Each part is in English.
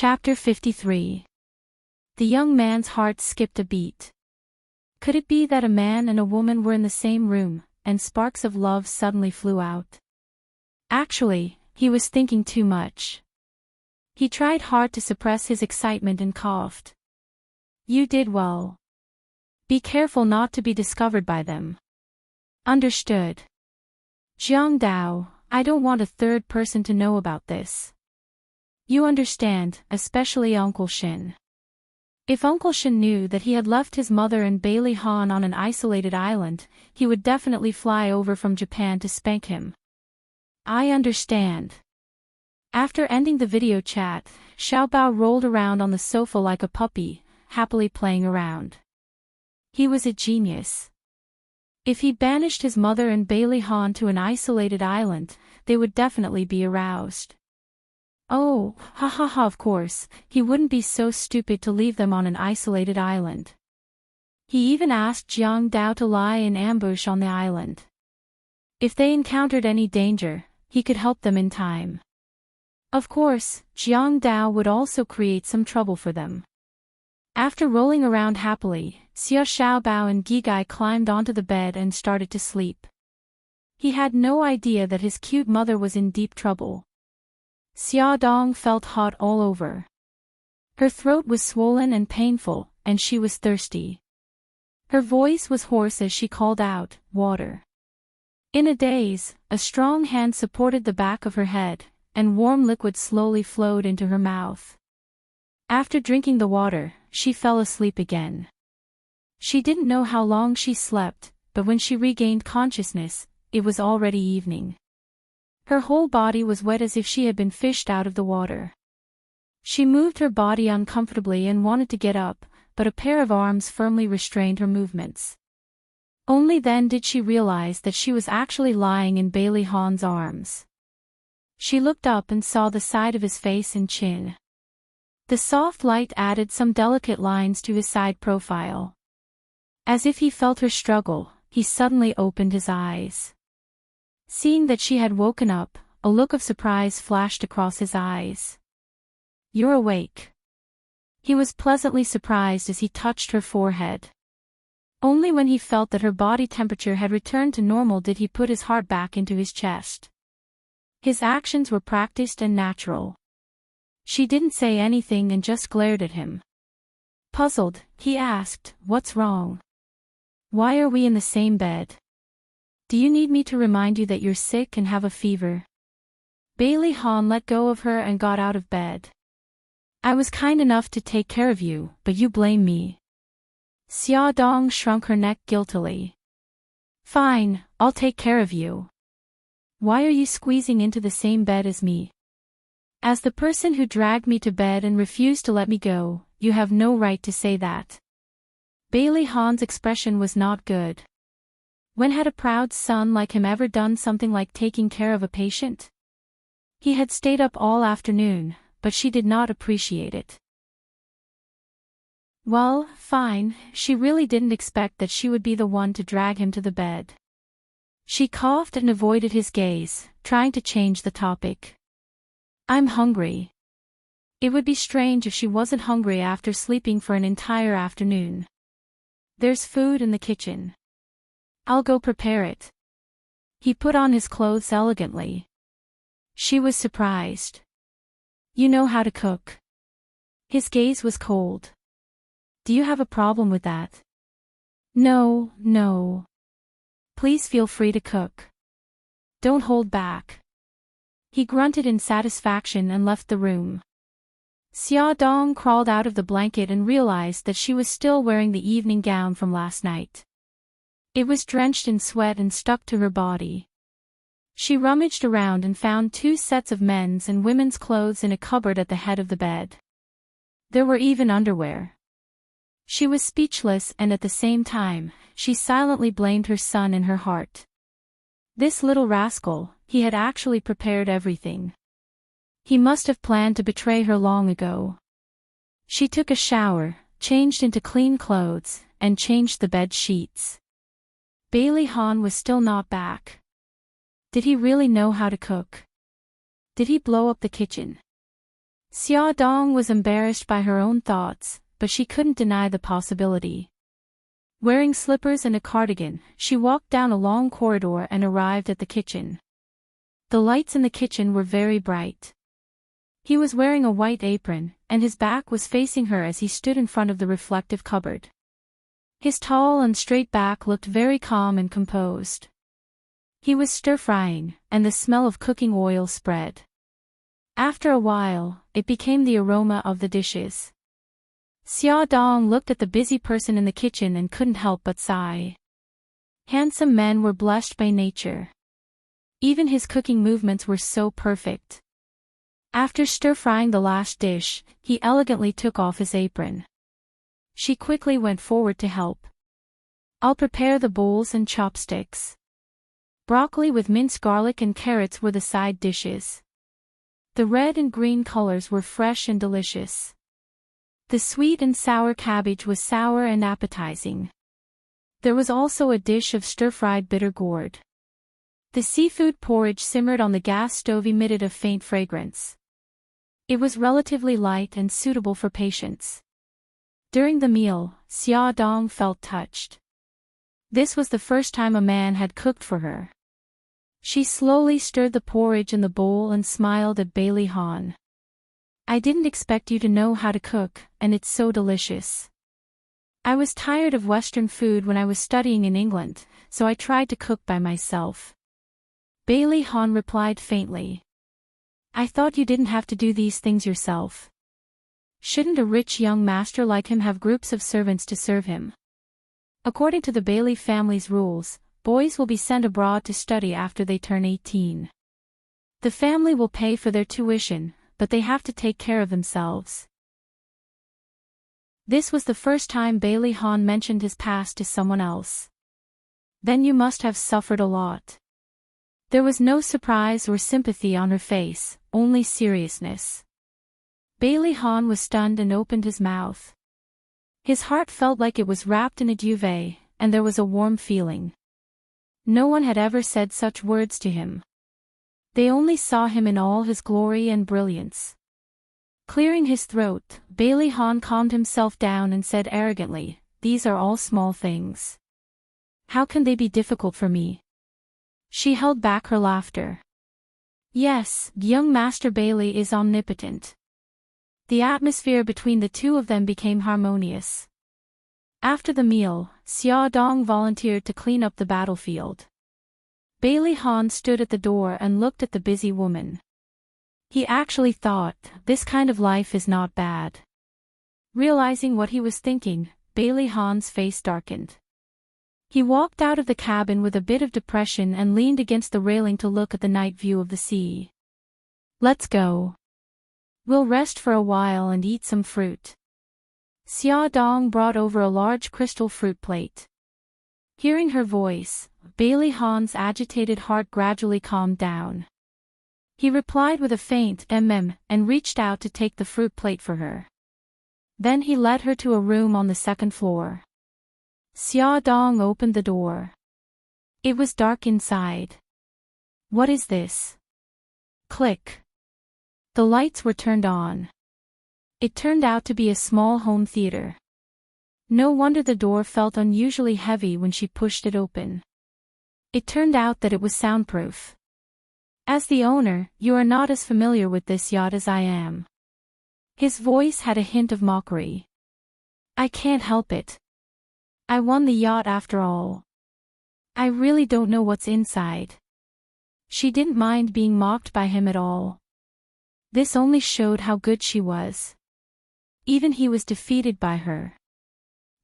Chapter 53. The young man's heart skipped a beat. Could it be that a man and a woman were in the same room, and sparks of love suddenly flew out? Actually, he was thinking too much. He tried hard to suppress his excitement and coughed. You did well. Be careful not to be discovered by them. Understood. Jiang Dao, I don't want a third person to know about this. You understand, especially Uncle Shin. If Uncle Shin knew that he had left his mother and Bailey Han on an isolated island, he would definitely fly over from Japan to spank him. I understand. After ending the video chat, Xiaobao rolled around on the sofa like a puppy, happily playing around. He was a genius. If he banished his mother and Bailey Han to an isolated island, they would definitely be aroused. Oh, ha ha ha, of course, he wouldn't be so stupid to leave them on an isolated island. He even asked Jiang Dao to lie in ambush on the island. If they encountered any danger, he could help them in time. Of course, Jiang Dao would also create some trouble for them. After rolling around happily, Xia Xiaobao and Gigai climbed onto the bed and started to sleep. He had no idea that his cute mother was in deep trouble. Xia Dong felt hot all over. Her throat was swollen and painful, and she was thirsty. Her voice was hoarse as she called out, "Water." In a daze, a strong hand supported the back of her head, and warm liquid slowly flowed into her mouth. After drinking the water, she fell asleep again. She didn't know how long she slept, but when she regained consciousness, it was already evening. Her whole body was wet as if she had been fished out of the water. She moved her body uncomfortably and wanted to get up, but a pair of arms firmly restrained her movements. Only then did she realize that she was actually lying in Bailey Han's arms. She looked up and saw the side of his face and chin. The soft light added some delicate lines to his side profile. As if he felt her struggle, he suddenly opened his eyes. Seeing that she had woken up, a look of surprise flashed across his eyes. You're awake. He was pleasantly surprised as he touched her forehead. Only when he felt that her body temperature had returned to normal did he put his heart back into his chest. His actions were practiced and natural. She didn't say anything and just glared at him. Puzzled, he asked, "What's wrong? Why are we in the same bed? Do you need me to remind you that you're sick and have a fever?" Bailey Han let go of her and got out of bed. "I was kind enough to take care of you, but you blame me." Xia Dong shrunk her neck guiltily. "Fine, I'll take care of you. Why are you squeezing into the same bed as me? As the person who dragged me to bed and refused to let me go, you have no right to say that." Bailey Han's expression was not good. When had a proud son like him ever done something like taking care of a patient? He had stayed up all afternoon, but she did not appreciate it. Well, fine, she really didn't expect that she would be the one to drag him to the bed. She coughed and avoided his gaze, trying to change the topic. "I'm hungry." It would be strange if she wasn't hungry after sleeping for an entire afternoon. "There's food in the kitchen. I'll go prepare it." He put on his clothes elegantly. She was surprised. "You know how to cook?" His gaze was cold. "Do you have a problem with that?" No. Please feel free to cook. Don't hold back." He grunted in satisfaction and left the room. Xia Dong crawled out of the blanket and realized that she was still wearing the evening gown from last night. It was drenched in sweat and stuck to her body. She rummaged around and found 2 sets of men's and women's clothes in a cupboard at the head of the bed. There were even underwear. She was speechless and at the same time, she silently blamed her son in her heart. This little rascal, he had actually prepared everything. He must have planned to betray her long ago. She took a shower, changed into clean clothes, and changed the bed sheets. Bailey Han was still not back. Did he really know how to cook? Did he blow up the kitchen? Xia Dong was embarrassed by her own thoughts, but she couldn't deny the possibility. Wearing slippers and a cardigan, she walked down a long corridor and arrived at the kitchen. The lights in the kitchen were very bright. He was wearing a white apron, and his back was facing her as he stood in front of the reflective cupboard. His tall and straight back looked very calm and composed. He was stir-frying, and the smell of cooking oil spread. After a while, it became the aroma of the dishes. Xia Dong looked at the busy person in the kitchen and couldn't help but sigh. Handsome men were blessed by nature. Even his cooking movements were so perfect. After stir-frying the last dish, he elegantly took off his apron. She quickly went forward to help. "I'll prepare the bowls and chopsticks." Broccoli with minced garlic and carrots were the side dishes. The red and green colors were fresh and delicious. The sweet and sour cabbage was sour and appetizing. There was also a dish of stir-fried bitter gourd. The seafood porridge simmered on the gas stove emitted a faint fragrance. It was relatively light and suitable for patients. During the meal, Xia Dong felt touched. This was the first time a man had cooked for her. She slowly stirred the porridge in the bowl and smiled at Bailey Han. "I didn't expect you to know how to cook, and it's so delicious. I was tired of Western food when I was studying in England, so I tried to cook by myself." Bailey Han replied faintly. "I thought you didn't have to do these things yourself. Shouldn't a rich young master like him have groups of servants to serve him?" According to the Bailey family's rules, boys will be sent abroad to study after they turn 18. The family will pay for their tuition, but they have to take care of themselves. This was the first time Bailey Han mentioned his past to someone else. "Then you must have suffered a lot." There was no surprise or sympathy on her face, only seriousness. Bailey Han was stunned and opened his mouth. His heart felt like it was wrapped in a duvet, and there was a warm feeling. No one had ever said such words to him. They only saw him in all his glory and brilliance. Clearing his throat, Bailey Han calmed himself down and said arrogantly, "These are all small things. How can they be difficult for me?" She held back her laughter. "Yes, young Master Bailey is omnipotent." The atmosphere between the two of them became harmonious. After the meal, Xia Dong volunteered to clean up the battlefield. Bailey Han stood at the door and looked at the busy woman. He actually thought, this kind of life is not bad. Realizing what he was thinking, Bailey Han's face darkened. He walked out of the cabin with a bit of depression and leaned against the railing to look at the night view of the sea. "Let's go. We'll rest for a while and eat some fruit." Xia Dong brought over a large crystal fruit plate. Hearing her voice, Bailey Han's agitated heart gradually calmed down. He replied with a faint and reached out to take the fruit plate for her. Then he led her to a room on the second floor. Xia Dong opened the door. It was dark inside. "What is this?" Click. The lights were turned on. It turned out to be a small home theater. No wonder the door felt unusually heavy when she pushed it open. It turned out that it was soundproof. "As the owner, you are not as familiar with this yacht as I am." His voice had a hint of mockery. "I can't help it. I won the yacht after all. I really don't know what's inside." She didn't mind being mocked by him at all. This only showed how good she was. Even he was defeated by her.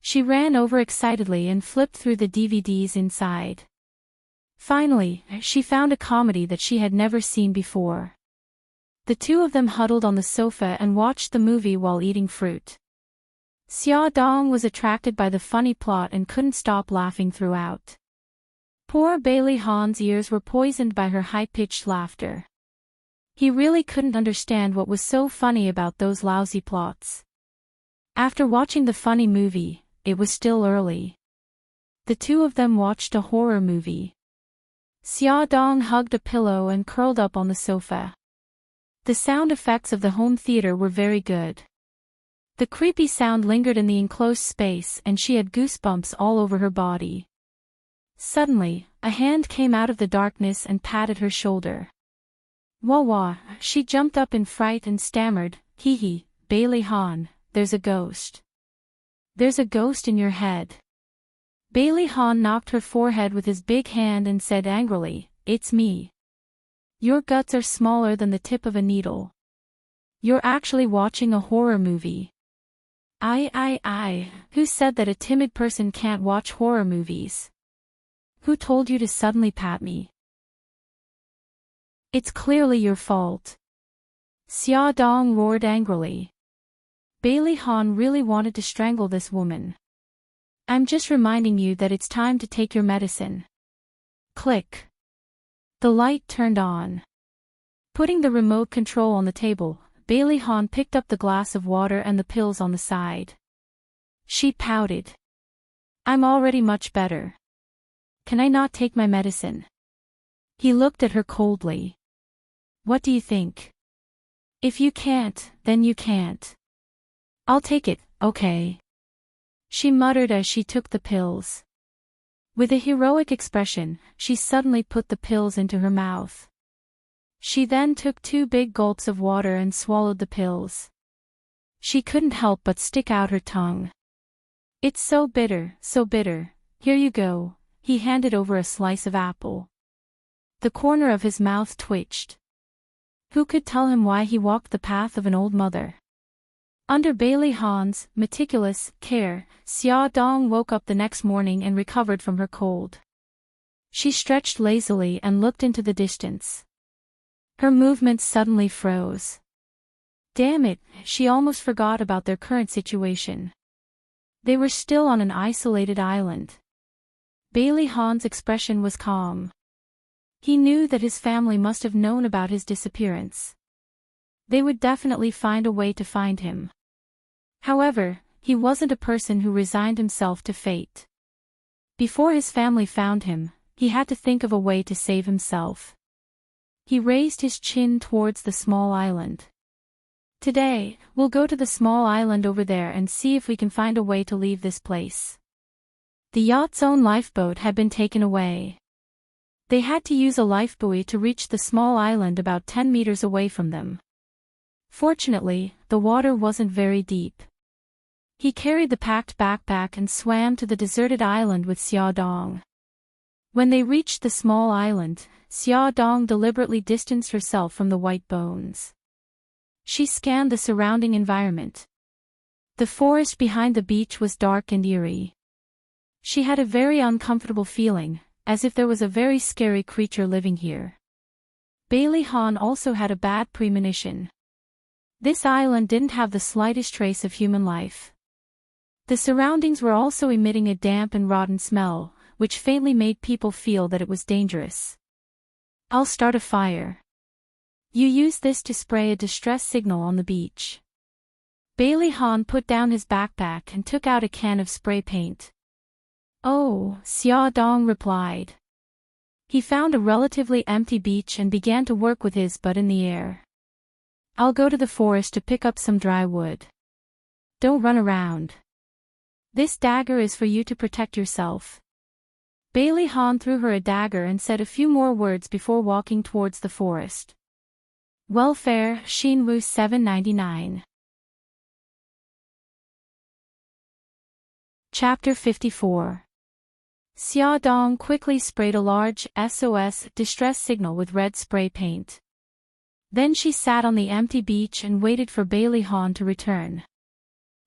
She ran over excitedly and flipped through the DVDs inside. Finally, she found a comedy that she had never seen before. The two of them huddled on the sofa and watched the movie while eating fruit. Xia Dong was attracted by the funny plot and couldn't stop laughing throughout. Poor Bailey Han's ears were poisoned by her high-pitched laughter. He really couldn't understand what was so funny about those lousy plots. After watching the funny movie, it was still early. The two of them watched a horror movie. Xia Dong hugged a pillow and curled up on the sofa. The sound effects of the home theater were very good. The creepy sound lingered in the enclosed space and she had goosebumps all over her body. Suddenly, a hand came out of the darkness and patted her shoulder. Wah wah, she jumped up in fright and stammered, hee hee, Bailey Han, there's a ghost. There's a ghost in your head. Bailey Han knocked her forehead with his big hand and said angrily, it's me. Your guts are smaller than the tip of a needle. You're actually watching a horror movie. Who said that a timid person can't watch horror movies? Who told you to suddenly pat me? It's clearly your fault. Xia Dong roared angrily. Bailey Han really wanted to strangle this woman. I'm just reminding you that it's time to take your medicine. Click. The light turned on. Putting the remote control on the table, Bailey Han picked up the glass of water and the pills on the side. She pouted. I'm already much better. Can I not take my medicine? He looked at her coldly. What do you think? If you can't, then you can't. I'll take it, okay? She muttered as she took the pills. With a heroic expression, she suddenly put the pills into her mouth. She then took 2 big gulps of water and swallowed the pills. She couldn't help but stick out her tongue. It's so bitter, here you go. He handed over a slice of apple. The corner of his mouth twitched. Who could tell him why he walked the path of an old mother? Under Bailey Han's meticulous care, Xia Dong woke up the next morning and recovered from her cold. She stretched lazily and looked into the distance. Her movements suddenly froze. Damn it, she almost forgot about their current situation. They were still on an isolated island. Bailey Han's expression was calm. He knew that his family must have known about his disappearance. They would definitely find a way to find him. However, he wasn't a person who resigned himself to fate. Before his family found him, he had to think of a way to save himself. He raised his chin towards the small island. Today, we'll go to the small island over there and see if we can find a way to leave this place. The yacht's own lifeboat had been taken away. They had to use a lifebuoy to reach the small island about 10 meters away from them. Fortunately, the water wasn't very deep. He carried the packed backpack and swam to the deserted island with Xia Dong. When they reached the small island, Xia Dong deliberately distanced herself from the white bones. She scanned the surrounding environment. The forest behind the beach was dark and eerie. She had a very uncomfortable feeling, as if there was a very scary creature living here. Bailey Han also had a bad premonition. This island didn't have the slightest trace of human life. The surroundings were also emitting a damp and rotten smell, which faintly made people feel that it was dangerous. I'll start a fire. You use this to spray a distress signal on the beach. Bailey Han put down his backpack and took out a can of spray paint. Oh, Xia Dong replied. He found a relatively empty beach and began to work with his butt in the air. I'll go to the forest to pick up some dry wood. Don't run around. This dagger is for you to protect yourself. Bailey Han threw her a dagger and said a few more words before walking towards the forest. Welfare, Shinwu 799. Chapter 54. Xia Dong quickly sprayed a large SOS distress signal with red spray paint. Then she sat on the empty beach and waited for Bailey Han to return.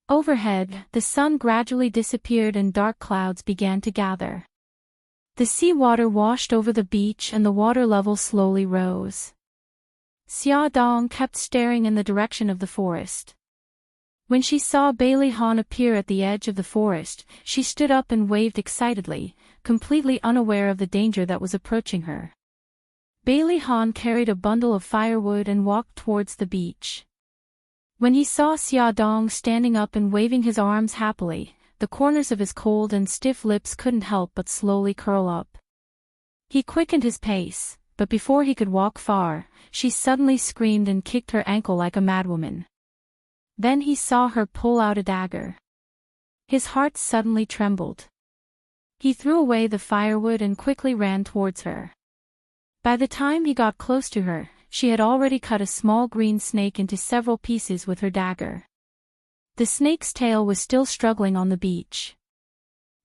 Overhead, the sun gradually disappeared and dark clouds began to gather. The seawater washed over the beach and the water level slowly rose. Xia Dong kept staring in the direction of the forest. When she saw Bailey Han appear at the edge of the forest, she stood up and waved excitedly, completely unaware of the danger that was approaching her. Bailey Han carried a bundle of firewood and walked towards the beach. When he saw Xia Dong standing up and waving his arms happily, the corners of his cold and stiff lips couldn't help but slowly curl up. He quickened his pace, but before he could walk far, she suddenly screamed and kicked her ankle like a madwoman. Then he saw her pull out a dagger. His heart suddenly trembled. He threw away the firewood and quickly ran towards her. By the time he got close to her, she had already cut a small green snake into several pieces with her dagger. The snake's tail was still struggling on the beach.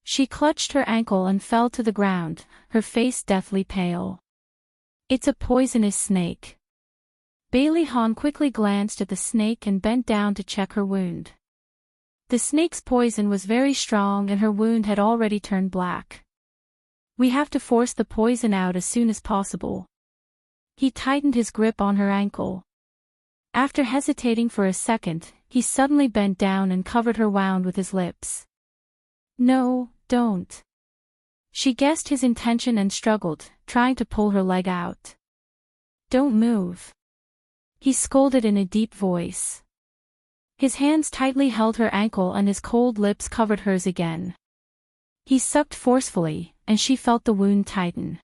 She clutched her ankle and fell to the ground, her face deathly pale. "It's a poisonous snake." Bailey Han quickly glanced at the snake and bent down to check her wound. The snake's poison was very strong and her wound had already turned black. "We have to force the poison out as soon as possible." He tightened his grip on her ankle. After hesitating for a second, he suddenly bent down and covered her wound with his lips. "No, don't." She guessed his intention and struggled, trying to pull her leg out. "Don't move," he scolded in a deep voice. His hands tightly held her ankle and his cold lips covered hers again. He sucked forcefully, and she felt the wound tighten.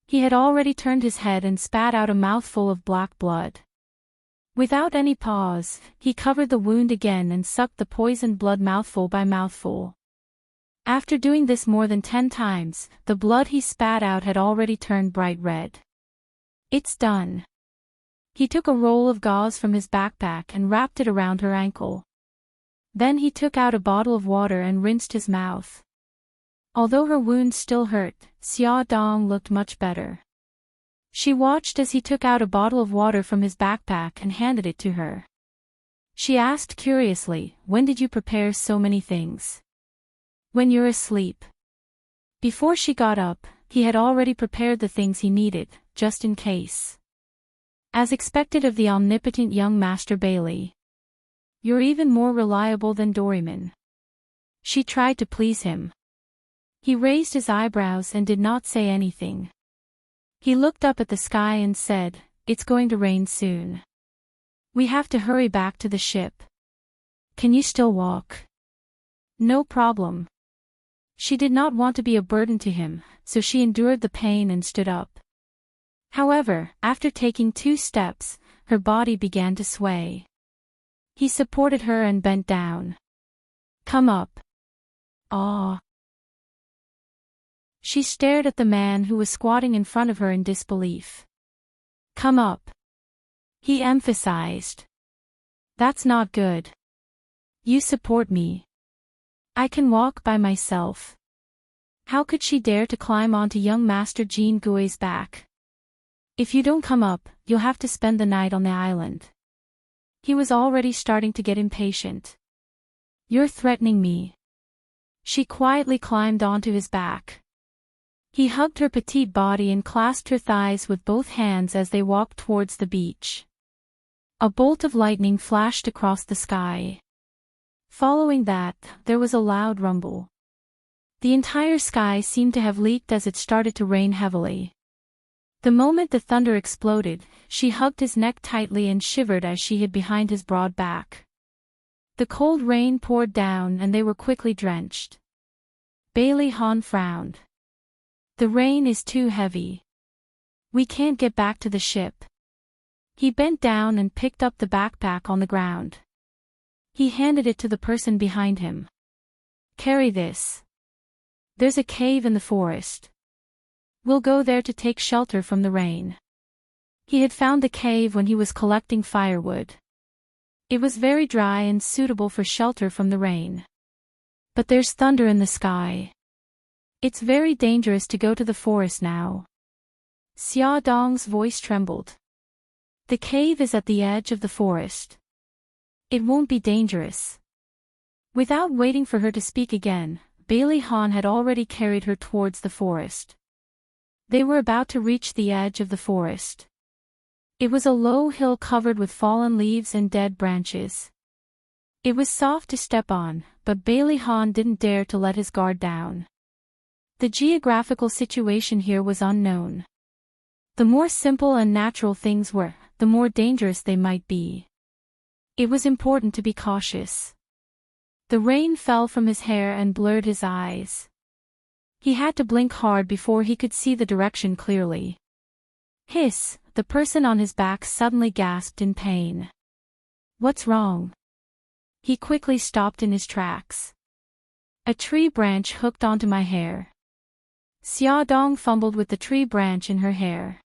He had already turned his head and spat out a mouthful of black blood. Without any pause, he covered the wound again and sucked the poisoned blood mouthful by mouthful. After doing this more than 10 times, the blood he spat out had already turned bright red. "It's done." He took a roll of gauze from his backpack and wrapped it around her ankle. Then he took out a bottle of water and rinsed his mouth. Although her wound still hurt, Xia Dong looked much better. She watched as he took out a bottle of water from his backpack and handed it to her. She asked curiously, "When did you prepare so many things?" "When you're asleep." Before she got up, he had already prepared the things he needed, just in case. As expected of the omnipotent young Master Bailey. "You're even more reliable than Doryman." She tried to please him. He raised his eyebrows and did not say anything. He looked up at the sky and said, "It's going to rain soon. We have to hurry back to the ship. Can you still walk?" "No problem." She did not want to be a burden to him, so she endured the pain and stood up. However, after taking 2 steps, her body began to sway. He supported her and bent down. "Come up." "Ah." She stared at the man who was squatting in front of her in disbelief. "Come up," he emphasized. "That's not good. You support me. I can walk by myself." How could she dare to climb onto young Master Jean Gui's back? "If you don't come up, you'll have to spend the night on the island." He was already starting to get impatient. "You're threatening me." She quietly climbed onto his back. He hugged her petite body and clasped her thighs with both hands as they walked towards the beach. A bolt of lightning flashed across the sky. Following that, there was a loud rumble. The entire sky seemed to have leaked as it started to rain heavily. The moment the thunder exploded, she hugged his neck tightly and shivered as she hid behind his broad back. The cold rain poured down and they were quickly drenched. Bailey Han frowned. "The rain is too heavy. We can't get back to the ship." He bent down and picked up the backpack on the ground. He handed it to the person behind him. "Carry this. There's a cave in the forest. We'll go there to take shelter from the rain." He had found the cave when he was collecting firewood. It was very dry and suitable for shelter from the rain. But there's thunder in the sky. It's very dangerous to go to the forest now. Xia Dong's voice trembled. "The cave is at the edge of the forest. It won't be dangerous." Without waiting for her to speak again, Bailey Han had already carried her towards the forest. They were about to reach the edge of the forest. It was a low hill covered with fallen leaves and dead branches. It was soft to step on, but Bailey Han didn't dare to let his guard down. The geographical situation here was unknown. The more simple and natural things were, the more dangerous they might be. It was important to be cautious. The rain fell from his hair and blurred his eyes. He had to blink hard before he could see the direction clearly. Hiss, the person on his back suddenly gasped in pain. What's wrong? He quickly stopped in his tracks. A tree branch hooked onto my hair. Xia Dong fumbled with the tree branch in her hair.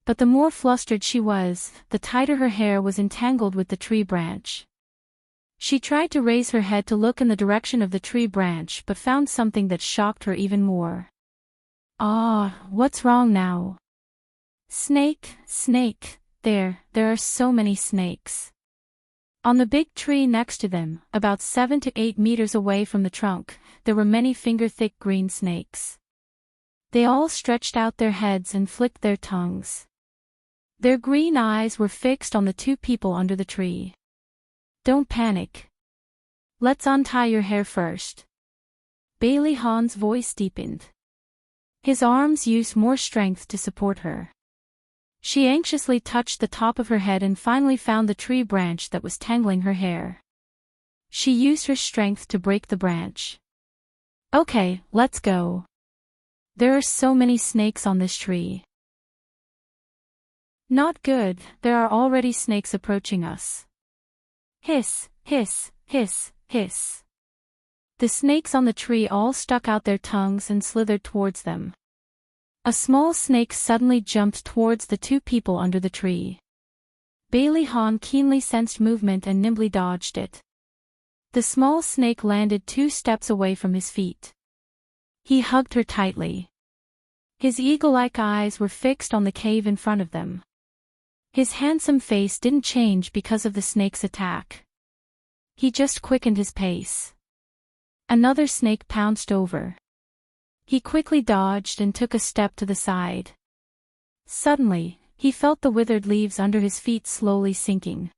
But the more flustered she was, the tighter her hair was entangled with the tree branch. She tried to raise her head to look in the direction of the tree branch but found something that shocked her even more. Ah, what's wrong now? Snake, snake, there are so many snakes. On the big tree next to them, about 7 to 8 meters away from the trunk, there were many finger-thick green snakes. They all stretched out their heads and flicked their tongues. Their green eyes were fixed on the two people under the tree. Don't panic. Let's untie your hair first. Bailey Han's voice deepened. His arms used more strength to support her. She anxiously touched the top of her head and finally found the tree branch that was tangling her hair. She used her strength to break the branch. Okay, let's go. There are so many snakes on this tree. Not good, there are already snakes approaching us. Hiss, hiss, hiss, hiss. The snakes on the tree all stuck out their tongues and slithered towards them. A small snake suddenly jumped towards the two people under the tree. Bailey Han keenly sensed movement and nimbly dodged it. The small snake landed 2 steps away from his feet. He hugged her tightly. His eagle-like eyes were fixed on the cave in front of them. His handsome face didn't change because of the snake's attack. He just quickened his pace. Another snake pounced over. He quickly dodged and took a step to the side. Suddenly, he felt the withered leaves under his feet slowly sinking.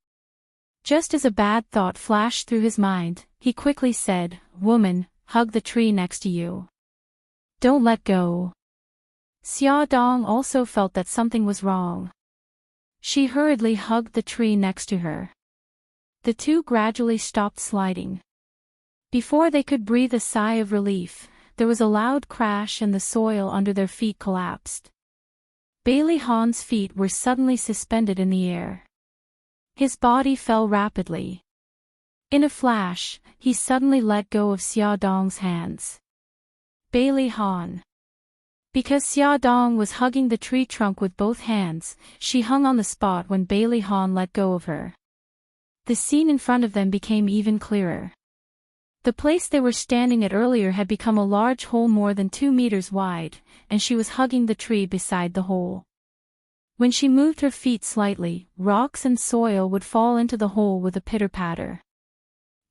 Just as a bad thought flashed through his mind, he quickly said, "Woman, hug the tree next to you. Don't let go." Xia Dong also felt that something was wrong. She hurriedly hugged the tree next to her. The two gradually stopped sliding. Before they could breathe a sigh of relief, there was a loud crash and the soil under their feet collapsed. Bailey Han's feet were suddenly suspended in the air. His body fell rapidly. In a flash, he suddenly let go of Xia Dong's hands. Bailey Han. Because Xia Dong was hugging the tree trunk with both hands, she hung on the spot when Bailey Han let go of her. The scene in front of them became even clearer. The place they were standing at earlier had become a large hole more than 2 meters wide, and she was hugging the tree beside the hole. When she moved her feet slightly, rocks and soil would fall into the hole with a pitter-patter.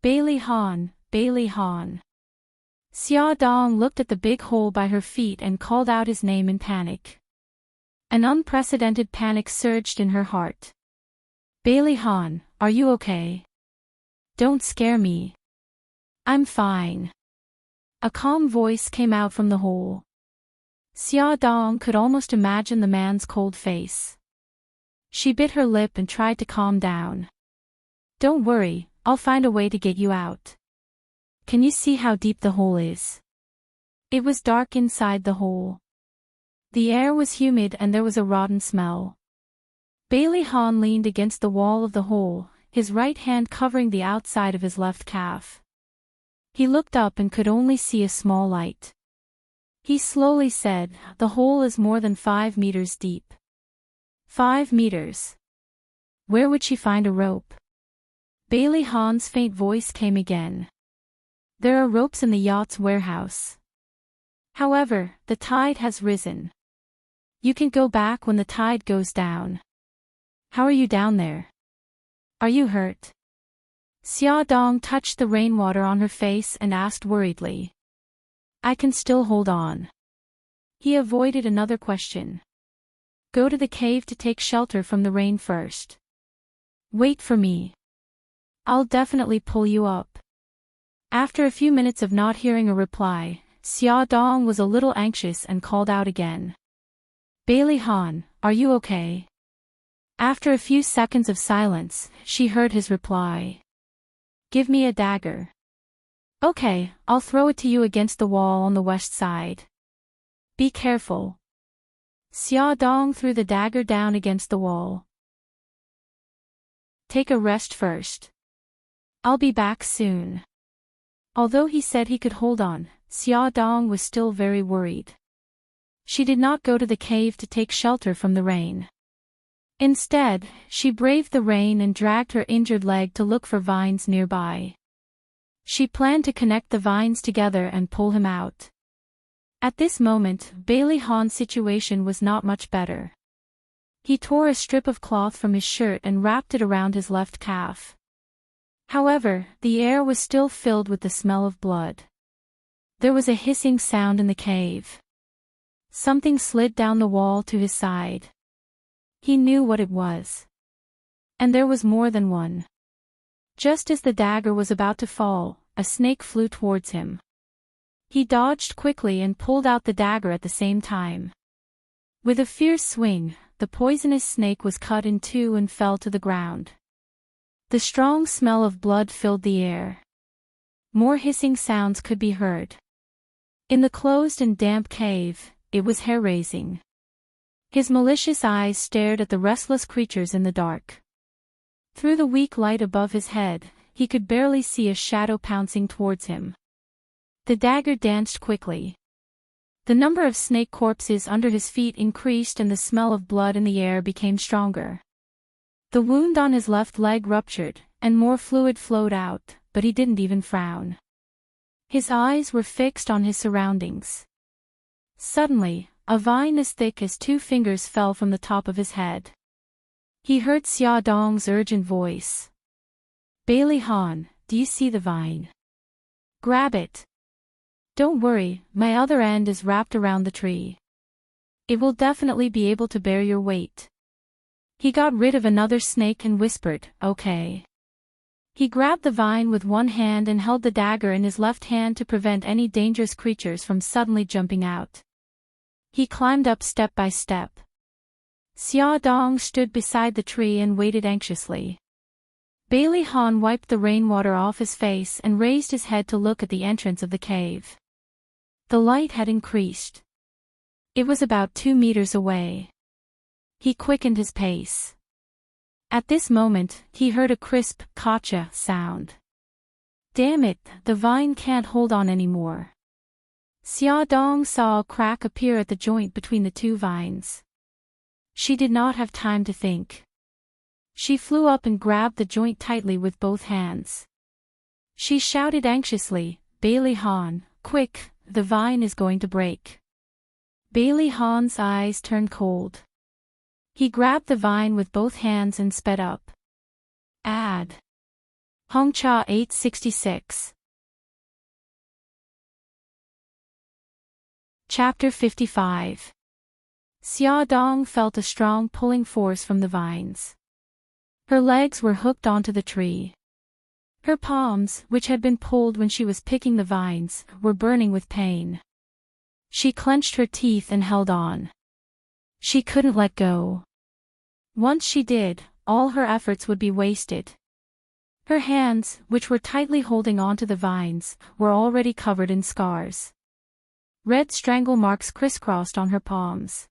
Bailey Han, Bailey Han. Xia Dong looked at the big hole by her feet and called out his name in panic. An unprecedented panic surged in her heart. Bailey Han, are you okay? Don't scare me. I'm fine. A calm voice came out from the hole. Xia Dong could almost imagine the man's cold face. She bit her lip and tried to calm down. Don't worry, I'll find a way to get you out. Can you see how deep the hole is? It was dark inside the hole. The air was humid and there was a rotten smell. Bailey Han leaned against the wall of the hole, his right hand covering the outside of his left calf. He looked up and could only see a small light. He slowly said, "The hole is more than 5 meters deep." 5 meters. Where would she find a rope? Bailey Han's faint voice came again. There are ropes in the yacht's warehouse. However, the tide has risen. You can go back when the tide goes down. How are you down there? Are you hurt? Xia Dong touched the rainwater on her face and asked worriedly. I can still hold on. He avoided another question. Go to the cave to take shelter from the rain first. Wait for me. I'll definitely pull you up. After a few minutes of not hearing a reply, Xia Dong was a little anxious and called out again. Bailey Han, are you okay? After a few seconds of silence, she heard his reply. Give me a dagger. Okay, I'll throw it to you against the wall on the west side. Be careful. Xia Dong threw the dagger down against the wall. Take a rest first. I'll be back soon. Although he said he could hold on, Xia Dong was still very worried. She did not go to the cave to take shelter from the rain. Instead, she braved the rain and dragged her injured leg to look for vines nearby. She planned to connect the vines together and pull him out. At this moment, Bailey Han's situation was not much better. He tore a strip of cloth from his shirt and wrapped it around his left calf. However, the air was still filled with the smell of blood. There was a hissing sound in the cave. Something slid down the wall to his side. He knew what it was. And there was more than one. Just as the dagger was about to fall, a snake flew towards him. He dodged quickly and pulled out the dagger at the same time. With a fierce swing, the poisonous snake was cut in two and fell to the ground. The strong smell of blood filled the air. More hissing sounds could be heard. In the closed and damp cave, it was hair-raising. His malicious eyes stared at the restless creatures in the dark. Through the weak light above his head, he could barely see a shadow pouncing towards him. The dagger danced quickly. The number of snake corpses under his feet increased and the smell of blood in the air became stronger. The wound on his left leg ruptured, and more fluid flowed out, but he didn't even frown. His eyes were fixed on his surroundings. Suddenly, a vine as thick as 2 fingers fell from the top of his head. He heard Xia Dong's urgent voice. Bailey Han, do you see the vine? Grab it. Don't worry, my other end is wrapped around the tree. It will definitely be able to bear your weight. He got rid of another snake and whispered, okay. He grabbed the vine with one hand and held the dagger in his left hand to prevent any dangerous creatures from suddenly jumping out. He climbed up step by step. Xia Dong stood beside the tree and waited anxiously. Bailey Han wiped the rainwater off his face and raised his head to look at the entrance of the cave. The light had increased. It was about 2 meters away. He quickened his pace. At this moment, he heard a crisp, "Gotcha" sound. Damn it, the vine can't hold on anymore. Xia Dong saw a crack appear at the joint between the 2 vines. She did not have time to think. She flew up and grabbed the joint tightly with both hands. She shouted anxiously, Bailey Han, quick, the vine is going to break. Bailey Han's eyes turned cold. He grabbed the vine with both hands and sped up. Ad. Hongcha 866. Chapter 55. Xia Dong felt a strong pulling force from the vines. Her legs were hooked onto the tree. Her palms, which had been pulled when she was picking the vines, were burning with pain. She clenched her teeth and held on. She couldn't let go. Once she did, all her efforts would be wasted. Her hands, which were tightly holding onto the vines, were already covered in scars. Red strangle marks crisscrossed on her palms.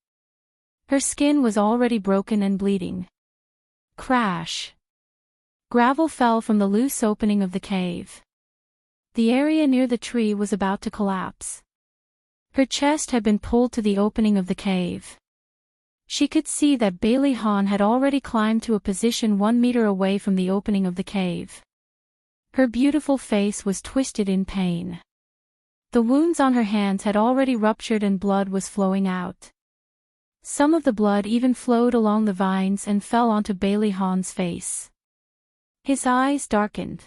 Her skin was already broken and bleeding. Crash. Gravel fell from the loose opening of the cave. The area near the tree was about to collapse. Her chest had been pulled to the opening of the cave. She could see that Bailey Han had already climbed to a position 1 meter away from the opening of the cave. Her beautiful face was twisted in pain. The wounds on her hands had already ruptured and blood was flowing out. Some of the blood even flowed along the vines and fell onto Bailey Han's face. His eyes darkened.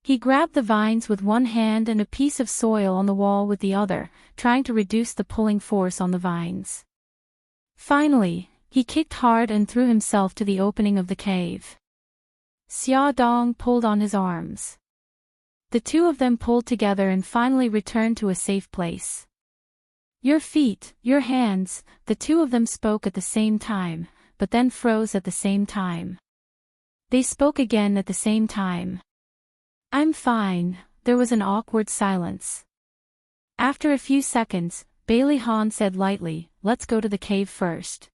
He grabbed the vines with one hand and a piece of soil on the wall with the other, trying to reduce the pulling force on the vines. Finally, he kicked hard and threw himself to the opening of the cave. Xia Dong pulled on his arms. The 2 of them pulled together and finally returned to a safe place. Your feet, your hands, the 2 of them spoke at the same time, but then froze at the same time. They spoke again at the same time. I'm fine. There was an awkward silence. After a few seconds, Bailey Han said lightly, let's go to the cave first.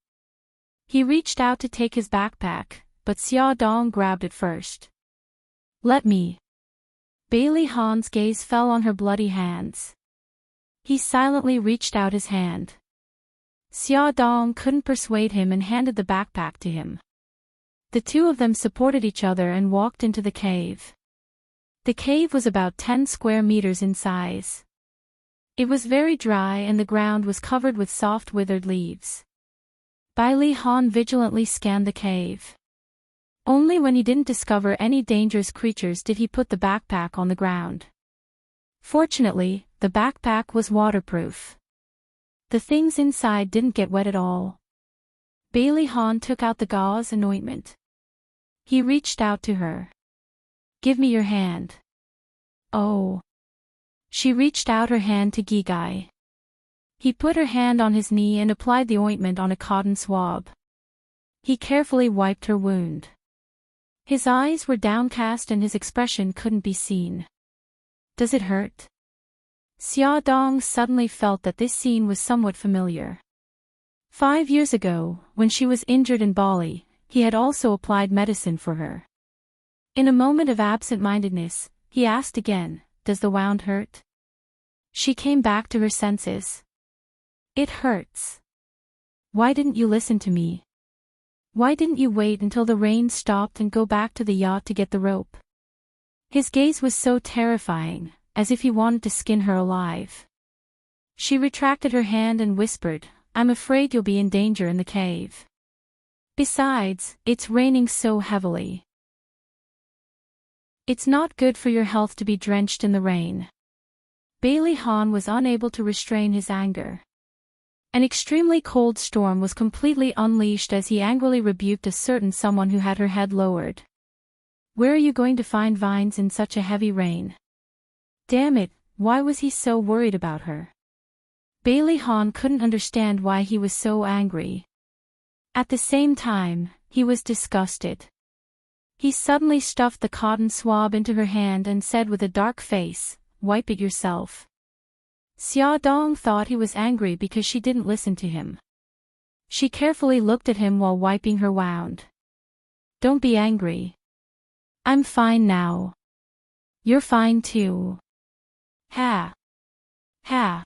He reached out to take his backpack, but Xia Dong grabbed it first. Let me. Bailey Han's gaze fell on her bloody hands. He silently reached out his hand. Xia Dong couldn't persuade him and handed the backpack to him. The two of them supported each other and walked into the cave. The cave was about 10 square meters in size. It was very dry and the ground was covered with soft withered leaves. Bailey Han vigilantly scanned the cave. Only when he didn't discover any dangerous creatures did he put the backpack on the ground. Fortunately, the backpack was waterproof. The things inside didn't get wet at all. Bailey Han took out the gauze and ointment. He reached out to her. Give me your hand. Oh. She reached out her hand to Gigai. He put her hand on his knee and applied the ointment on a cotton swab. He carefully wiped her wound. His eyes were downcast and his expression couldn't be seen. Does it hurt? Xia Dong suddenly felt that this scene was somewhat familiar. 5 years ago, when she was injured in Bali, he had also applied medicine for her. In a moment of absent-mindedness, he asked again, does the wound hurt? She came back to her senses. It hurts. Why didn't you listen to me? Why didn't you wait until the rain stopped and go back to the yacht to get the rope? His gaze was so terrifying, as if he wanted to skin her alive. She retracted her hand and whispered, I'm afraid you'll be in danger in the cave. Besides, it's raining so heavily. It's not good for your health to be drenched in the rain. Bailey Han was unable to restrain his anger. An extremely cold storm was completely unleashed as he angrily rebuked a certain someone who had her head lowered. Where are you going to find vines in such a heavy rain? Damn it, why was he so worried about her? Bailey Han couldn't understand why he was so angry. At the same time, he was disgusted. He suddenly stuffed the cotton swab into her hand and said with a dark face, wipe it yourself. Xia Dong thought he was angry because she didn't listen to him. She carefully looked at him while wiping her wound. Don't be angry. I'm fine now. You're fine too. Ha. Ha.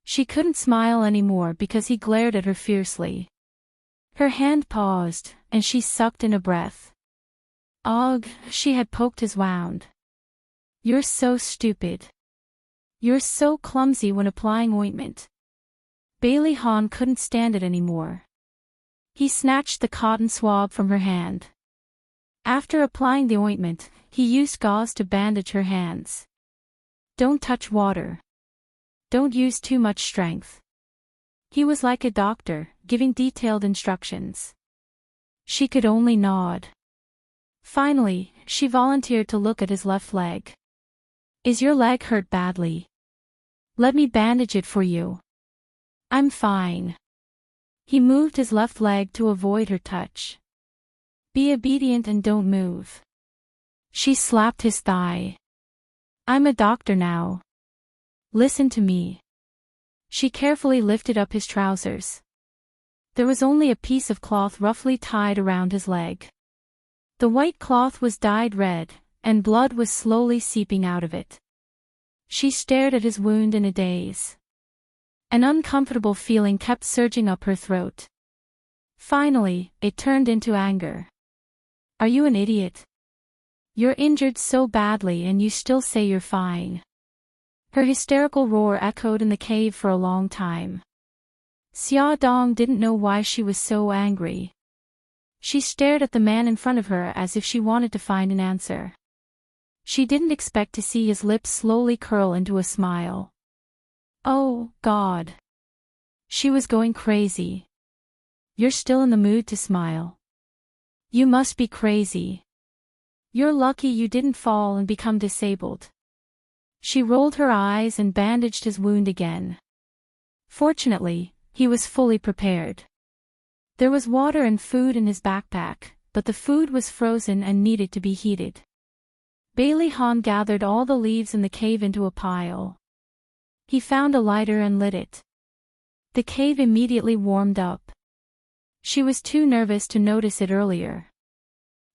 She couldn't smile anymore because he glared at her fiercely. Her hand paused, and she sucked in a breath. Ugh, she had poked his wound. You're so stupid. You're so clumsy when applying ointment. Bailey Han couldn't stand it anymore. He snatched the cotton swab from her hand. After applying the ointment, he used gauze to bandage her hands. Don't touch water. Don't use too much strength. He was like a doctor, giving detailed instructions. She could only nod. Finally, she volunteered to look at his left leg. Is your leg hurt badly? Let me bandage it for you. I'm fine. He moved his left leg to avoid her touch. Be obedient and don't move. She slapped his thigh. I'm a doctor now. Listen to me. She carefully lifted up his trousers. There was only a piece of cloth roughly tied around his leg. The white cloth was dyed red, and blood was slowly seeping out of it. She stared at his wound in a daze. An uncomfortable feeling kept surging up her throat. Finally, it turned into anger. Are you an idiot? You're injured so badly and you still say you're fine. Her hysterical roar echoed in the cave for a long time. Xia Dong didn't know why she was so angry. She stared at the man in front of her as if she wanted to find an answer. She didn't expect to see his lips slowly curl into a smile. Oh, God. She was going crazy. You're still in the mood to smile. You must be crazy. You're lucky you didn't fall and become disabled. She rolled her eyes and bandaged his wound again. Fortunately, he was fully prepared. There was water and food in his backpack, but the food was frozen and needed to be heated. Bailey Han gathered all the leaves in the cave into a pile. He found a lighter and lit it. The cave immediately warmed up. She was too nervous to notice it earlier.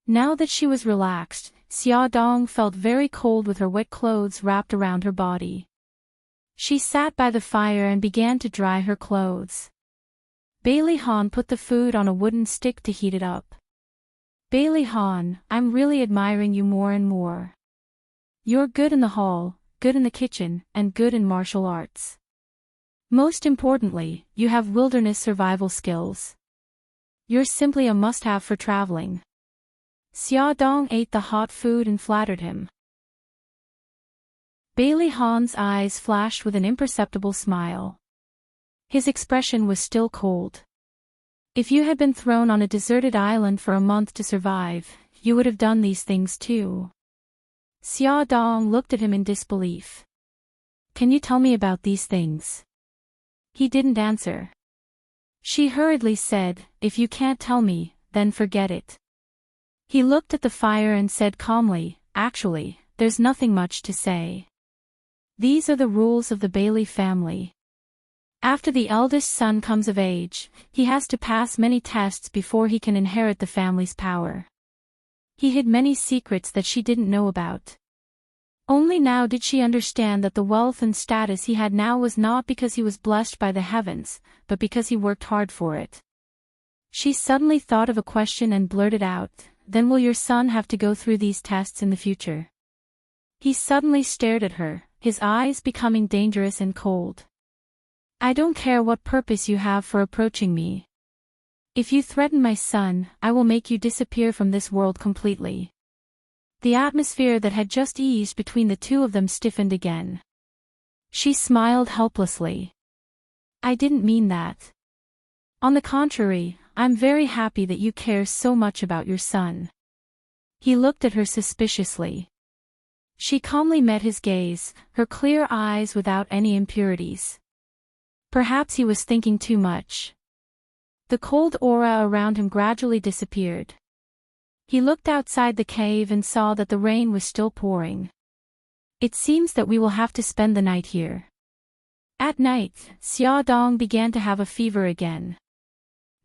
Now that she was relaxed, Xia Dong felt very cold with her wet clothes wrapped around her body. She sat by the fire and began to dry her clothes. Bailey Han put the food on a wooden stick to heat it up. Bailey Han, I'm really admiring you more and more. You're good in the hall, good in the kitchen, and good in martial arts. Most importantly, you have wilderness survival skills. You're simply a must-have for traveling. Xia Dong ate the hot food and flattered him. Bailey Han's eyes flashed with an imperceptible smile. His expression was still cold. If you had been thrown on a deserted island for a month to survive, you would have done these things too. Xia Dong looked at him in disbelief. Can you tell me about these things? He didn't answer. She hurriedly said, if you can't tell me, then forget it. He looked at the fire and said calmly, actually, there's nothing much to say. These are the rules of the Bailey family. After the eldest son comes of age, he has to pass many tests before he can inherit the family's power. He hid many secrets that she didn't know about. Only now did she understand that the wealth and status he had now was not because he was blessed by the heavens, but because he worked hard for it. She suddenly thought of a question and blurted out, then will your son have to go through these tests in the future? He suddenly stared at her, his eyes becoming dangerous and cold. I don't care what purpose you have for approaching me. If you threaten my son, I will make you disappear from this world completely. The atmosphere that had just eased between the two of them stiffened again. She smiled helplessly. I didn't mean that. On the contrary, I'm very happy that you care so much about your son. He looked at her suspiciously. She calmly met his gaze, her clear eyes without any impurities. Perhaps he was thinking too much. The cold aura around him gradually disappeared. He looked outside the cave and saw that the rain was still pouring. It seems that we will have to spend the night here. At night, Xia Dong began to have a fever again.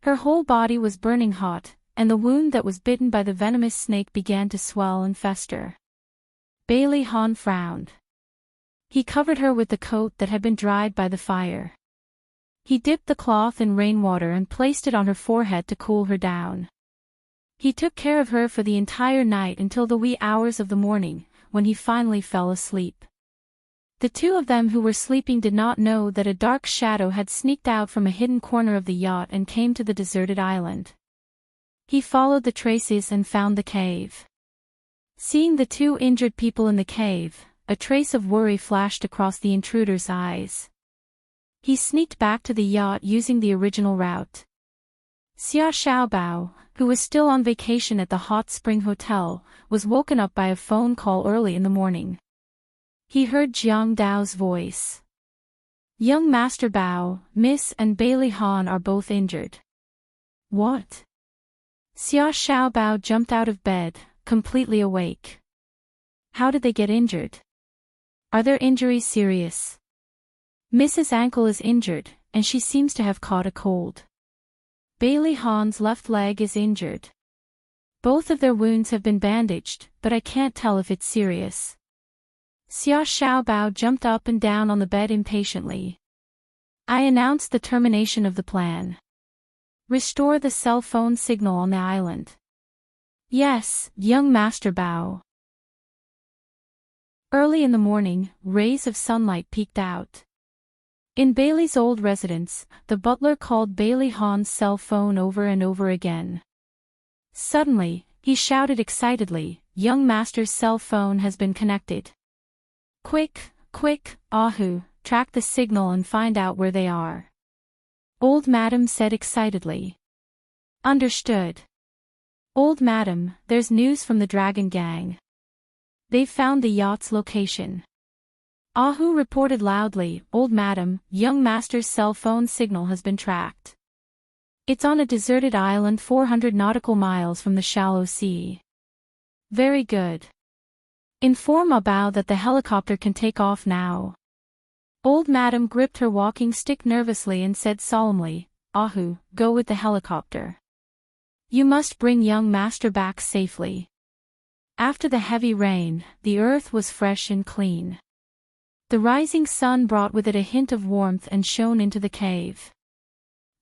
Her whole body was burning hot, and the wound that was bitten by the venomous snake began to swell and fester. Bailey Han frowned. He covered her with the coat that had been dried by the fire. He dipped the cloth in rainwater and placed it on her forehead to cool her down. He took care of her for the entire night until the wee hours of the morning, when he finally fell asleep. The two of them who were sleeping did not know that a dark shadow had sneaked out from a hidden corner of the yacht and came to the deserted island. He followed the traces and found the cave. Seeing the two injured people in the cave, a trace of worry flashed across the intruder's eyes. He sneaked back to the yacht using the original route. Xia Xiaobao, who was still on vacation at the hot spring hotel, was woken up by a phone call early in the morning. He heard Jiang Dao's voice. Young Master Bao, Miss and Bailey Han are both injured. What? Xia Xiaobao jumped out of bed, completely awake. How did they get injured? Are their injuries serious? Mrs. Ankle is injured, and she seems to have caught a cold. Bailey Han's left leg is injured. Both of their wounds have been bandaged, but I can't tell if it's serious. Xia Xiaobao jumped up and down on the bed impatiently. I announced the termination of the plan. Restore the cell phone signal on the island. Yes, young Master Bao. Early in the morning, rays of sunlight peeked out. In Bailey's old residence, the butler called Bailey Han's cell phone over and over again. Suddenly, he shouted excitedly, young master's cell phone has been connected. Quick, quick, Ahu, track the signal and find out where they are. Old Madam said excitedly. Understood. Old Madam, there's news from the Dragon Gang. They've found the yacht's location. Ahu reported loudly, Old Madam, young master's cell phone signal has been tracked. It's on a deserted island 400 nautical miles from the shallow sea. Very good. Inform Abao that the helicopter can take off now. Old Madam gripped her walking stick nervously and said solemnly, Ahu, go with the helicopter. You must bring young master back safely. After the heavy rain, the earth was fresh and clean. The rising sun brought with it a hint of warmth and shone into the cave.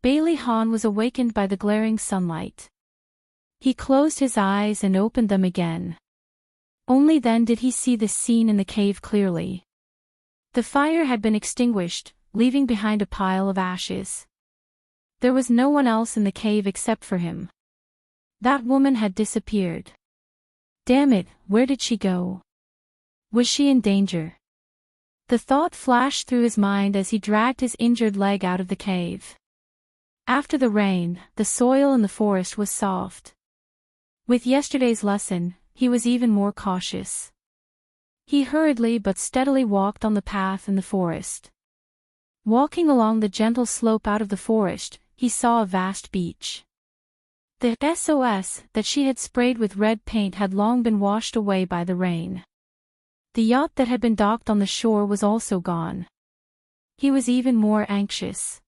Bailey Han was awakened by the glaring sunlight. He closed his eyes and opened them again. Only then did he see the scene in the cave clearly. The fire had been extinguished, leaving behind a pile of ashes. There was no one else in the cave except for him. That woman had disappeared. Damn it, where did she go? Was she in danger? The thought flashed through his mind as he dragged his injured leg out of the cave. After the rain, the soil in the forest was soft. With yesterday's lesson, he was even more cautious. He hurriedly but steadily walked on the path in the forest. Walking along the gentle slope out of the forest, he saw a vast beach. The SOS that she had sprayed with red paint had long been washed away by the rain. The yacht that had been docked on the shore was also gone. He was even more anxious.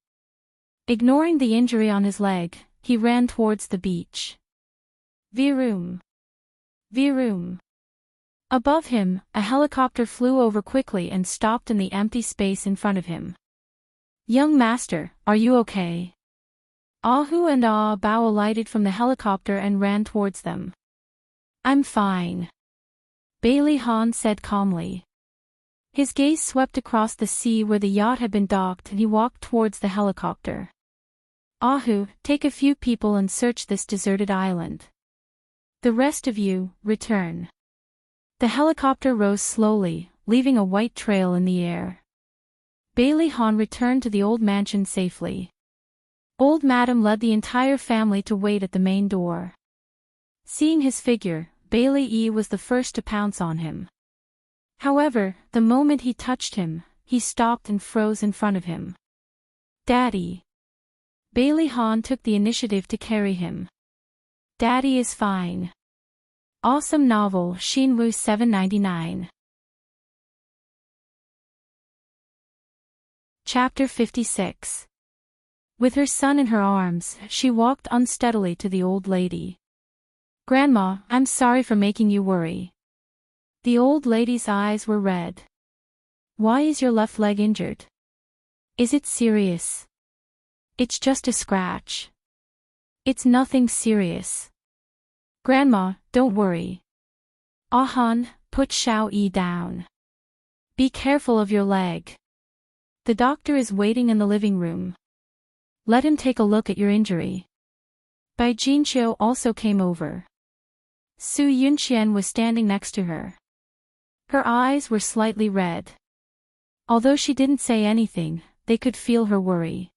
Ignoring the injury on his leg, he ran towards the beach. Vroom. Vroom. Above him, a helicopter flew over quickly and stopped in the empty space in front of him. Young master, are you okay? Ahu and Ah Bao alighted from the helicopter and ran towards them. I'm fine. Bailey Han said calmly. His gaze swept across the sea where the yacht had been docked and he walked towards the helicopter. Ahu, take a few people and search this deserted island. The rest of you, return. The helicopter rose slowly, leaving a white trail in the air. Bailey Han returned to the old mansion safely. Old Madam led the entire family to wait at the main door. Seeing his figure, Bailey E was the first to pounce on him. However, the moment he touched him, he stopped and froze in front of him. Daddy. Bailey Han took the initiative to carry him. Daddy is fine. Awesome novel Shinwoo 799. Chapter 56. With her son in her arms, she walked unsteadily to the old lady. Grandma, I'm sorry for making you worry. The old lady's eyes were red. Why is your left leg injured? Is it serious? It's just a scratch. It's nothing serious. Grandma, don't worry. Ahan, put Xiao Yi down. Be careful of your leg. The doctor is waiting in the living room. Let him take a look at your injury. Bai Jinqiu also came over. Su Yunqian was standing next to her. Her eyes were slightly red. Although she didn't say anything, they could feel her worry.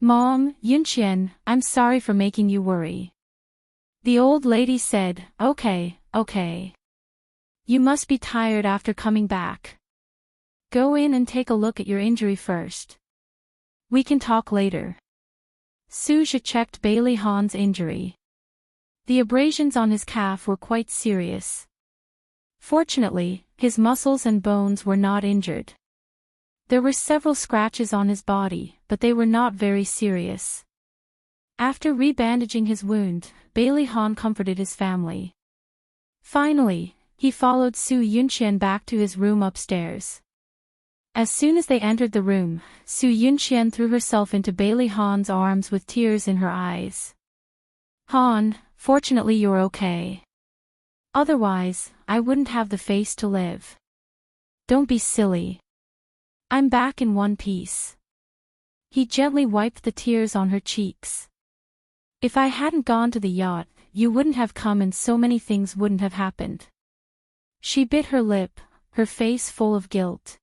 Mom, Yunqian, I'm sorry for making you worry. The old lady said, okay. You must be tired after coming back. Go in and take a look at your injury first. We can talk later. Suja checked Bailey Han's injury. The abrasions on his calf were quite serious. Fortunately, his muscles and bones were not injured. There were several scratches on his body, but they were not very serious. After rebandaging his wound, Bailey Han comforted his family. Finally, he followed Su Yunqian back to his room upstairs. As soon as they entered the room, Su Yunqian threw herself into Bailey Han's arms with tears in her eyes. Han, fortunately you're okay. Otherwise, I wouldn't have the face to live. Don't be silly. I'm back in one piece. He gently wiped the tears on her cheeks. If I hadn't gone to the yacht, you wouldn't have come and so many things wouldn't have happened. She bit her lip, her face full of guilt.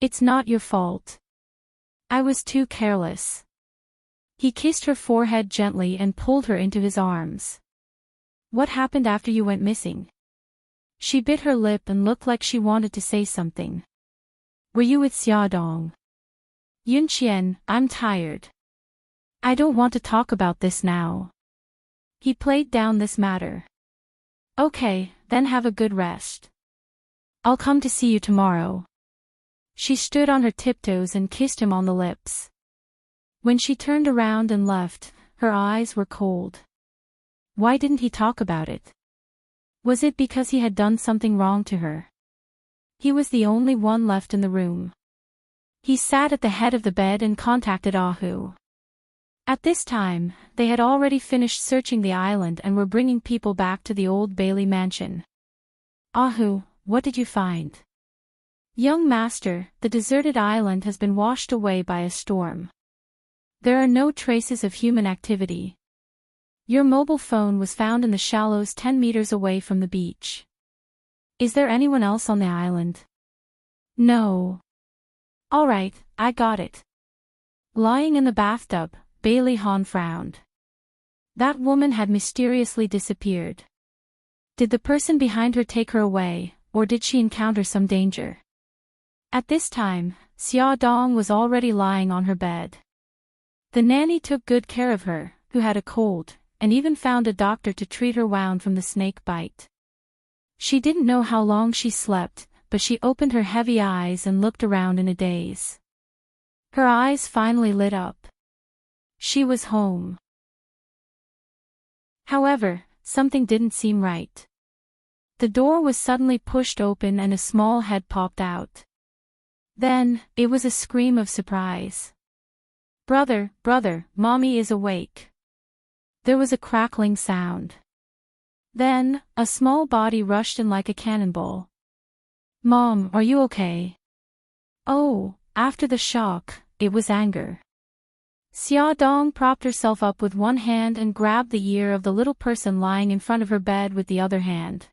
It's not your fault. I was too careless. He kissed her forehead gently and pulled her into his arms. What happened after you went missing? She bit her lip and looked like she wanted to say something. Were you with Xiaodong? Yunqian, I'm tired. I don't want to talk about this now. He played down this matter. Okay, then have a good rest. I'll come to see you tomorrow. She stood on her tiptoes and kissed him on the lips. When she turned around and left, her eyes were cold. Why didn't he talk about it? Was it because he had done something wrong to her? He was the only one left in the room. He sat at the head of the bed and contacted Ahu. At this time, they had already finished searching the island and were bringing people back to the old Bailey mansion. Ahu, what did you find? Young master, the deserted island has been washed away by a storm. There are no traces of human activity. Your mobile phone was found in the shallows 10 meters away from the beach. Is there anyone else on the island? No. All right, I got it. Lying in the bathtub, Bailey Han frowned. That woman had mysteriously disappeared. Did the person behind her take her away, or did she encounter some danger? At this time, Xia Dong was already lying on her bed. The nanny took good care of her, who had a cold, and even found a doctor to treat her wound from the snake bite. She didn't know how long she slept, but she opened her heavy eyes and looked around in a daze. Her eyes finally lit up. She was home. However, something didn't seem right. The door was suddenly pushed open and a small head popped out. Then, it was a scream of surprise. Brother, Mommy is awake. There was a crackling sound. Then, a small body rushed in like a cannonball. Mom, are you okay? Oh, after the shock, it was anger. Xia Dong propped herself up with one hand and grabbed the ear of the little person lying in front of her bed with the other hand.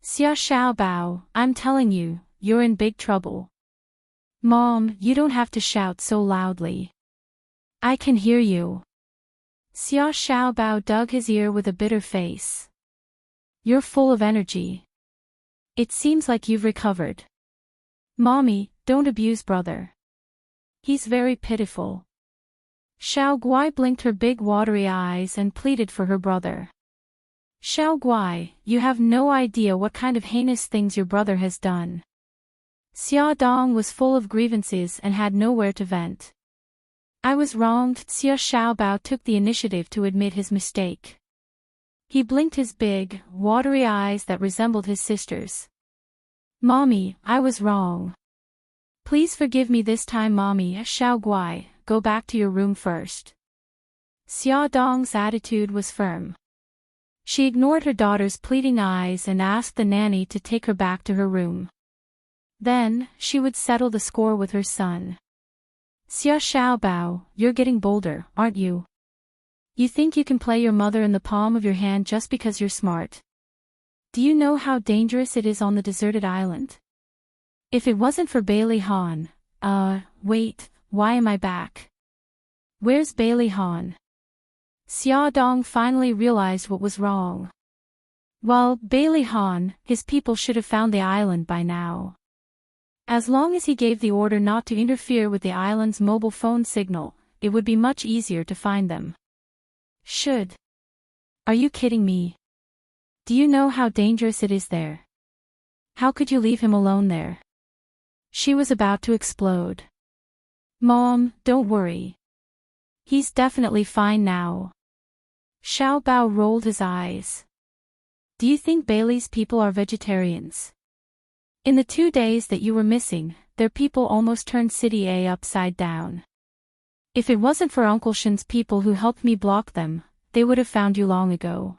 Xia Xiaobao, I'm telling you, you're in big trouble. Mom, you don't have to shout so loudly. I can hear you. Xia Xiaobao dug his ear with a bitter face. You're full of energy. It seems like you've recovered. Mommy, don't abuse brother. He's very pitiful. Xiao Guai blinked her big watery eyes and pleaded for her brother. Xiao Guai, you have no idea what kind of heinous things your brother has done. Xia Dong was full of grievances and had nowhere to vent. I was wronged. Xia Xiaobao took the initiative to admit his mistake. He blinked his big, watery eyes that resembled his sister's. Mommy, I was wrong. Please forgive me this time, Mommy. Xiao Guai, go back to your room first. Xia Dong's attitude was firm. She ignored her daughter's pleading eyes and asked the nanny to take her back to her room. Then, she would settle the score with her son. Xia Xiaobao, you're getting bolder, aren't you? You think you can play your mother in the palm of your hand just because you're smart. Do you know how dangerous it is on the deserted island? If it wasn't for Bailey Han, wait, why am I back? Where's Bailey Han? Xia Dong finally realized what was wrong. Well, Bailey Han, his people should have found the island by now. As long as he gave the order not to interfere with the island's mobile phone signal, it would be much easier to find them. Should. Are you kidding me? Do you know how dangerous it is there? How could you leave him alone there? She was about to explode. Mom, don't worry. He's definitely fine now. Xiao Bao rolled his eyes. Do you think Bailey's people are vegetarians? In the 2 days that you were missing, their people almost turned City A upside down. If it wasn't for Uncle Shen's people who helped me block them, they would have found you long ago.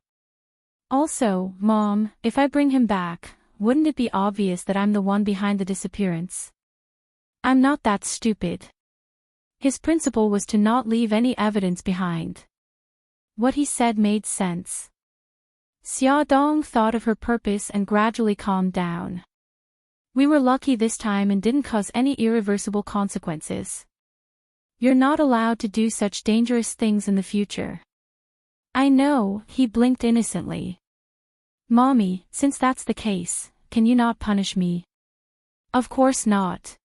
Also, Mom, if I bring him back, wouldn't it be obvious that I'm the one behind the disappearance? I'm not that stupid. His principle was to not leave any evidence behind. What he said made sense. Xia Dong thought of her purpose and gradually calmed down. We were lucky this time and didn't cause any irreversible consequences. You're not allowed to do such dangerous things in the future. I know, he blinked innocently. Mommy, since that's the case, can you not punish me? Of course not.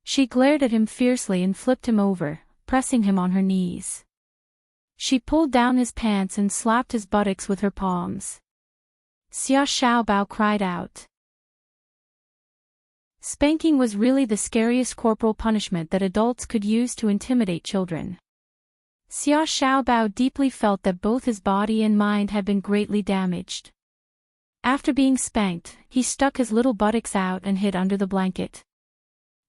She glared at him fiercely and flipped him over, pressing him on her knees. She pulled down his pants and slapped his buttocks with her palms. Xia Xiaobao cried out. Spanking was really the scariest corporal punishment that adults could use to intimidate children. Xia Xiaobao deeply felt that both his body and mind had been greatly damaged. After being spanked, he stuck his little buttocks out and hid under the blanket.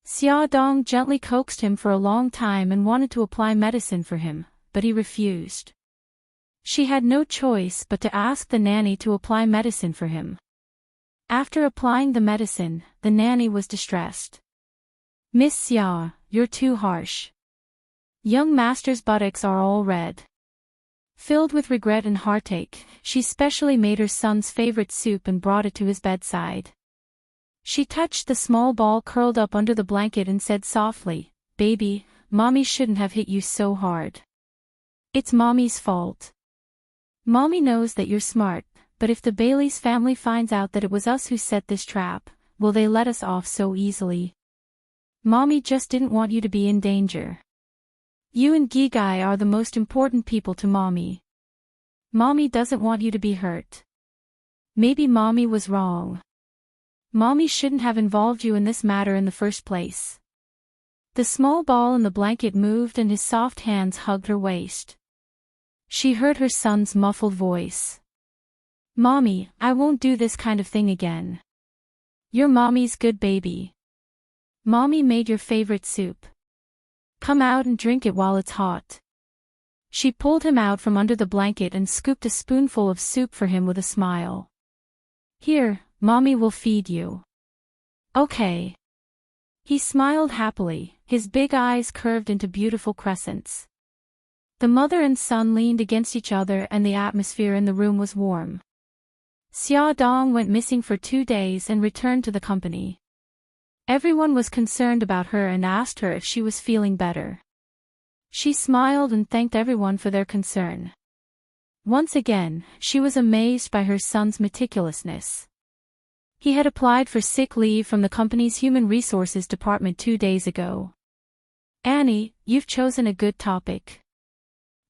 Xia Dong gently coaxed him for a long time and wanted to apply medicine for him, but he refused. She had no choice but to ask the nanny to apply medicine for him. After applying the medicine, the nanny was distressed. "Miss Xia, you're too harsh. Young master's buttocks are all red." Filled with regret and heartache, she specially made her son's favorite soup and brought it to his bedside. She touched the small ball curled up under the blanket and said softly, "Baby, Mommy shouldn't have hit you so hard. It's Mommy's fault. Mommy knows that you're smart, but if the Bailey's family finds out that it was us who set this trap, will they let us off so easily? Mommy just didn't want you to be in danger. You and Gigai are the most important people to Mommy. Mommy doesn't want you to be hurt. Maybe Mommy was wrong. Mommy shouldn't have involved you in this matter in the first place." The small ball in the blanket moved and his soft hands hugged her waist. She heard her son's muffled voice. "Mommy, I won't do this kind of thing again. You're Mommy's good baby. Mommy made your favorite soup. Come out and drink it while it's hot." She pulled him out from under the blanket and scooped a spoonful of soup for him with a smile. "Here, Mommy will feed you." "Okay." He smiled happily, his big eyes curved into beautiful crescents. The mother and son leaned against each other and the atmosphere in the room was warm. Xia Dong went missing for 2 days and returned to the company. Everyone was concerned about her and asked her if she was feeling better. She smiled and thanked everyone for their concern. Once again, she was amazed by her son's meticulousness. He had applied for sick leave from the company's human resources department 2 days ago. "Annie, you've chosen a good topic.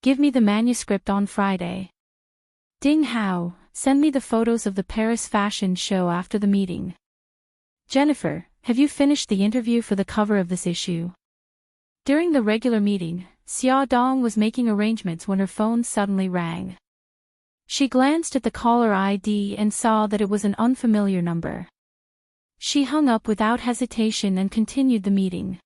Give me the manuscript on Friday. Ding Hao, send me the photos of the Paris fashion show after the meeting. Jennifer, have you finished the interview for the cover of this issue?" During the regular meeting, Xia Dong was making arrangements when her phone suddenly rang. She glanced at the caller ID and saw that it was an unfamiliar number. She hung up without hesitation and continued the meeting.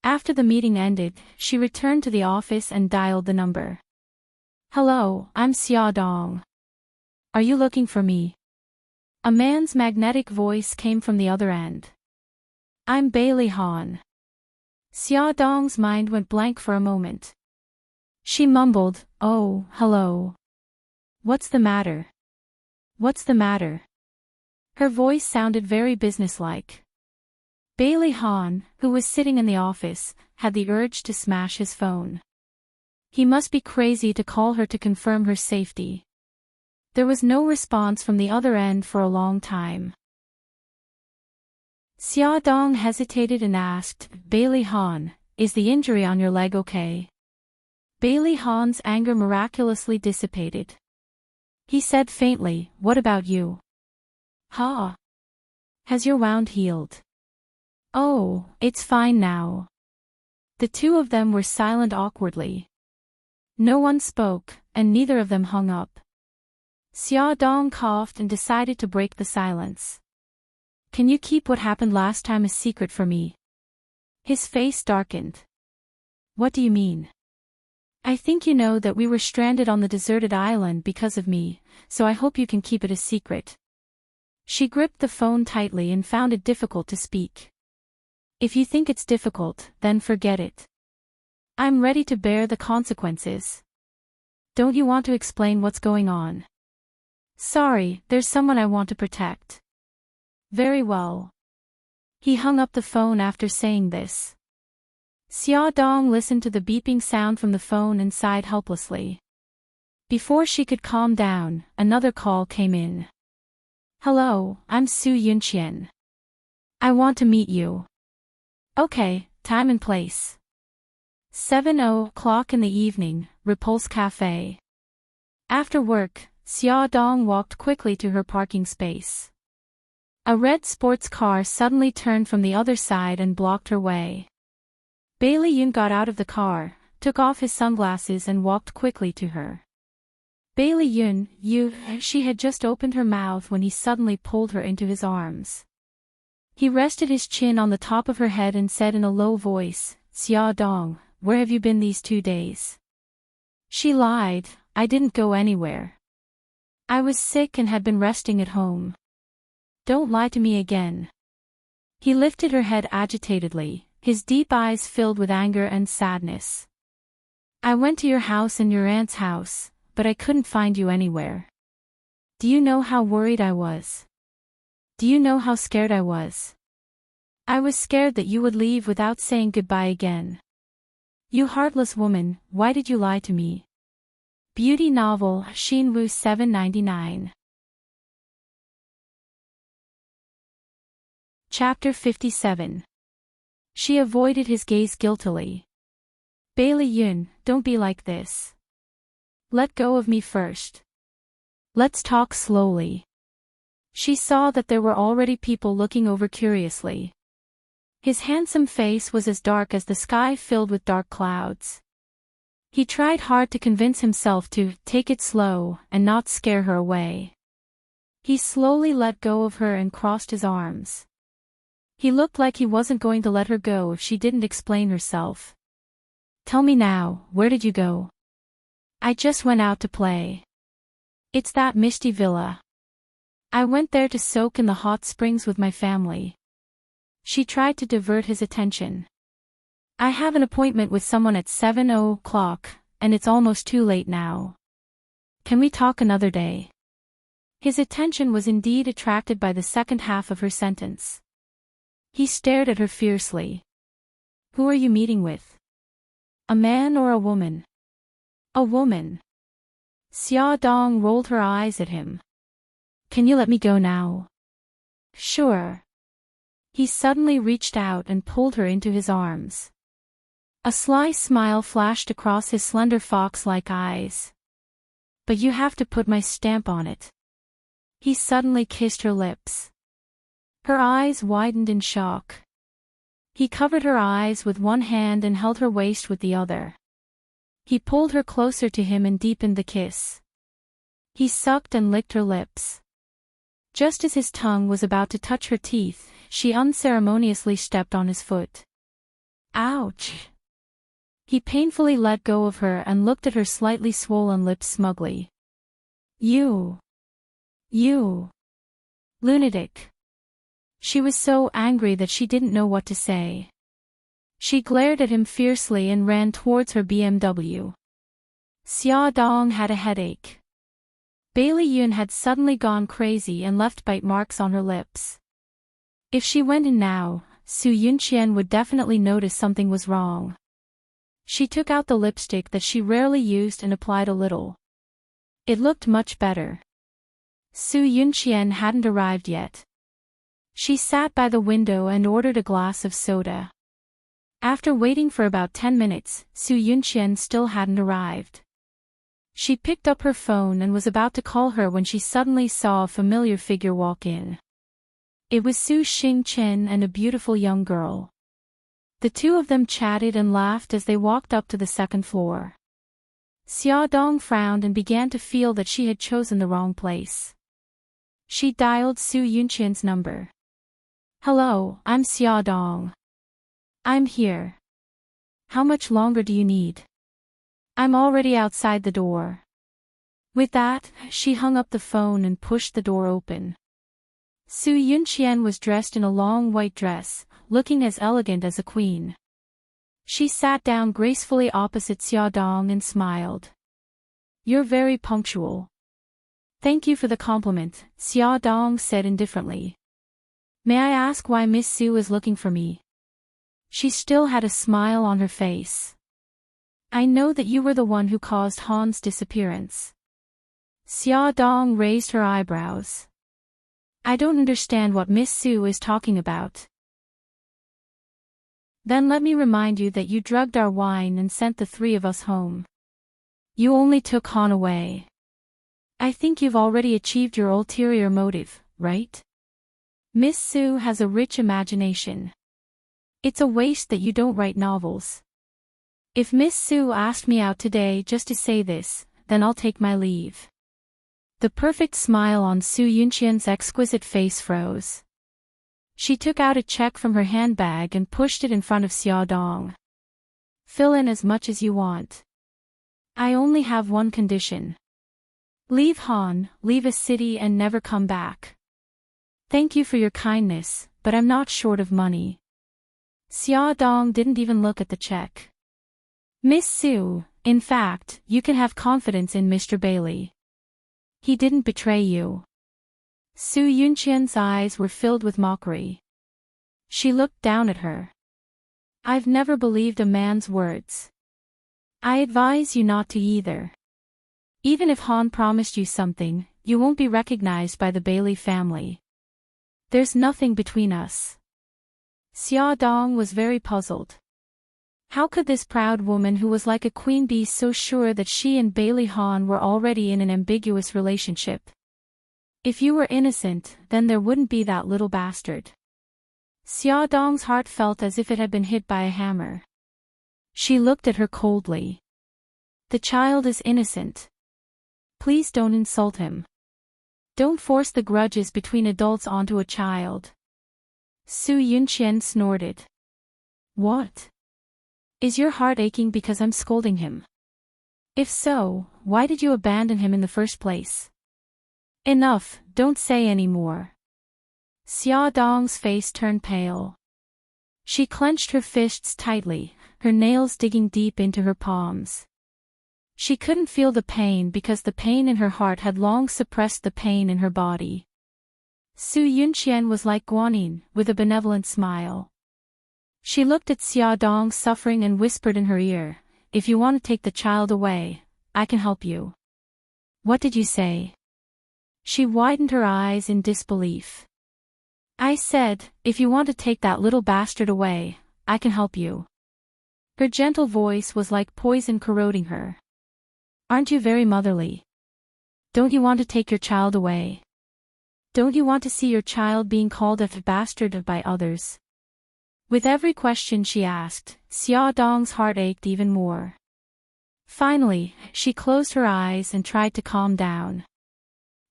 After the meeting ended, she returned to the office and dialed the number. "Hello, I'm Xia Dong. Are you looking for me?" A man's magnetic voice came from the other end. "I'm Bailey Han." Xia Dong's mind went blank for a moment. She mumbled, "Oh, hello. What's the matter? What's the matter?" Her voice sounded very businesslike. Bailey Han, who was sitting in the office, had the urge to smash his phone. He must be crazy to call her to confirm her safety. There was no response from the other end for a long time. Xia Dong hesitated and asked, "Bailey Han, is the injury on your leg okay?" Bailey Han's anger miraculously dissipated. He said faintly, "What about you? Ha? Has your wound healed?" "Oh, it's fine now." The two of them were silent awkwardly. No one spoke, and neither of them hung up. Xia Dong coughed and decided to break the silence. "Can you keep what happened last time a secret for me?" His face darkened. "What do you mean?" "I think you know that we were stranded on the deserted island because of me, so I hope you can keep it a secret." She gripped the phone tightly and found it difficult to speak. "If you think it's difficult, then forget it. I'm ready to bear the consequences. Don't you want to explain what's going on?" "Sorry, there's someone I want to protect." "Very well." He hung up the phone after saying this. Xia Dong listened to the beeping sound from the phone and sighed helplessly. Before she could calm down, another call came in. "Hello, I'm Su Yunqian. I want to meet you." "Okay, time and place." 7:00 in the evening, Repulse Cafe. After work, Xia Dong walked quickly to her parking space. A red sports car suddenly turned from the other side and blocked her way. Bailey Yun got out of the car, took off his sunglasses and walked quickly to her. Bailey Yun, she had just opened her mouth when he suddenly pulled her into his arms. He rested his chin on the top of her head and said in a low voice, "Xia Dong, where have you been these 2 days?" She lied, "I didn't go anywhere. I was sick and had been resting at home." "Don't lie to me again." He lifted her head agitatedly, his deep eyes filled with anger and sadness. "I went to your house and your aunt's house, but I couldn't find you anywhere. Do you know how worried I was? Do you know how scared I was? I was scared that you would leave without saying goodbye again. You heartless woman, why did you lie to me?" Beauty novel, Xinwu 799. Chapter 57. She avoided his gaze guiltily. "Bailey Yun, don't be like this. Let go of me first. Let's talk slowly." She saw that there were already people looking over curiously. His handsome face was as dark as the sky filled with dark clouds. He tried hard to convince himself to take it slow and not scare her away. He slowly let go of her and crossed his arms. He looked like he wasn't going to let her go if she didn't explain herself. "Tell me now, where did you go?" "I just went out to play. It's that misty villa. I went there to soak in the hot springs with my family." She tried to divert his attention. "I have an appointment with someone at 7:00, and it's almost too late now. Can we talk another day?" His attention was indeed attracted by the second half of her sentence. He stared at her fiercely. "Who are you meeting with? A man or a woman?" "A woman." Xia Dong rolled her eyes at him. "Can you let me go now?" "Sure." He suddenly reached out and pulled her into his arms. A sly smile flashed across his slender fox-like eyes. "But you have to put my stamp on it." He suddenly kissed her lips. Her eyes widened in shock. He covered her eyes with one hand and held her waist with the other. He pulled her closer to him and deepened the kiss. He sucked and licked her lips. Just as his tongue was about to touch her teeth, she unceremoniously stepped on his foot. Ouch! He painfully let go of her and looked at her slightly swollen lips smugly. You lunatic." She was so angry that she didn't know what to say. She glared at him fiercely and ran towards her BMW. Xia Dong had a headache. Bailey Yun had suddenly gone crazy and left bite marks on her lips. If she went in now, Su Yunqian would definitely notice something was wrong. She took out the lipstick that she rarely used and applied a little. It looked much better. Su Yunqian hadn't arrived yet. She sat by the window and ordered a glass of soda. After waiting for about 10 minutes, Su Yunqian still hadn't arrived. She picked up her phone and was about to call her when she suddenly saw a familiar figure walk in. It was Su Xingchen and a beautiful young girl. The two of them chatted and laughed as they walked up to the second floor. Xia Dong frowned and began to feel that she had chosen the wrong place. She dialed Su Yunqian's number. "Hello, I'm Xia Dong. I'm here. How much longer do you need? I'm already outside the door." With that, she hung up the phone and pushed the door open. Su Yunqian was dressed in a long white dress, looking as elegant as a queen. She sat down gracefully opposite Xia Dong and smiled. "You're very punctual." "Thank you for the compliment," Xia Dong said indifferently. "May I ask why Miss Su is looking for me?" She still had a smile on her face. "I know that you were the one who caused Han's disappearance." Xia Dong raised her eyebrows. "I don't understand what Miss Su is talking about." "Then let me remind you that you drugged our wine and sent the three of us home. You only took Han away. I think you've already achieved your ulterior motive, right?" Miss Sue has a rich imagination. It's a waste that you don't write novels. If Miss Sue asked me out today just to say this, then I'll take my leave. The perfect smile on Su Yunqian's exquisite face froze. She took out a check from her handbag and pushed it in front of Xiaodong. Fill in as much as you want. I only have one condition. Leave Han, leave a city and never come back. Thank you for your kindness, but I'm not short of money. Xiaodong didn't even look at the check. Miss Sue, in fact, you can have confidence in Mr. Bailey. He didn't betray you. Su Yunqian's eyes were filled with mockery. She looked down at her. I've never believed a man's words. I advise you not to either. Even if Han promised you something, you won't be recognized by the Bailey family. There's nothing between us. Xiaodong was very puzzled. How could this proud woman who was like a queen be so sure that she and Bailey Han were already in an ambiguous relationship? If you were innocent, then there wouldn't be that little bastard. Xiaodong's heart felt as if it had been hit by a hammer. She looked at her coldly. The child is innocent. Please don't insult him. Don't force the grudges between adults onto a child. Su Yunqian snorted. What? Is your heart aching because I'm scolding him? If so, why did you abandon him in the first place? Enough, don't say any more. Xiaodong's face turned pale. She clenched her fists tightly, her nails digging deep into her palms. She couldn't feel the pain because the pain in her heart had long suppressed the pain in her body. Su Yunqian was like Guanyin, with a benevolent smile. She looked at Xiaodong's suffering and whispered in her ear, if you want to take the child away, I can help you. What did you say? She widened her eyes in disbelief. I said, if you want to take that little bastard away, I can help you. Her gentle voice was like poison corroding her. Aren't you very motherly? Don't you want to take your child away? Don't you want to see your child being called a bastard by others? With every question she asked, Xiaodong's heart ached even more. Finally, she closed her eyes and tried to calm down.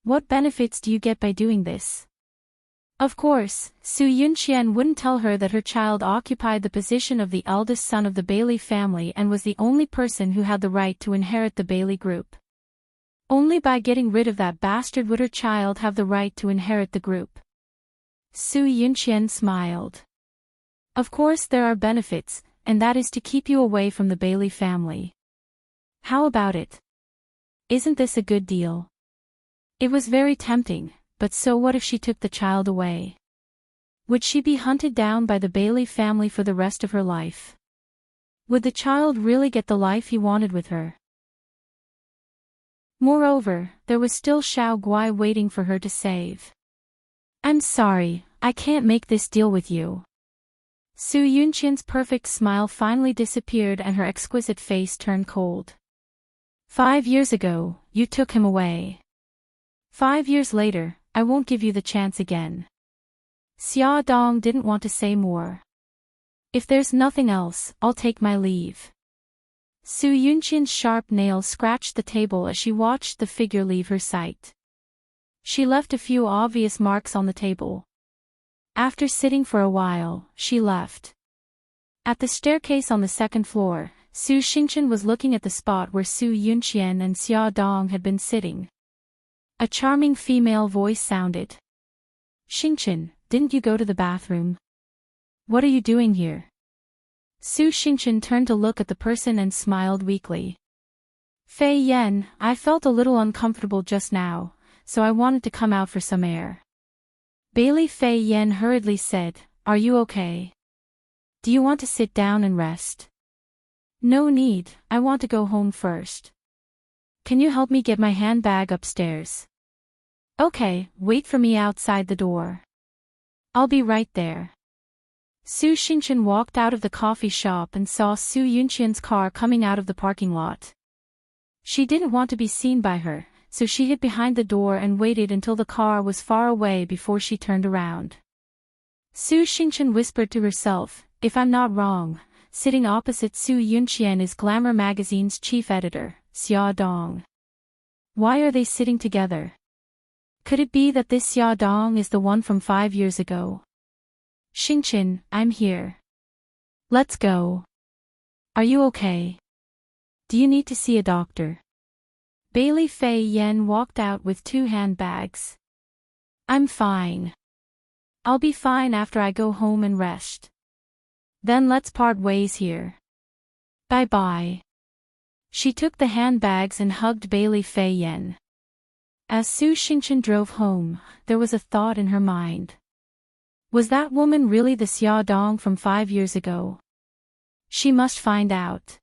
What benefits do you get by doing this? Of course, Su Yunqian wouldn't tell her that her child occupied the position of the eldest son of the Bailey family and was the only person who had the right to inherit the Bailey group. Only by getting rid of that bastard would her child have the right to inherit the group. Su Yunqian smiled. Of course there are benefits, and that is to keep you away from the Bailey family. How about it? Isn't this a good deal? It was very tempting, but so what if she took the child away? Would she be hunted down by the Bailey family for the rest of her life? Would the child really get the life he wanted with her? Moreover, there was still Xiao Guai waiting for her to save. I'm sorry, I can't make this deal with you. Su Yunqian's perfect smile finally disappeared and her exquisite face turned cold. 5 years ago, you took him away. 5 years later, I won't give you the chance again. Xiaodong didn't want to say more. If there's nothing else, I'll take my leave. Su Yunqian's sharp nails scratched the table as she watched the figure leave her sight. She left a few obvious marks on the table. After sitting for a while, she left. At the staircase on the second floor, Su Xingchen was looking at the spot where Su Yunqian and Xiaodong had been sitting. A charming female voice sounded. Xingchen, didn't you go to the bathroom? What are you doing here? Su Xingchen turned to look at the person and smiled weakly. Fei Yan, I felt a little uncomfortable just now, so I wanted to come out for some air. Bailey Fei Yan hurriedly said, are you okay? Do you want to sit down and rest? No need, I want to go home first. Can you help me get my handbag upstairs? Okay, wait for me outside the door. I'll be right there. Su Xingchen walked out of the coffee shop and saw Su Yunqian's car coming out of the parking lot. She didn't want to be seen by her, so she hid behind the door and waited until the car was far away before she turned around. Su Xingchen whispered to herself, if I'm not wrong, sitting opposite Su Yunqian is Glamour magazine's chief editor, Xia Dong. Why are they sitting together? Could it be that this Xia Dong is the one from 5 years ago? Xingchen, I'm here. Let's go. Are you okay? Do you need to see a doctor? Bailey Fei Yen walked out with 2 handbags. I'm fine. I'll be fine after I go home and rest. Then let's part ways here. Bye-bye. She took the handbags and hugged Bailey Fei Yen. As Su Xingchen drove home, there was a thought in her mind. Was that woman really the Xia Dong from 5 years ago? She must find out.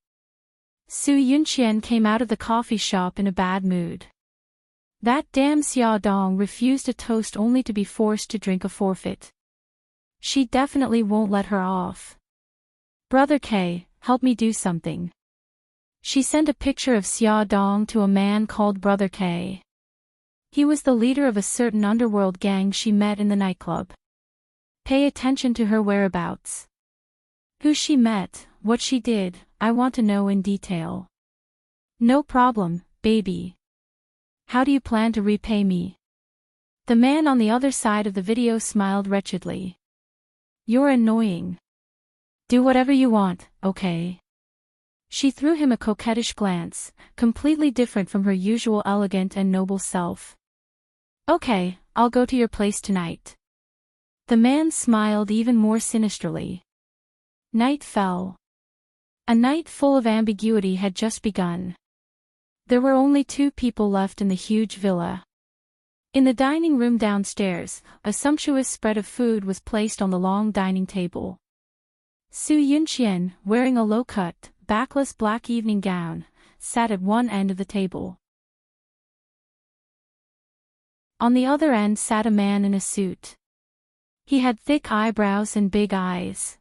Su Yunqian came out of the coffee shop in a bad mood. That damn Xia Dong refused a toast only to be forced to drink a forfeit. She definitely won't let her off. Brother K, help me do something. She sent a picture of Xia Dong to a man called Brother K. He was the leader of a certain underworld gang she met in the nightclub. Pay attention to her whereabouts. Who she met, what she did, I want to know in detail. No problem, baby. How do you plan to repay me? The man on the other side of the video smiled wretchedly. You're annoying. Do whatever you want, okay? She threw him a coquettish glance, completely different from her usual elegant and noble self. Okay, I'll go to your place tonight. The man smiled even more sinisterly. Night fell. A night full of ambiguity had just begun. There were only 2 people left in the huge villa. In the dining room downstairs, a sumptuous spread of food was placed on the long dining table. Su Yunqian, wearing a low-cut, backless black evening gown, sat at one end of the table. On the other end sat a man in a suit. He had thick eyebrows and big eyes.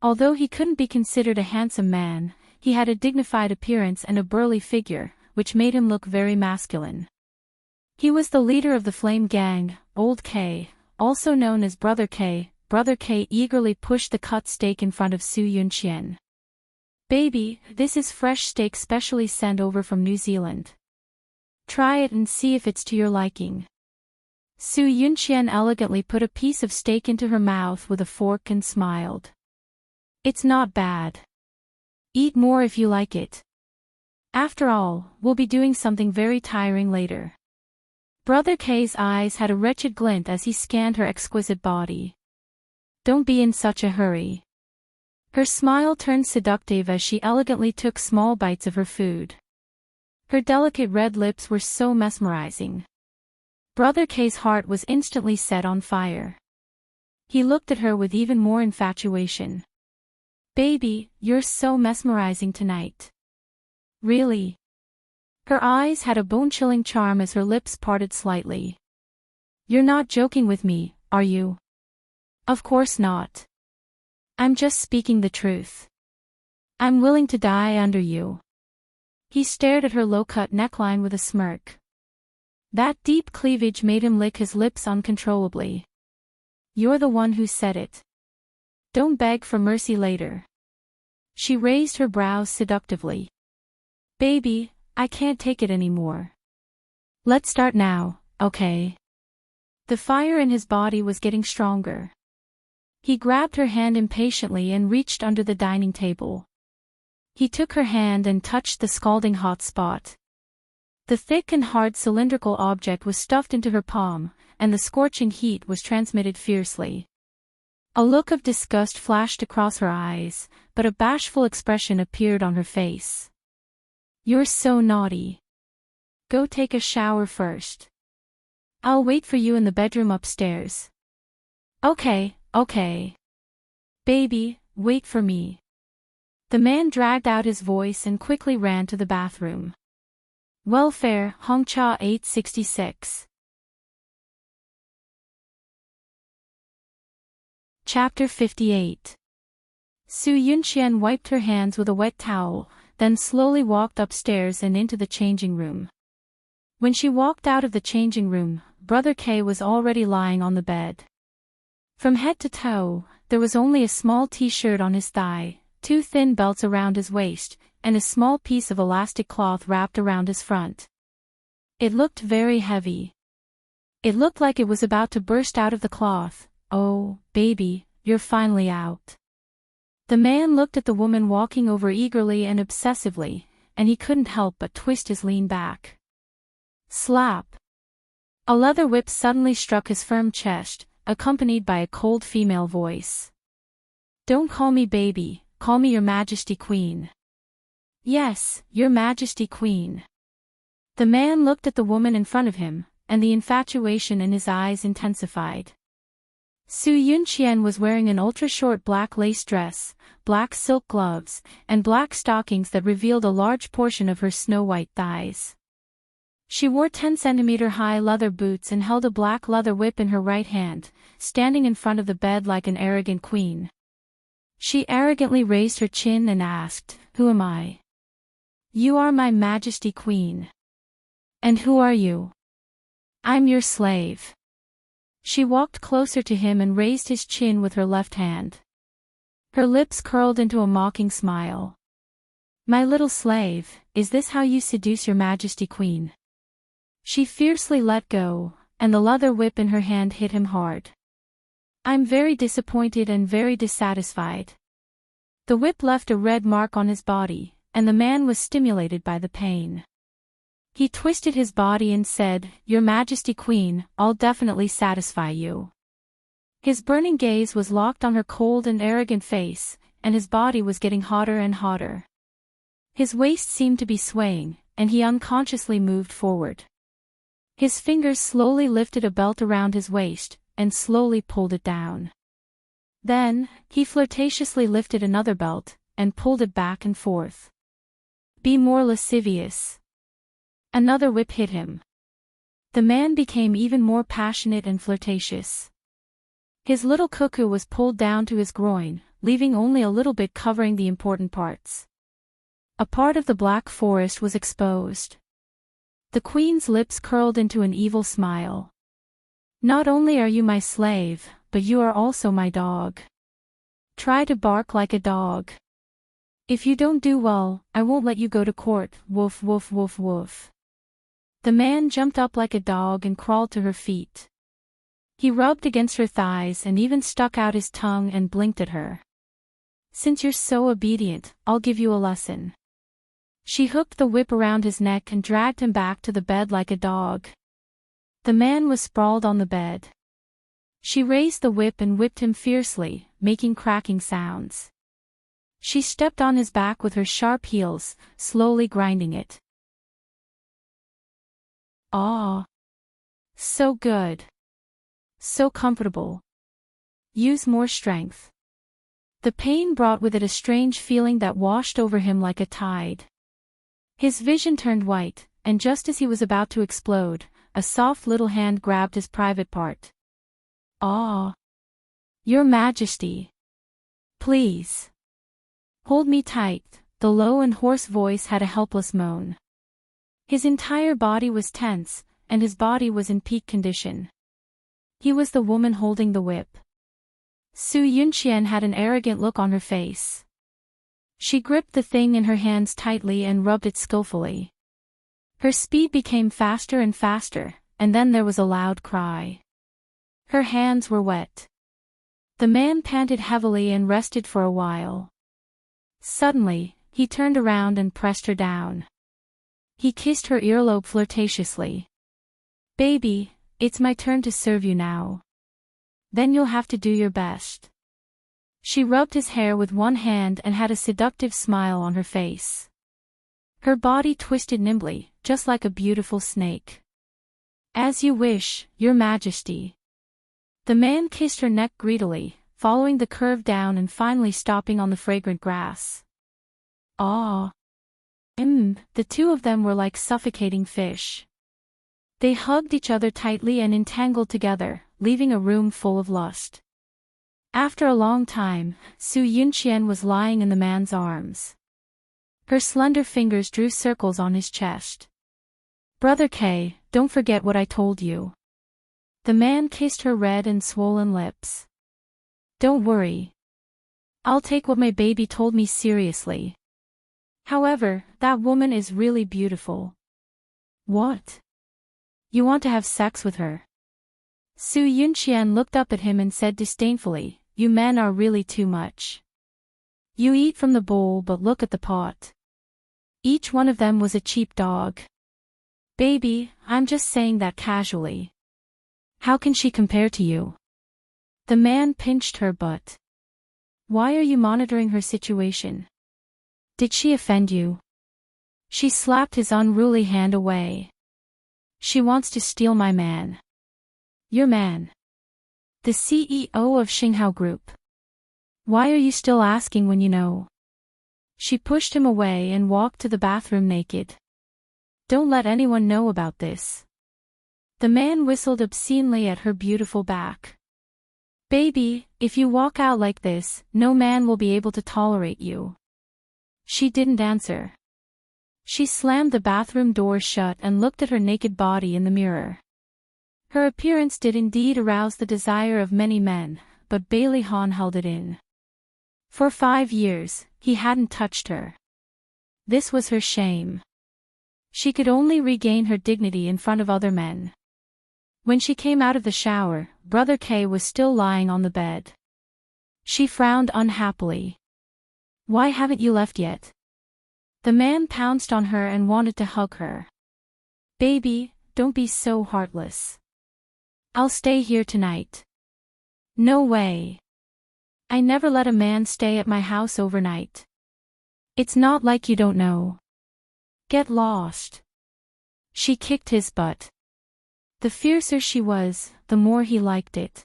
Although he couldn't be considered a handsome man, he had a dignified appearance and a burly figure, which made him look very masculine. He was the leader of the Flame Gang, Old K, also known as Brother K. Brother K eagerly pushed the cut steak in front of Su Yunqian. Baby, this is fresh steak specially sent over from New Zealand. Try it and see if it's to your liking. Su Yunqian elegantly put a piece of steak into her mouth with a fork and smiled. It's not bad. Eat more if you like it. After all, we'll be doing something very tiring later. Brother K's eyes had a wretched glint as he scanned her exquisite body. Don't be in such a hurry. Her smile turned seductive as she elegantly took small bites of her food. Her delicate red lips were so mesmerizing. Brother K's heart was instantly set on fire. He looked at her with even more infatuation. Baby, you're so mesmerizing tonight. Really? Her eyes had a bone-chilling charm as her lips parted slightly. You're not joking with me, are you? Of course not. I'm just speaking the truth. I'm willing to die under you. He stared at her low-cut neckline with a smirk. That deep cleavage made him lick his lips uncontrollably. You're the one who said it. Don't beg for mercy later. She raised her brows seductively. Baby, I can't take it anymore. Let's start now, okay? The fire in his body was getting stronger. He grabbed her hand impatiently and reached under the dining table. He took her hand and touched the scalding hot spot. The thick and hard cylindrical object was stuffed into her palm, and the scorching heat was transmitted fiercely. A look of disgust flashed across her eyes, but a bashful expression appeared on her face. You're so naughty. Go take a shower first. I'll wait for you in the bedroom upstairs. Okay. Baby, wait for me. The man dragged out his voice and quickly ran to the bathroom. Welfare, Hongcha 866. Chapter 58. Su Yunqian wiped her hands with a wet towel, then slowly walked upstairs and into the changing room. When she walked out of the changing room, Brother K was already lying on the bed. From head to toe, there was only a small t-shirt on his thigh, 2 thin belts around his waist, and a small piece of elastic cloth wrapped around his front. It looked very heavy. It looked like it was about to burst out of the cloth. "Oh, baby, you're finally out." The man looked at the woman walking over eagerly and obsessively, and he couldn't help but twist his lean back. Slap! A leather whip suddenly struck his firm chest, accompanied by a cold female voice. "Don't call me baby, call me Your Majesty Queen." "Yes, Your Majesty Queen." The man looked at the woman in front of him, and the infatuation in his eyes intensified. Su Yunqian was wearing an ultra-short black lace dress, black silk gloves, and black stockings that revealed a large portion of her snow-white thighs. She wore 10-centimeter-high leather boots and held a black leather whip in her right hand, standing in front of the bed like an arrogant queen. She arrogantly raised her chin and asked, "Who am I?" "You are my Majesty Queen." "And who are you?" "I'm your slave." She walked closer to him and raised his chin with her left hand. Her lips curled into a mocking smile. "My little slave, is this how you seduce Your Majesty Queen?" She fiercely let go, and the leather whip in her hand hit him hard. "I'm very disappointed and very dissatisfied." The whip left a red mark on his body, and the man was stimulated by the pain. He twisted his body and said, "Your Majesty Queen, I'll definitely satisfy you." His burning gaze was locked on her cold and arrogant face, and his body was getting hotter and hotter. His waist seemed to be swaying, and he unconsciously moved forward. His fingers slowly lifted a belt around his waist, and slowly pulled it down. Then, he flirtatiously lifted another belt, and pulled it back and forth. "Be more lascivious." Another whip hit him. The man became even more passionate and flirtatious. His little cuckoo was pulled down to his groin, leaving only a little bit covering the important parts. A part of the black forest was exposed. The queen's lips curled into an evil smile. "Not only are you my slave, but you are also my dog. Try to bark like a dog. If you don't do well, I won't let you go to court, woof woof woof woof." The man jumped up like a dog and crawled to her feet. He rubbed against her thighs and even stuck out his tongue and blinked at her. "Since you're so obedient, I'll give you a lesson." She hooked the whip around his neck and dragged him back to the bed like a dog. The man was sprawled on the bed. She raised the whip and whipped him fiercely, making cracking sounds. She stepped on his back with her sharp heels, slowly grinding it. "Ah! So good. So comfortable. Use more strength." The pain brought with it a strange feeling that washed over him like a tide. His vision turned white, and just as he was about to explode, a soft little hand grabbed his private part. "Ah! Your Majesty. Please. Hold me tight." The low and hoarse voice had a helpless moan. His entire body was tense, and his body was in peak condition. He was the woman holding the whip. Su Yunqian had an arrogant look on her face. She gripped the thing in her hands tightly and rubbed it skillfully. Her speed became faster and faster, and then there was a loud cry. Her hands were wet. The man panted heavily and rested for a while. Suddenly, he turned around and pressed her down. He kissed her earlobe flirtatiously. "Baby, it's my turn to serve you now. Then you'll have to do your best." She rubbed his hair with one hand and had a seductive smile on her face. Her body twisted nimbly, just like a beautiful snake. "As you wish, Your Majesty." The man kissed her neck greedily, following the curve down and finally stopping on the fragrant grass. "Ah! The two of them were like suffocating fish. They hugged each other tightly and entangled together, leaving a room full of lust. After a long time, Su Yunqian was lying in the man's arms. Her slender fingers drew circles on his chest. "Brother K, don't forget what I told you." The man kissed her red and swollen lips. Don't worry. I'll take what my baby told me seriously. However, that woman is really beautiful. What? You want to have sex with her? Su Yunqian looked up at him and said disdainfully, "You men are really too much. You eat from the bowl but look at the pot." Each one of them was a cheap dog. Baby, I'm just saying that casually. How can she compare to you? The man pinched her butt. Why are you monitoring her situation? Did she offend you? She slapped his unruly hand away. She wants to steal my man. Your man? The CEO of Xinghao Group. Why are you still asking when you know? She pushed him away and walked to the bathroom naked. Don't let anyone know about this. The man whistled obscenely at her beautiful back. Baby, if you walk out like this, no man will be able to tolerate you. She didn't answer. She slammed the bathroom door shut and looked at her naked body in the mirror. Her appearance did indeed arouse the desire of many men, but Bailey Han held it in. For 5 years, he hadn't touched her. This was her shame. She could only regain her dignity in front of other men. When she came out of the shower, Brother K was still lying on the bed. She frowned unhappily. Why haven't you left yet? The man pounced on her and wanted to hug her. Baby, don't be so heartless. I'll stay here tonight. No way. I never let a man stay at my house overnight. It's not like you don't know. Get lost. She kicked his butt. The fiercer she was, the more he liked it.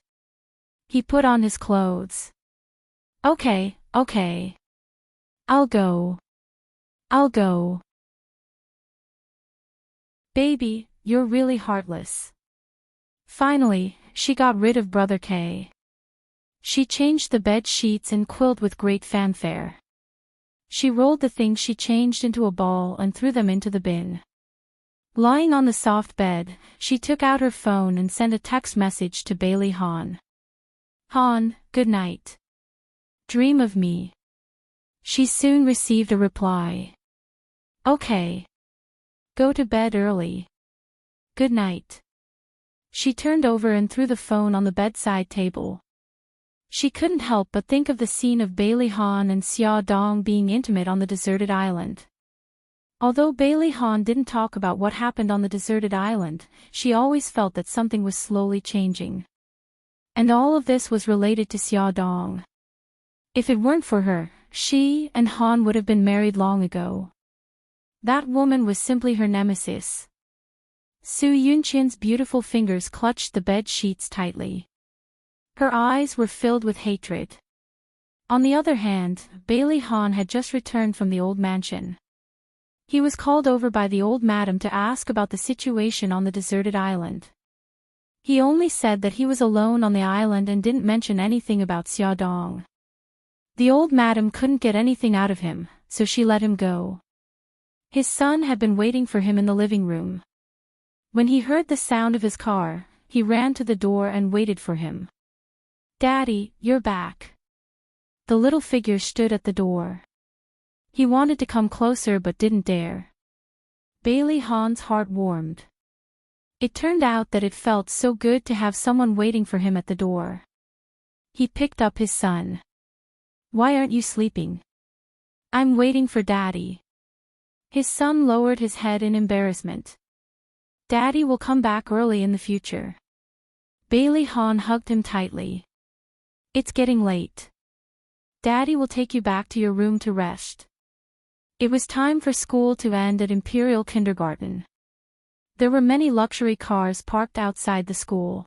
He put on his clothes. Okay. I'll go. Baby, you're really heartless. Finally, she got rid of Brother K. She changed the bed sheets and quilled with great fanfare. She rolled the things she changed into a ball and threw them into the bin. Lying on the soft bed, she took out her phone and sent a text message to Bailey Han. Han, good night. Dream of me. She soon received a reply. Okay. Go to bed early. Good night. She turned over and threw the phone on the bedside table. She couldn't help but think of the scene of Bailey Han and Xia Dong being intimate on the deserted island. Although Bailey Han didn't talk about what happened on the deserted island, she always felt that something was slowly changing. And all of this was related to Xia Dong. If it weren't for her, she and Han would have been married long ago. That woman was simply her nemesis. Su Yunqian's beautiful fingers clutched the bed sheets tightly. Her eyes were filled with hatred. On the other hand, Bailey Han had just returned from the old mansion. He was called over by the old madam to ask about the situation on the deserted island. He only said that he was alone on the island and didn't mention anything about Xia Dong. The old madam couldn't get anything out of him, so she let him go. His son had been waiting for him in the living room. When he heard the sound of his car, he ran to the door and waited for him. Daddy, you're back. The little figure stood at the door. He wanted to come closer but didn't dare. Bailey Han's heart warmed. It turned out that it felt so good to have someone waiting for him at the door. He picked up his son. Why aren't you sleeping? I'm waiting for Daddy. His son lowered his head in embarrassment. Daddy will come back early in the future. Bailey Han hugged him tightly. It's getting late. Daddy will take you back to your room to rest. It was time for school to end at Imperial Kindergarten. There were many luxury cars parked outside the school.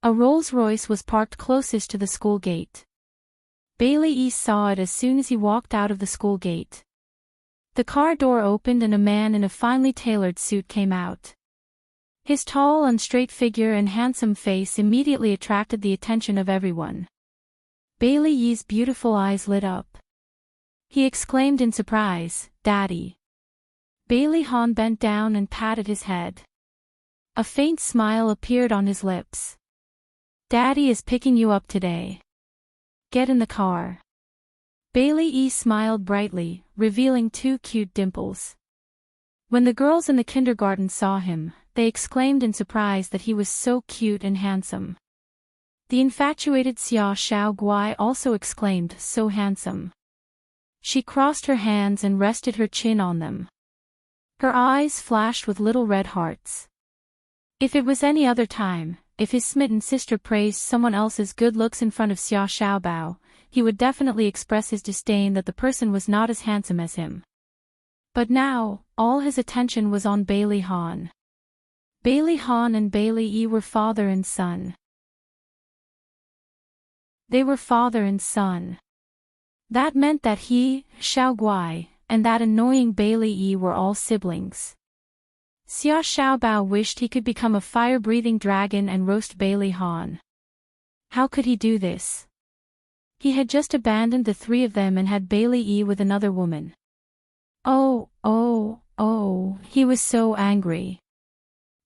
A Rolls-Royce was parked closest to the school gate. Bailey saw it as soon as he walked out of the school gate. The car door opened and a man in a finely tailored suit came out. His tall and straight figure and handsome face immediately attracted the attention of everyone. Bailey Yi's beautiful eyes lit up. He exclaimed in surprise, Daddy. Bailey Han bent down and patted his head. A faint smile appeared on his lips. Daddy is picking you up today. Get in the car. Bailey E smiled brightly, revealing 2 cute dimples. When the girls in the kindergarten saw him, they exclaimed in surprise that he was so cute and handsome. The infatuated Xia Xiaoguai also exclaimed, so handsome. She crossed her hands and rested her chin on them. Her eyes flashed with little red hearts. If it was any other time, if his smitten sister praised someone else's good looks in front of Xia Xiaobao, he would definitely express his disdain that the person was not as handsome as him. But now, all his attention was on Bailey Han. Bailey Han and Bailey E were father and son. They were father and son. That meant that he, Xiaoguai, and that annoying Bailey E were all siblings. Xia Xiaobao wished he could become a fire-breathing dragon and roast Bailey Han. How could he do this? He had just abandoned the 3 of them and had Bailey E with another woman. Oh, he was so angry.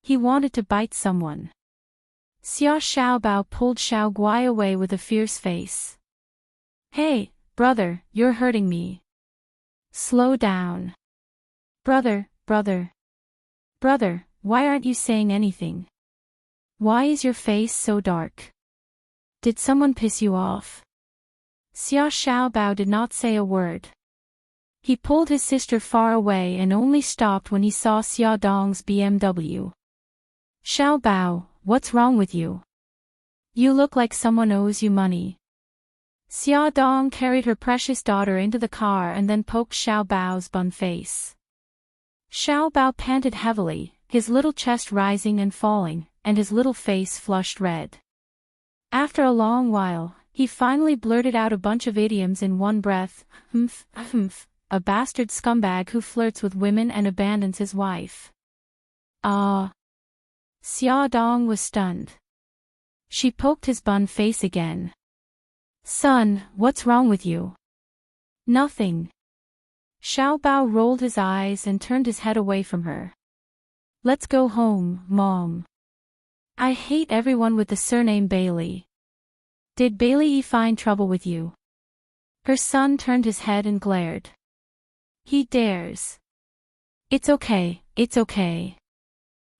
He wanted to bite someone. Xia Xiaobao pulled Xiaoguai away with a fierce face. Hey, brother, you're hurting me. Slow down. Brother, why aren't you saying anything? Why is your face so dark? Did someone piss you off? Xia Xiaobao did not say a word. He pulled his sister far away and only stopped when he saw Xia Dong's BMW. Xiaobao, what's wrong with you? You look like someone owes you money. Xia Dong carried her precious daughter into the car and then poked Xiaobao's bun face. Xiaobao panted heavily, his little chest rising and falling, and his little face flushed red. After a long while, he finally blurted out a bunch of idioms in one breath. Humph, a bastard scumbag who flirts with women and abandons his wife. Ah. Xia Dong was stunned. She poked his bun face again. Son, what's wrong with you? Nothing. Xiaobao rolled his eyes and turned his head away from her. Let's go home, Mom. I hate everyone with the surname Bailey. Did Bailey E find trouble with you? Her son turned his head and glared. He dares. It's okay.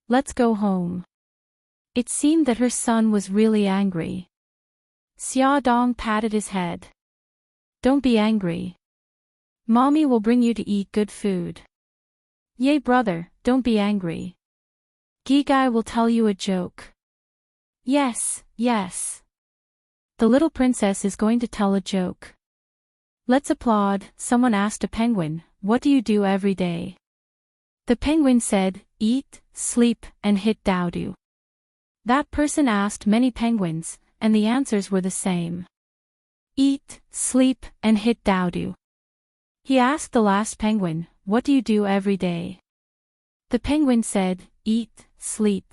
Let's go home. It seemed that her son was really angry. Xia Dong patted his head. Don't be angry. Mommy will bring you to eat good food. Yay brother, don't be angry. Gigai will tell you a joke. Yes. The little princess is going to tell a joke. Let's applaud. Someone asked a penguin, what do you do every day? The penguin said, eat, sleep, and hit dao-do. That person asked many penguins, and the answers were the same. Eat, sleep, and hit dao-do. He asked the last penguin, what do you do every day? The penguin said, eat, sleep.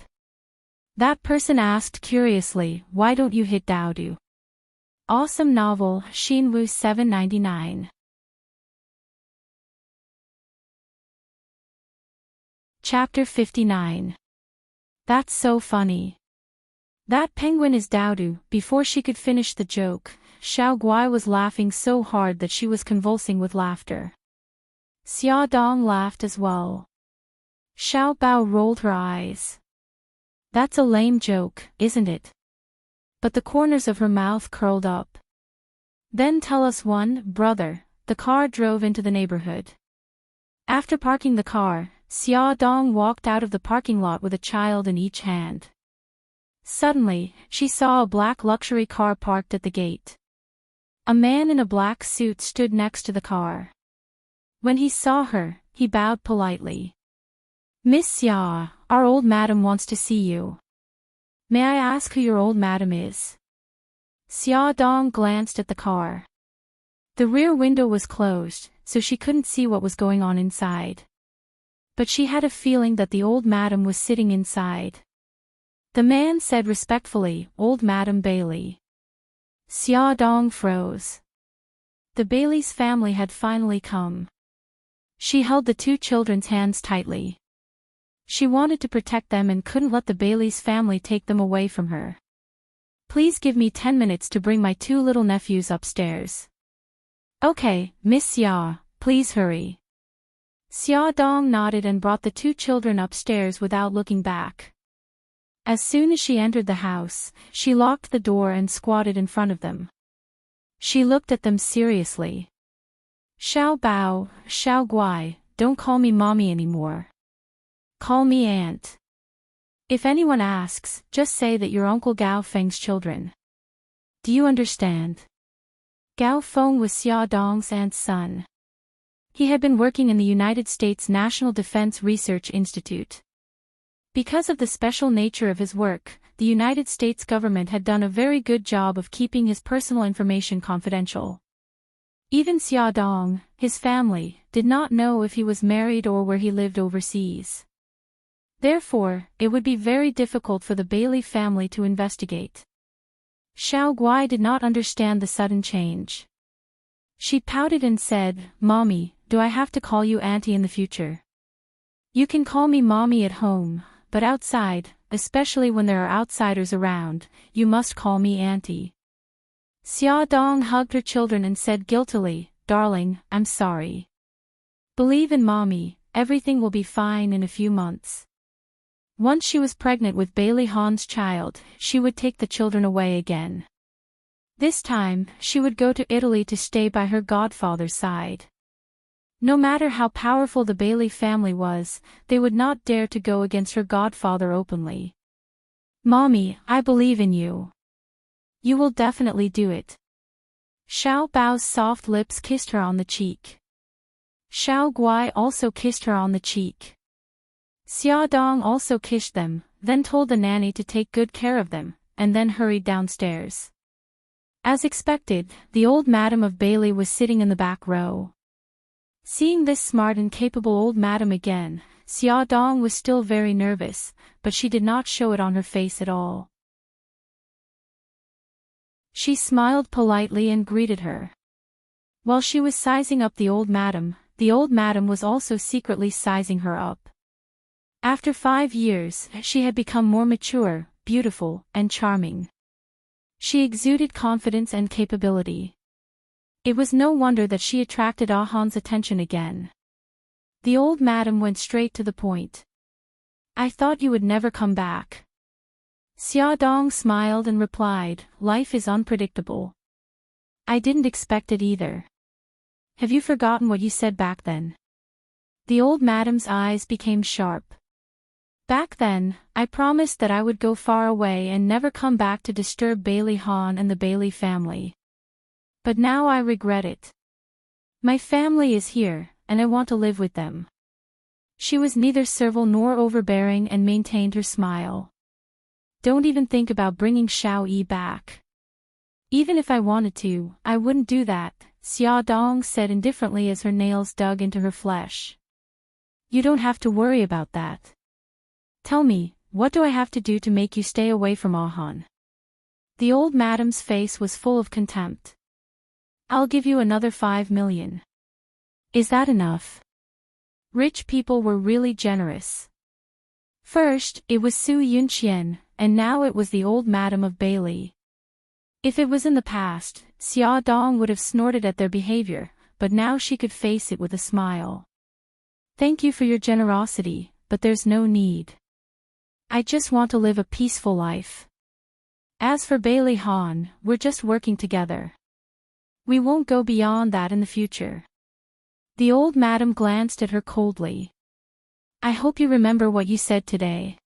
That person asked curiously, why don't you hit dao-do? Awesome novel, Xinwu 799. Chapter 59. That's so funny. That penguin is Daodu. Before she could finish the joke, Xiaoguai was laughing so hard that she was convulsing with laughter. Xia Dong laughed as well. Xiaobao rolled her eyes. That's a lame joke, isn't it? But the corners of her mouth curled up. Then tell us one, brother. The car drove into the neighborhood. After parking the car, Xia Dong walked out of the parking lot with a child in each hand. Suddenly, she saw a black luxury car parked at the gate. A man in a black suit stood next to the car. When he saw her, he bowed politely. Miss Xia, our old madam wants to see you. May I ask who your old madam is? Xia Dong glanced at the car. The rear window was closed, so she couldn't see what was going on inside. But she had a feeling that the old madam was sitting inside. The man said respectfully, Old Madam Bailey. Xia Dong froze. The Bailey's family had finally come. She held the 2 children's hands tightly. She wanted to protect them and couldn't let the Bailey's family take them away from her. Please give me 10 minutes to bring my 2 little nephews upstairs. Okay, Miss Xia, please hurry. Xia Dong nodded and brought the 2 children upstairs without looking back. As soon as she entered the house, she locked the door and squatted in front of them. She looked at them seriously. Xiao Bao, Xiao Guai, don't call me mommy anymore. Call me aunt. If anyone asks, just say that you're Uncle Gao Feng's children. Do you understand? Gao Feng was Xia Dong's aunt's son. He had been working in the United States National Defense Research Institute. Because of the special nature of his work, the United States government had done a very good job of keeping his personal information confidential. Even Xia Dong, his family, did not know if he was married or where he lived overseas. Therefore, it would be very difficult for the Bailey family to investigate. Xiao Guai did not understand the sudden change. She pouted and said, Mommy, do I have to call you Auntie in the future? You can call me Mommy at home, but outside, especially when there are outsiders around, you must call me Auntie. Xia Dong hugged her children and said guiltily, Darling, I'm sorry. Believe in Mommy, everything will be fine in a few months. Once she was pregnant with Bailey Han's child, she would take the children away again. This time, she would go to Italy to stay by her godfather's side. No matter how powerful the Bailey family was, they would not dare to go against her godfather openly. Mommy, I believe in you. You will definitely do it. Xiao Bao's soft lips kissed her on the cheek. Xiao Guai also kissed her on the cheek. Xia Dong also kissed them, then told the nanny to take good care of them, and then hurried downstairs. As expected, the old madam of Bailey was sitting in the back row. Seeing this smart and capable old madam again, Xia Dong was still very nervous, but she did not show it on her face at all. She smiled politely and greeted her. While she was sizing up the old madam was also secretly sizing her up. After 5 years, she had become more mature, beautiful, and charming. She exuded confidence and capability. It was no wonder that she attracted Ah Han's attention again. The old madam went straight to the point. I thought you would never come back. Xia Dong smiled and replied, Life is unpredictable. I didn't expect it either. Have you forgotten what you said back then? The old madam's eyes became sharp. Back then, I promised that I would go far away and never come back to disturb Bailey Han and the Bailey family. But now I regret it. My family is here, and I want to live with them. She was neither servile nor overbearing and maintained her smile. Don't even think about bringing Xiao Yi back. Even if I wanted to, I wouldn't do that, Xia Dong said indifferently as her nails dug into her flesh. You don't have to worry about that. Tell me, what do I have to do to make you stay away from Ah Han? The old madam's face was full of contempt. I'll give you another 5 million. Is that enough? Rich people were really generous. First, it was Su Yunqian, and now it was the old madam of Bailey. If it was in the past, Xia Dong would have snorted at their behavior, but now she could face it with a smile. Thank you for your generosity, but there's no need. I just want to live a peaceful life. As for Bailey Han, we're just working together. We won't go beyond that in the future. The old madam glanced at her coldly. I hope you remember what you said today.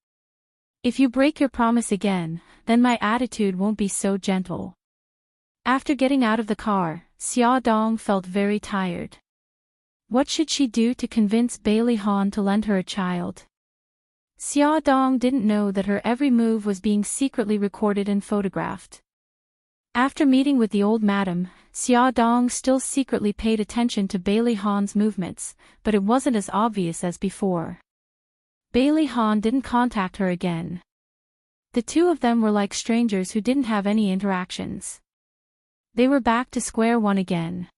If you break your promise again, then my attitude won't be so gentle. After getting out of the car, Xia Dong felt very tired. What should she do to convince Bailey Han to lend her a child? Xia Dong didn't know that her every move was being secretly recorded and photographed. After meeting with the old madam, Xia Dong still secretly paid attention to Bailey Han's movements, but it wasn't as obvious as before. Bailey Han didn't contact her again. The two of them were like strangers who didn't have any interactions. They were back to square one again.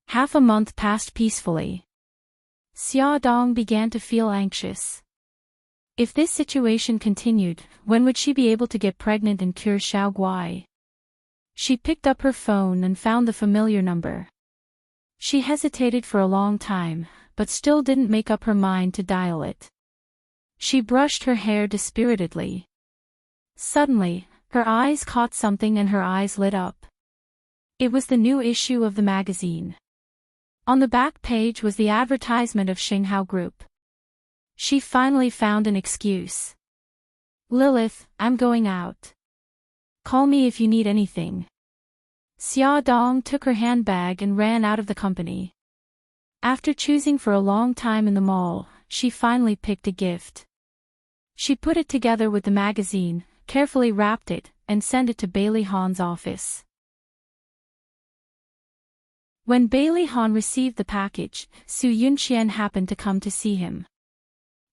Half a month passed peacefully. Xia Dong began to feel anxious. If this situation continued, when would she be able to get pregnant and cure Xiao Guai? She picked up her phone and found the familiar number. She hesitated for a long time, but still didn't make up her mind to dial it. She brushed her hair dispiritedly. Suddenly, her eyes caught something and her eyes lit up. It was the new issue of the magazine. On the back page was the advertisement of Xinghao Group. She finally found an excuse. "Lilith, I'm going out. Call me if you need anything." Xia Dong took her handbag and ran out of the company. After choosing for a long time in the mall, she finally picked a gift. She put it together with the magazine, carefully wrapped it, and sent it to Bailey Han's office. When Bailey Han received the package, Su Yunqian happened to come to see him.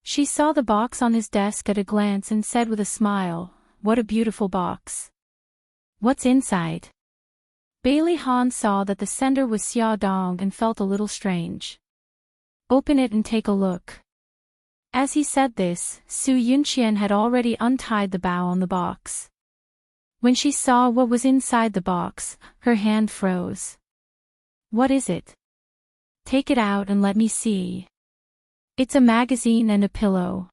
She saw the box on his desk at a glance and said with a smile, "What a beautiful box. What's inside?" Bailey Han saw that the sender was Xia Dong and felt a little strange. "Open it and take a look." As he said this, Su Yunqian had already untied the bow on the box. When she saw what was inside the box, her hand froze. "What is it? Take it out and let me see." "It's a magazine and a pillow."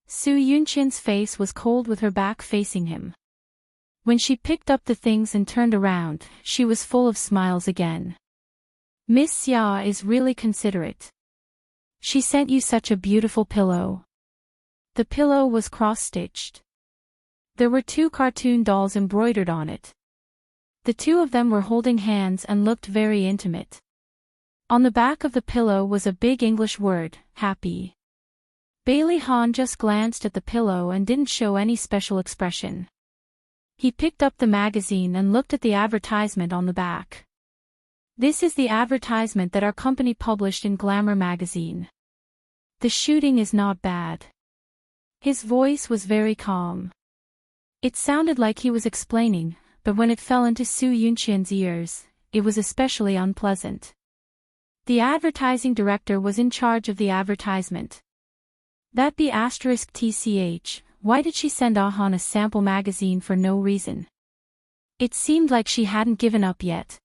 Su Yunqian's face was cold with her back facing him. When she picked up the things and turned around, she was full of smiles again. "Miss Xia is really considerate. She sent you such a beautiful pillow." The pillow was cross-stitched. There were 2 cartoon dolls embroidered on it. The 2 of them were holding hands and looked very intimate. On the back of the pillow was a big English word, happy. Bailey Han just glanced at the pillow and didn't show any special expression. He picked up the magazine and looked at the advertisement on the back. "This is the advertisement that our company published in Glamour magazine. The shooting is not bad." His voice was very calm. It sounded like he was explaining, but when it fell into Su Yunqian's ears, it was especially unpleasant. The advertising director was in charge of the advertisement. That be *TCH, why did she send Han a sample magazine for no reason? It seemed like she hadn't given up yet.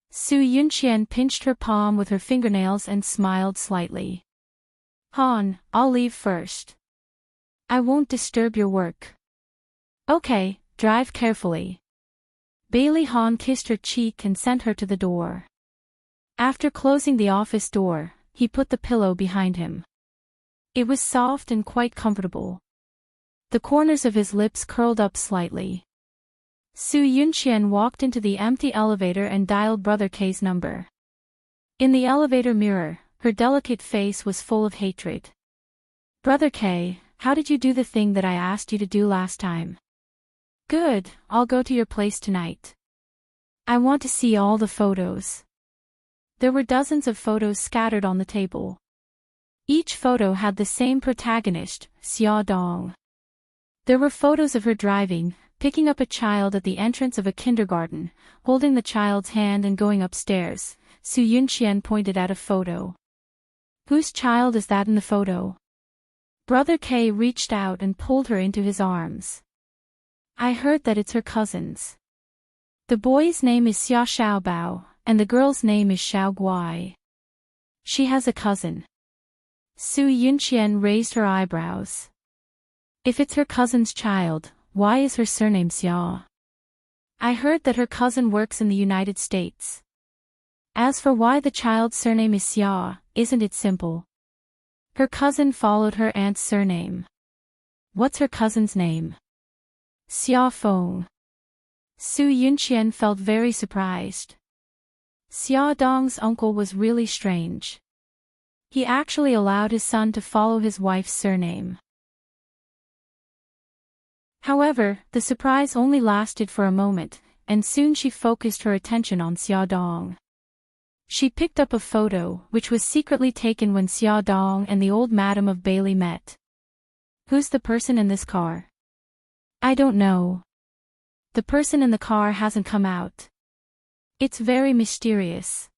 Su Yunqian pinched her palm with her fingernails and smiled slightly. "Han, I'll leave first. I won't disturb your work." "Okay, drive carefully." Bailey Han kissed her cheek and sent her to the door. After closing the office door, he put the pillow behind him. It was soft and quite comfortable. The corners of his lips curled up slightly. Su Yunqian walked into the empty elevator and dialed Brother K's number. In the elevator mirror, her delicate face was full of hatred. "Brother K, how did you do the thing that I asked you to do last time?" "Good, I'll go to your place tonight. I want to see all the photos." There were dozens of photos scattered on the table. Each photo had the same protagonist, Xia Dong. There were photos of her driving, picking up a child at the entrance of a kindergarten, holding the child's hand and going upstairs. Su Yunqian pointed at a photo. "Whose child is that in the photo?" Brother K reached out and pulled her into his arms. "I heard that it's her cousin's. The boy's name is Xia Xiaobao, and the girl's name is Xiao Guai. She has a cousin." Su Yunqian raised her eyebrows. "If it's her cousin's child, why is her surname Xia? I heard that her cousin works in the United States. As for why the child's surname is Xia, isn't it simple? Her cousin followed her aunt's surname. What's her cousin's name?" "Xia Feng." Su Yunqian felt very surprised. Xia Dong's uncle was really strange. He actually allowed his son to follow his wife's surname. However, the surprise only lasted for a moment, and soon she focused her attention on Xia Dong. She picked up a photo, which was secretly taken when Xia Dong and the old madam of Bailey met. "Who's the person in this car?" "I don't know. The person in the car hasn't come out. It's very mysterious.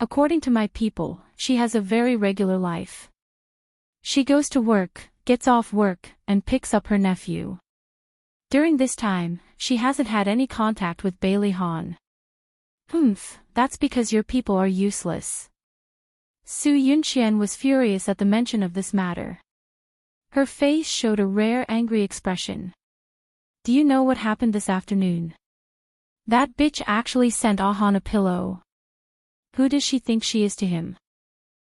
According to my people, she has a very regular life. She goes to work, gets off work, and picks up her nephew. During this time, she hasn't had any contact with Bailey Han. That's because your people are useless. Su Yunqian was furious at the mention of this matter. Her face showed a rare angry expression. Do you know what happened this afternoon? That bitch actually sent Ahan a pillow. Who does she think she is to him?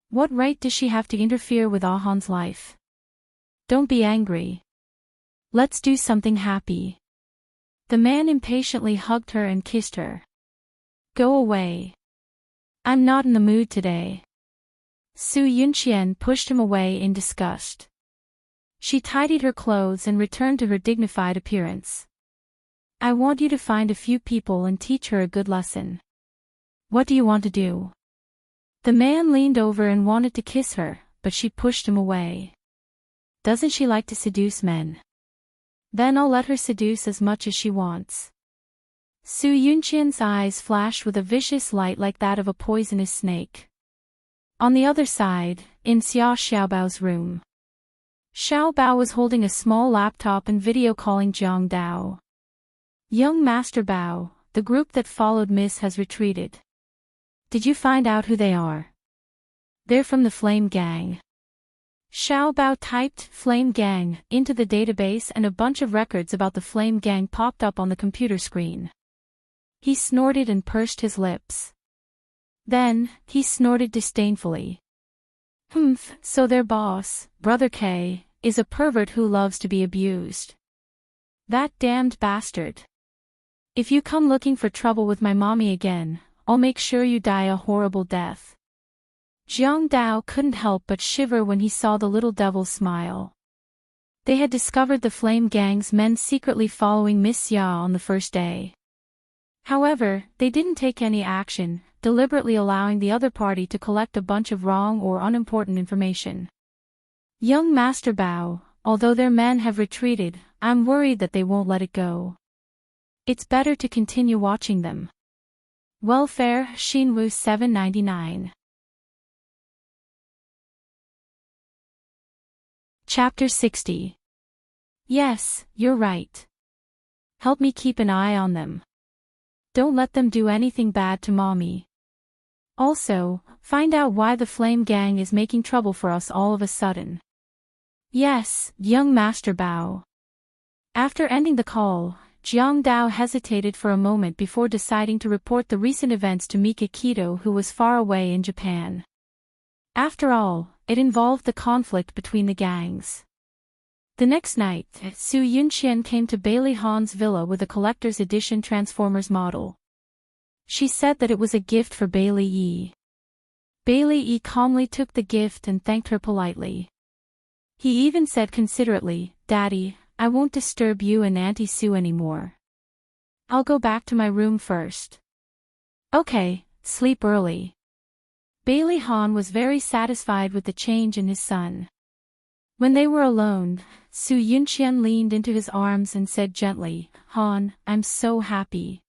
What right does she have to interfere with Ahan's life? Don't be angry. Let's do something happy. The man impatiently hugged her and kissed her. Go away. I'm not in the mood today. Su Yunqian pushed him away in disgust. She tidied her clothes and returned to her dignified appearance. I want you to find a few people and teach her a good lesson. What do you want to do? The man leaned over and wanted to kiss her, but she pushed him away. Doesn't she like to seduce men? Then I'll let her seduce as much as she wants. Su Yunqian's eyes flashed with a vicious light like that of a poisonous snake. On the other side, in Xia Xiaobao's room, Xiaobao was holding a small laptop and video calling Jiang Dao. Young Master Bao, the group that followed Miss has retreated. Did you find out who they are? They're from the Flame Gang. Xiaobao typed Flame Gang into the database and a bunch of records about the Flame Gang popped up on the computer screen. He snorted and pursed his lips. Then, he snorted disdainfully. So their boss, Brother K, is a pervert who loves to be abused. That damned bastard. If you come looking for trouble with my mommy again, I'll make sure you die a horrible death. Jiang Dao couldn't help but shiver when he saw the little devil smile. They had discovered the Flame Gang's men secretly following Miss Xia on the first day. However, they didn't take any action, deliberately allowing the other party to collect a bunch of wrong or unimportant information. Young Master Bao, although their men have retreated, I'm worried that they won't let it go. It's better to continue watching them. Welfare, Xinwu 799. Chapter 60. Yes, you're right. Help me keep an eye on them. Don't let them do anything bad to mommy. Also, find out why the Flame Gang is making trouble for us all of a sudden. Yes, young Master Bao. After ending the call, Jiang Dao hesitated for a moment before deciding to report the recent events to Mika Kito, who was far away in Japan. After all, it involved the conflict between the gangs. The next night, Su Yunqian came to Bailey Han's villa with a collector's edition Transformers model. She said that it was a gift for Bailey Yi. Bailey Yi calmly took the gift and thanked her politely. He even said considerately, Daddy, I won't disturb you and Auntie Sue anymore. I'll go back to my room first. Okay, sleep early. Bailey Han was very satisfied with the change in his son. When they were alone, Su Yunqian leaned into his arms and said gently, Han, I'm so happy.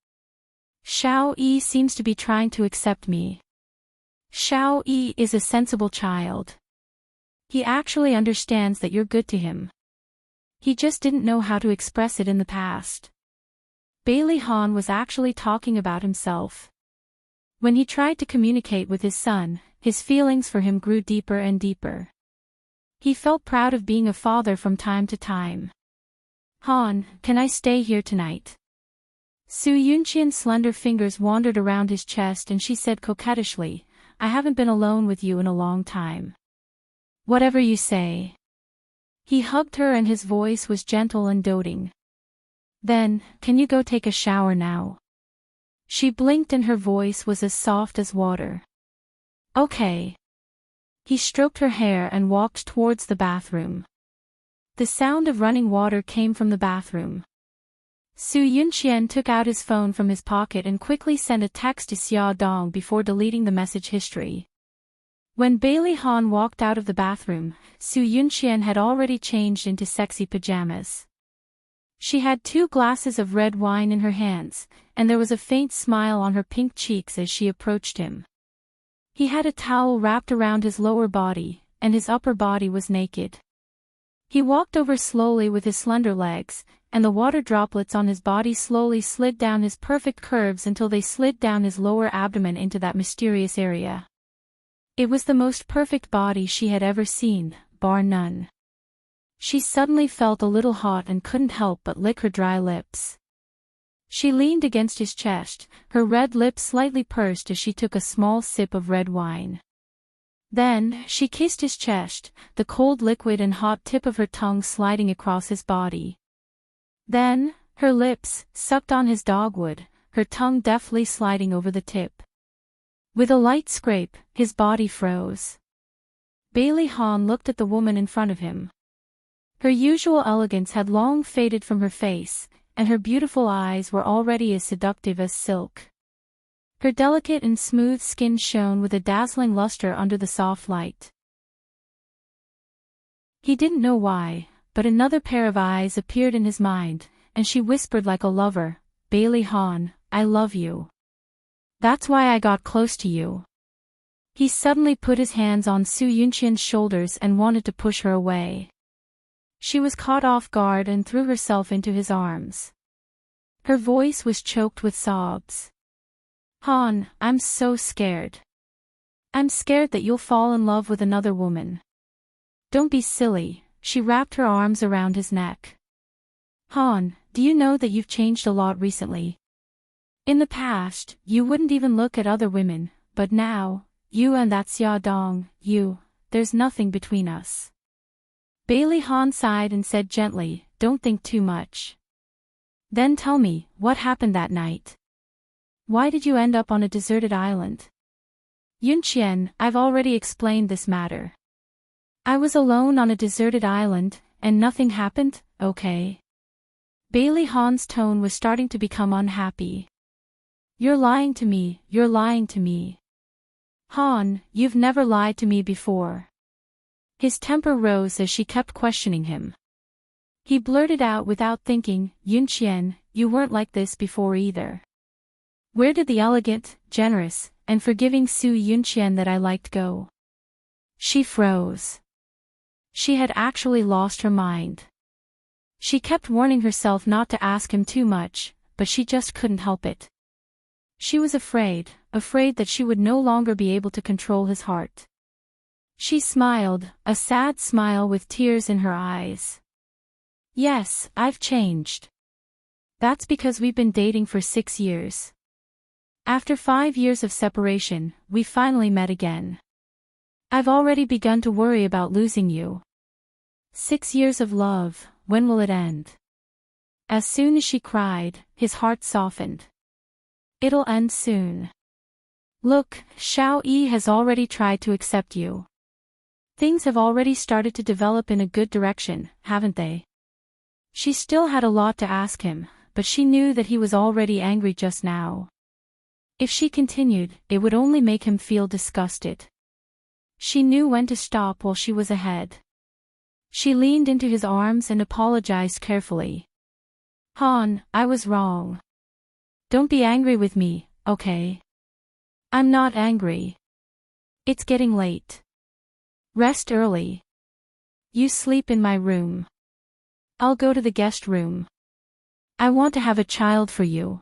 Xiao Yi seems to be trying to accept me. Xiao Yi is a sensible child. He actually understands that you're good to him. He just didn't know how to express it in the past. Bailey Han was actually talking about himself. When he tried to communicate with his son, his feelings for him grew deeper and deeper. He felt proud of being a father from time to time. Han, can I stay here tonight? Su Yunqian's slender fingers wandered around his chest and she said coquettishly, I haven't been alone with you in a long time. Whatever you say. He hugged her and his voice was gentle and doting. Then, can you go take a shower now? She blinked and her voice was as soft as water. Okay. He stroked her hair and walked towards the bathroom. The sound of running water came from the bathroom. Su Yunqian took out his phone from his pocket and quickly sent a text to Xia Dong before deleting the message history. When Bailey Han walked out of the bathroom, Su Yunqian had already changed into sexy pajamas. She had 2 glasses of red wine in her hands, and there was a faint smile on her pink cheeks as she approached him. He had a towel wrapped around his lower body, and his upper body was naked. He walked over slowly with his slender legs, and the water droplets on his body slowly slid down his perfect curves until they slid down his lower abdomen into that mysterious area. It was the most perfect body she had ever seen, bar none. She suddenly felt a little hot and couldn't help but lick her dry lips. She leaned against his chest, her red lips slightly pursed as she took a small sip of red wine. Then, she kissed his chest, the cold liquid and hot tip of her tongue sliding across his body. Then, her lips sucked on his dogwood, her tongue deftly sliding over the tip. With a light scrape, his body froze. Bailey Han looked at the woman in front of him. Her usual elegance had long faded from her face, and her beautiful eyes were already as seductive as silk. Her delicate and smooth skin shone with a dazzling luster under the soft light. He didn't know why, but another pair of eyes appeared in his mind, and she whispered like a lover, "Bailey Han, I love you. That's why I got close to you." He suddenly put his hands on Su Yunqian's shoulders and wanted to push her away. She was caught off guard and threw herself into his arms. Her voice was choked with sobs. "Han, I'm so scared. I'm scared that you'll fall in love with another woman." "Don't be silly," she wrapped her arms around his neck. "Han, do you know that you've changed a lot recently? In the past, you wouldn't even look at other women, but now, you and that Xia Dong, there's nothing between us." Bailey Han sighed and said gently, "Don't think too much. Then tell me, what happened that night? Why did you end up on a deserted island?" "Yunqian, I've already explained this matter. I was alone on a deserted island, and nothing happened, okay?" Bailey Han's tone was starting to become unhappy. "You're lying to me, you're lying to me. Han, you've never lied to me before." His temper rose as she kept questioning him. He blurted out without thinking, "Yunqian, you weren't like this before either. Where did the elegant, generous, and forgiving Su Yunqian that I liked go?" She froze. She had actually lost her mind. She kept warning herself not to ask him too much, but she just couldn't help it. She was afraid that she would no longer be able to control his heart. She smiled, a sad smile with tears in her eyes. "Yes, I've changed. That's because we've been dating for 6 years. After 5 years of separation, we finally met again. I've already begun to worry about losing you. 6 years of love, when will it end?" As soon as she cried, his heart softened. "It'll end soon. Look, Xiao Yi has already tried to accept you. Things have already started to develop in a good direction, haven't they?" She still had a lot to ask him, but she knew that he was already angry just now. If she continued, it would only make him feel disgusted. She knew when to stop while she was ahead. She leaned into his arms and apologized carefully. "Han, I was wrong. Don't be angry with me, okay? I'm not angry. It's getting late. Rest early. You sleep in my room. I'll go to the guest room. I want to have a child for you."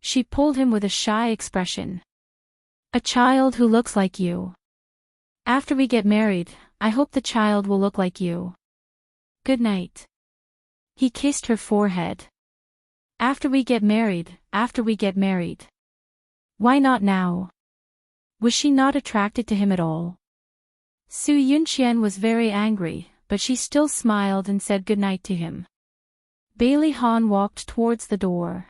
She pulled him with a shy expression. "A child who looks like you. After we get married, I hope the child will look like you. Good night." He kissed her forehead. After we get married. Why not now? Was she not attracted to him at all? Su Yunqian was very angry, but she still smiled and said goodnight to him. Bailey Han walked towards the door.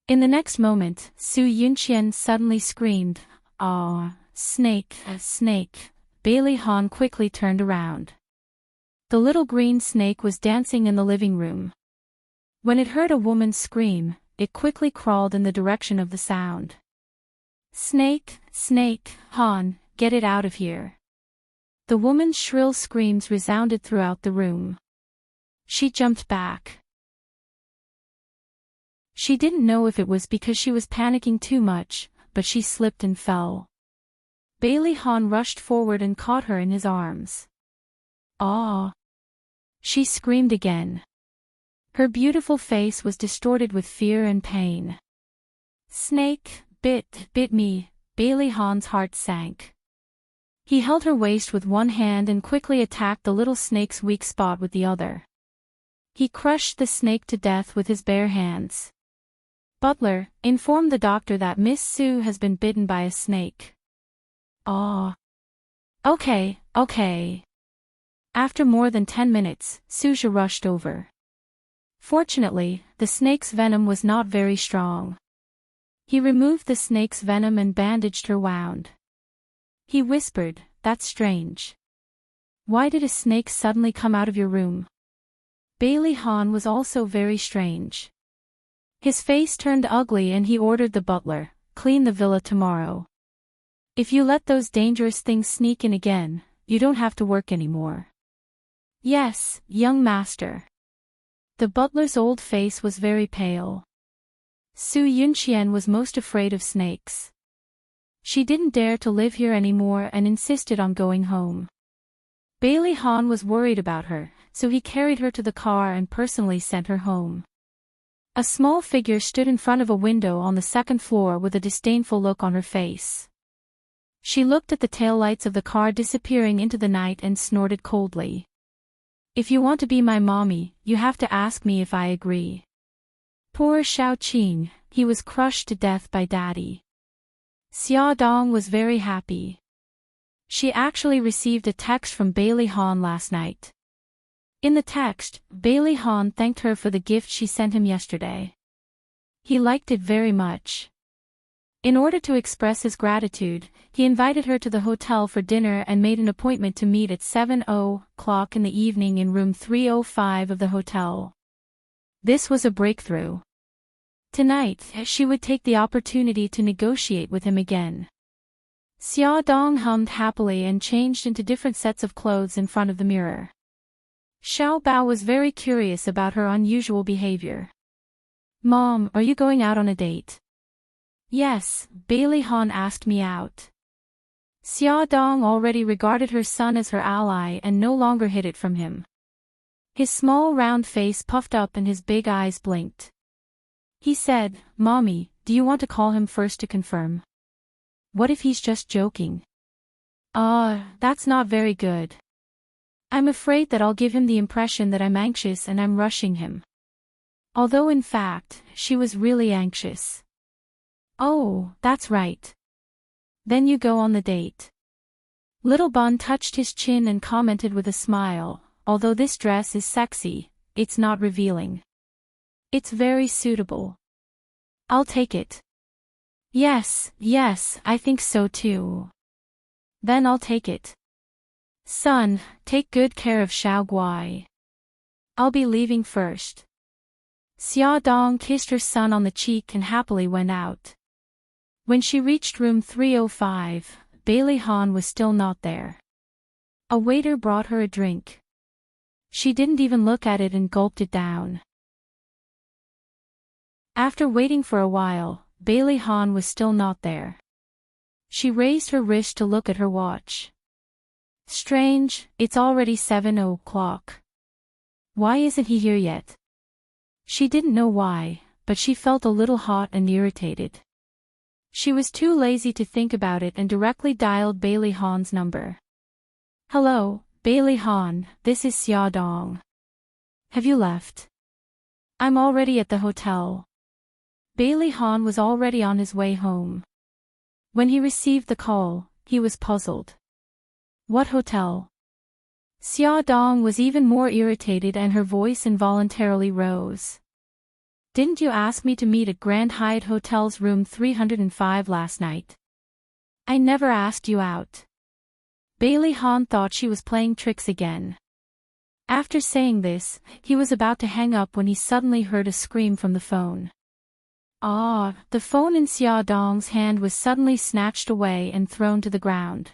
In the next moment, Su Yunqian suddenly screamed, "Ah, snake, a snake." Bailey Han quickly turned around. The little green snake was dancing in the living room. When it heard a woman scream, it quickly crawled in the direction of the sound. "Snake, snake, Han, get it out of here." The woman's shrill screams resounded throughout the room. She jumped back. She didn't know if it was because she was panicking too much, but she slipped and fell. Bailey Han rushed forward and caught her in his arms. "Ah!" She screamed again. Her beautiful face was distorted with fear and pain. Snake, bit me, Bailey Han's heart sank. He held her waist with one hand and quickly attacked the little snake's weak spot with the other. He crushed the snake to death with his bare hands. Butler, inform the doctor that Miss Sue has been bitten by a snake. Ah. Okay. After more than 10 minutes, Suja rushed over. Fortunately, the snake's venom was not very strong. He removed the snake's venom and bandaged her wound. He whispered, "That's strange. Why did a snake suddenly come out of your room?" Bailey Han was also very strange. His face turned ugly and he ordered the butler, "Clean the villa tomorrow. If you let those dangerous things sneak in again, you don't have to work anymore." "Yes, young master." The butler's old face was very pale. Su Yunqian was most afraid of snakes. She didn't dare to live here anymore and insisted on going home. Bailey Han was worried about her, so he carried her to the car and personally sent her home. A small figure stood in front of a window on the second floor with a disdainful look on her face. She looked at the taillights of the car disappearing into the night and snorted coldly. "If you want to be my mommy, you have to ask me if I agree." Poor Xiao Qing, he was crushed to death by daddy. Xia Dong was very happy. She actually received a text from Bailey Han last night. In the text, Bailey Han thanked her for the gift she sent him yesterday. He liked it very much. In order to express his gratitude, he invited her to the hotel for dinner and made an appointment to meet at 7:00 in the evening in room 305 of the hotel. This was a breakthrough. Tonight, she would take the opportunity to negotiate with him again. Xia Dong hummed happily and changed into different sets of clothes in front of the mirror. Xiao Bao was very curious about her unusual behavior. "Mom, are you going out on a date?" "Yes, Bailey Han asked me out." Xia Dong already regarded her son as her ally and no longer hid it from him. His small round face puffed up and his big eyes blinked. He said, "Mommy, do you want to call him first to confirm? What if he's just joking?" That's not very good. I'm afraid that I'll give him the impression that I'm anxious and I'm rushing him." Although in fact, she was really anxious. "Oh, that's right. Then you go on the date." Little Bun touched his chin and commented with a smile, "Although this dress is sexy, it's not revealing. It's very suitable. I'll take it." Yes, I think so too." "Then I'll take it. Son, take good care of Xiao Guai. I'll be leaving first." Xia Dong kissed her son on the cheek and happily went out. When she reached room 305, Bailey Han was still not there. A waiter brought her a drink. She didn't even look at it and gulped it down. After waiting for a while, Bailey Han was still not there. She raised her wrist to look at her watch. Strange, it's already 7:00. Why isn't he here yet? She didn't know why, but she felt a little hot and irritated. She was too lazy to think about it and directly dialed Bailey Han's number. "Hello, Bailey Han, this is Xia Dong. Have you left?" "I'm already at the hotel." Bailey Han was already on his way home. When he received the call, he was puzzled. "What hotel?" Xia Dong was even more irritated and her voice involuntarily rose. "Didn't you ask me to meet at Grand Hyatt Hotel's room 305 last night? I never asked you out." Bailey Han thought she was playing tricks again. After saying this, he was about to hang up when he suddenly heard a scream from the phone. The phone in Xia Dong's hand was suddenly snatched away and thrown to the ground.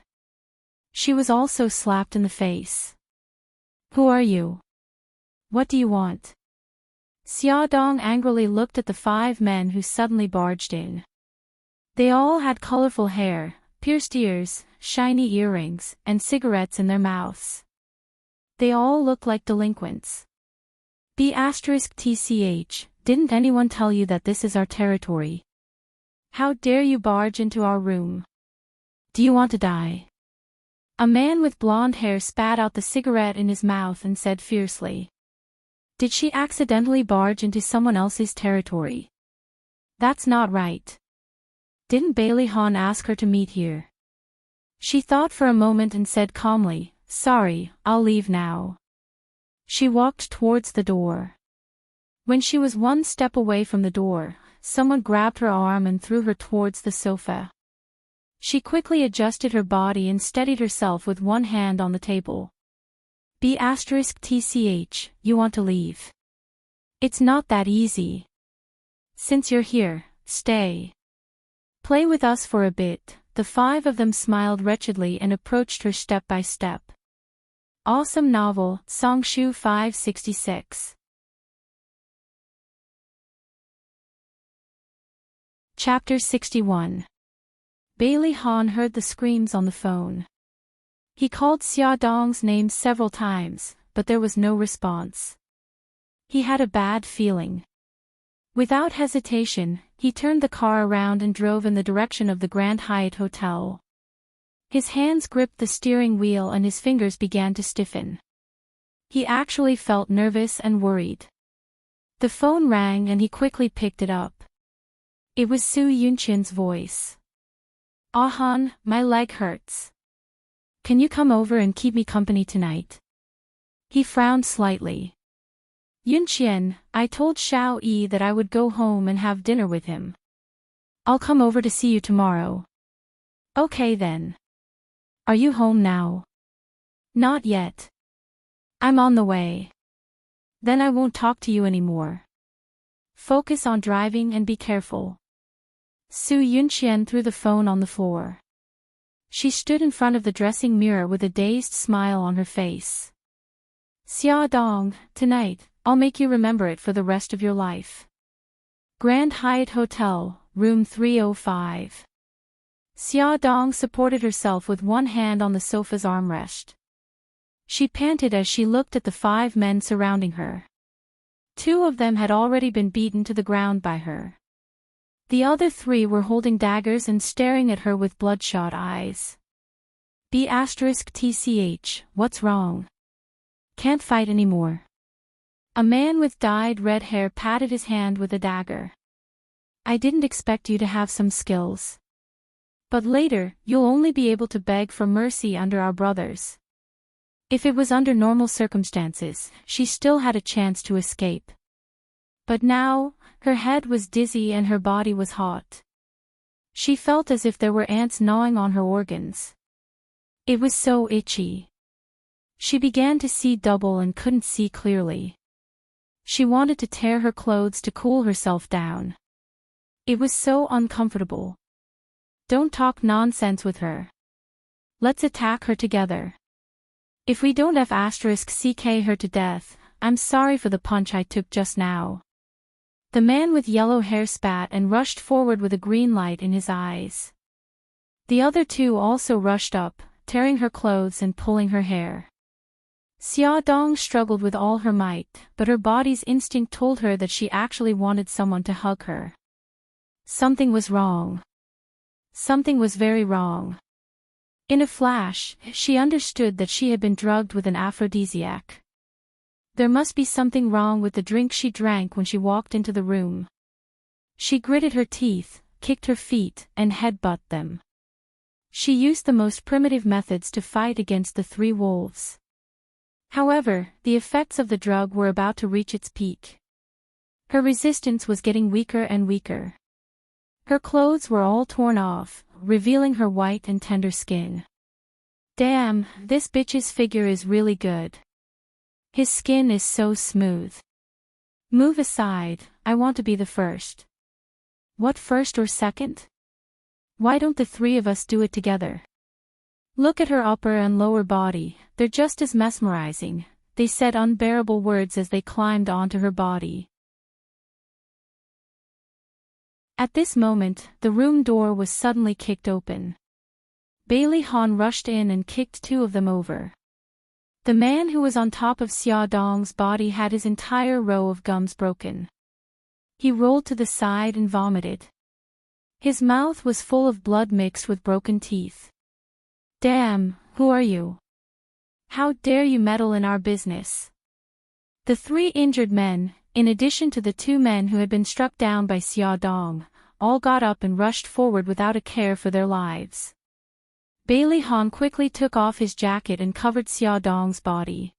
She was also slapped in the face. "Who are you? What do you want?" Xia Dong angrily looked at the 5 men who suddenly barged in. They all had colorful hair, pierced ears, shiny earrings, and cigarettes in their mouths. They all look like delinquents. B*TCH, didn't anyone tell you that this is our territory? How dare you barge into our room? Do you want to die? A man with blonde hair spat out the cigarette in his mouth and said fiercely. Did she accidentally barge into someone else's territory? That's not right. Didn't Bailey Han ask her to meet here? She thought for a moment and said calmly, sorry, I'll leave now. She walked towards the door. When she was one step away from the door, someone grabbed her arm and threw her towards the sofa. She quickly adjusted her body and steadied herself with one hand on the table. B*TCH, you want to leave? It's not that easy. Since you're here, stay. Play with us for a bit. The five of them smiled wretchedly and approached her step by step. Awesome novel, Songshu 566. Chapter 61. Bailey Han heard the screams on the phone. He called Xia Dong's name several times, but there was no response. He had a bad feeling. Without hesitation, he turned the car around and drove in the direction of the Grand Hyatt Hotel. His hands gripped the steering wheel and his fingers began to stiffen. He actually felt nervous and worried. The phone rang and he quickly picked it up. It was Su Yunchen's voice. "Ah Han, my leg hurts. Can you come over and keep me company tonight?" He frowned slightly. "Yunqian, I told Xiao Yi that I would go home and have dinner with him. I'll come over to see you tomorrow." "Okay then. Are you home now?" "Not yet. I'm on the way." "Then I won't talk to you anymore. Focus on driving and be careful." Su Yunqian threw the phone on the floor. She stood in front of the dressing mirror with a dazed smile on her face. "Xia Dong, tonight, I'll make you remember it for the rest of your life." Grand Hyatt Hotel, room 305. Xia Dong supported herself with one hand on the sofa's armrest. She panted as she looked at the five men surrounding her. Two of them had already been beaten to the ground by her. The other three were holding daggers and staring at her with bloodshot eyes. B*TCH, what's wrong? Can't fight anymore. A man with dyed red hair patted his hand with a dagger. "I didn't expect you to have some skills. But later, you'll only be able to beg for mercy under our brothers." If it was under normal circumstances, she still had a chance to escape. But now, her head was dizzy and her body was hot. She felt as if there were ants gnawing on her organs. It was so itchy. She began to see double and couldn't see clearly. She wanted to tear her clothes to cool herself down. It was so uncomfortable. Don't talk nonsense with her. Let's attack her together. If we don't F*CK her to death, I'm sorry for the punch I took just now. The man with yellow hair spat and rushed forward with a green light in his eyes. The other two also rushed up, tearing her clothes and pulling her hair. Xia Dong struggled with all her might, but her body's instinct told her that she actually wanted someone to hug her. Something was wrong. Something was very wrong. In a flash, she understood that she had been drugged with an aphrodisiac. There must be something wrong with the drink she drank when she walked into the room. She gritted her teeth, kicked her feet, and headbutted them. She used the most primitive methods to fight against the three wolves. However, the effects of the drug were about to reach its peak. Her resistance was getting weaker and weaker. Her clothes were all torn off, revealing her white and tender skin. Damn, this bitch's figure is really good. His skin is so smooth. Move aside, I want to be the first. What, first or second? Why don't the three of us do it together? Look at her upper and lower body, they're just as mesmerizing, they said unbearable words as they climbed onto her body. At this moment, the room door was suddenly kicked open. Bailey Han rushed in and kicked two of them over. The man who was on top of Xia Dong's body had his entire row of gums broken. He rolled to the side and vomited. His mouth was full of blood mixed with broken teeth. Damn, who are you? How dare you meddle in our business? The three injured men, in addition to the two men who had been struck down by Xia Dong, all got up and rushed forward without a care for their lives. Bailey Han quickly took off his jacket and covered Xia Dong's body.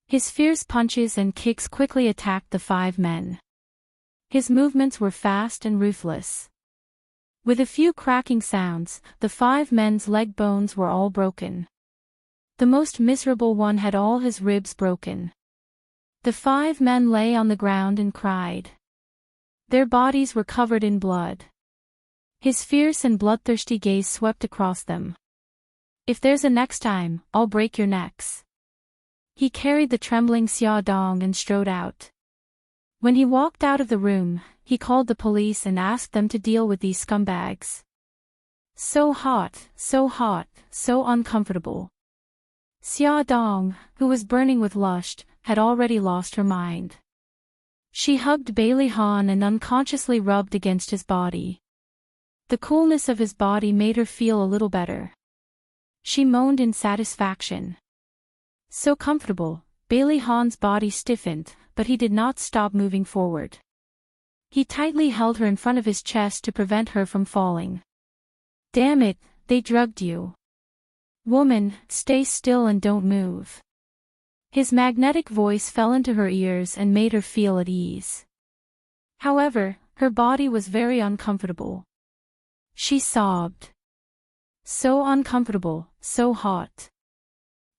His fierce punches and kicks quickly attacked the five men. His movements were fast and ruthless. With a few cracking sounds, the five men's leg bones were all broken. The most miserable one had all his ribs broken. The five men lay on the ground and cried. Their bodies were covered in blood. His fierce and bloodthirsty gaze swept across them. If there's a next time, I'll break your necks. He carried the trembling Xia Dong and strode out. When he walked out of the room, he called the police and asked them to deal with these scumbags. So hot, so uncomfortable. Xia Dong, who was burning with lust, had already lost her mind. She hugged Bailey Han and unconsciously rubbed against his body. The coolness of his body made her feel a little better. She moaned in satisfaction. So comfortable, Bailey Han's body stiffened, but he did not stop moving forward. He tightly held her in front of his chest to prevent her from falling. Damn it, they drugged you. Woman, stay still and don't move. His magnetic voice fell into her ears and made her feel at ease. However, her body was very uncomfortable. She sobbed. So uncomfortable, so hot.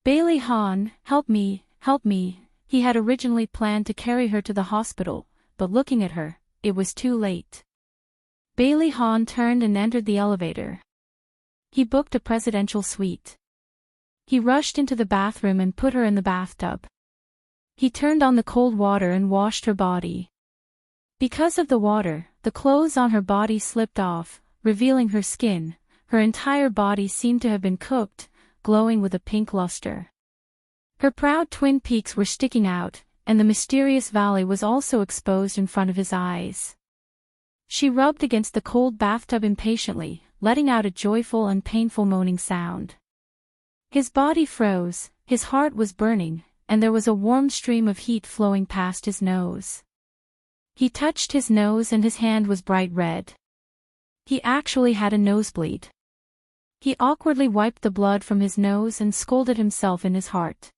Bailey Han, help me, help me. He had originally planned to carry her to the hospital, but looking at her, it was too late. Bailey Han turned and entered the elevator. He booked a presidential suite. He rushed into the bathroom and put her in the bathtub. He turned on the cold water and washed her body. Because of the water, the clothes on her body slipped off, revealing her skin. Her entire body seemed to have been cooked, glowing with a pink luster. Her proud twin peaks were sticking out, and the mysterious valley was also exposed in front of his eyes. She rubbed against the cold bathtub impatiently, letting out a joyful and painful moaning sound. His body froze, his heart was burning, and there was a warm stream of heat flowing past his nose. He touched his nose and his hand was bright red. He actually had a nosebleed. He awkwardly wiped the blood from his nose and scolded himself in his heart.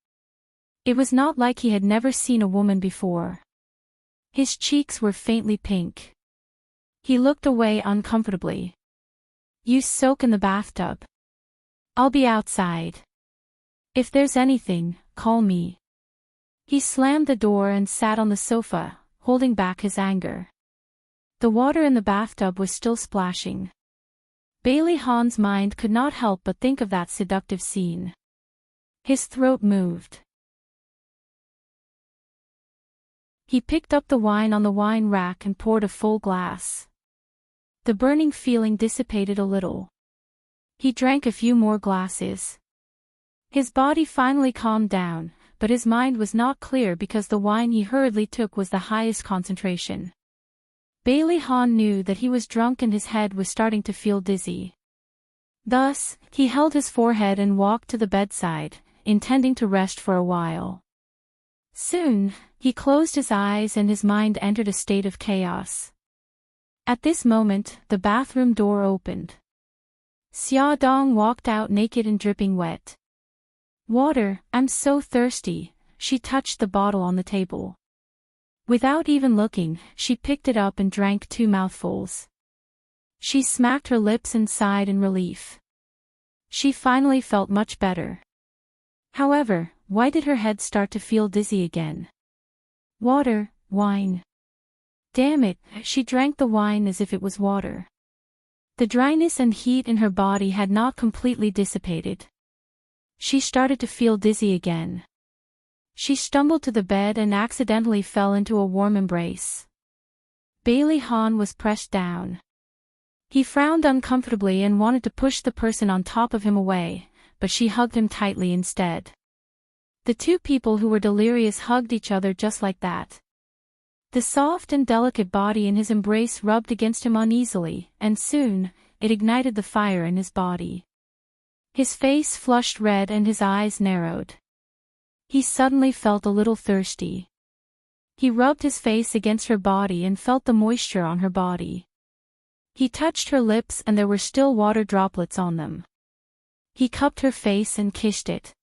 It was not like he had never seen a woman before. His cheeks were faintly pink. He looked away uncomfortably. You soak in the bathtub. I'll be outside. If there's anything, call me. He slammed the door and sat on the sofa, holding back his anger. The water in the bathtub was still splashing. Bailey Han's mind could not help but think of that seductive scene. His throat moved. He picked up the wine on the wine rack and poured a full glass. The burning feeling dissipated a little. He drank a few more glasses. His body finally calmed down, but his mind was not clear because the wine he hurriedly took was the highest concentration. Bailey Han knew that he was drunk and his head was starting to feel dizzy. Thus, he held his forehead and walked to the bedside, intending to rest for a while. Soon, he closed his eyes and his mind entered a state of chaos. At this moment, the bathroom door opened. Xia Dong walked out naked and dripping wet. Water, I'm so thirsty, she touched the bottle on the table. Without even looking, she picked it up and drank 2 mouthfuls. She smacked her lips and sighed in relief. She finally felt much better. However, why did her head start to feel dizzy again? Water, wine. Damn it, she drank the wine as if it was water. The dryness and heat in her body had not completely dissipated. She started to feel dizzy again. She stumbled to the bed and accidentally fell into a warm embrace. Bailey Han was pressed down. He frowned uncomfortably and wanted to push the person on top of him away, but she hugged him tightly instead. The two people who were delirious hugged each other just like that. The soft and delicate body in his embrace rubbed against him uneasily, and soon, it ignited the fire in his body. His face flushed red and his eyes narrowed. He suddenly felt a little thirsty. He rubbed his face against her body and felt the moisture on her body. He touched her lips and there were still water droplets on them. He cupped her face and kissed it.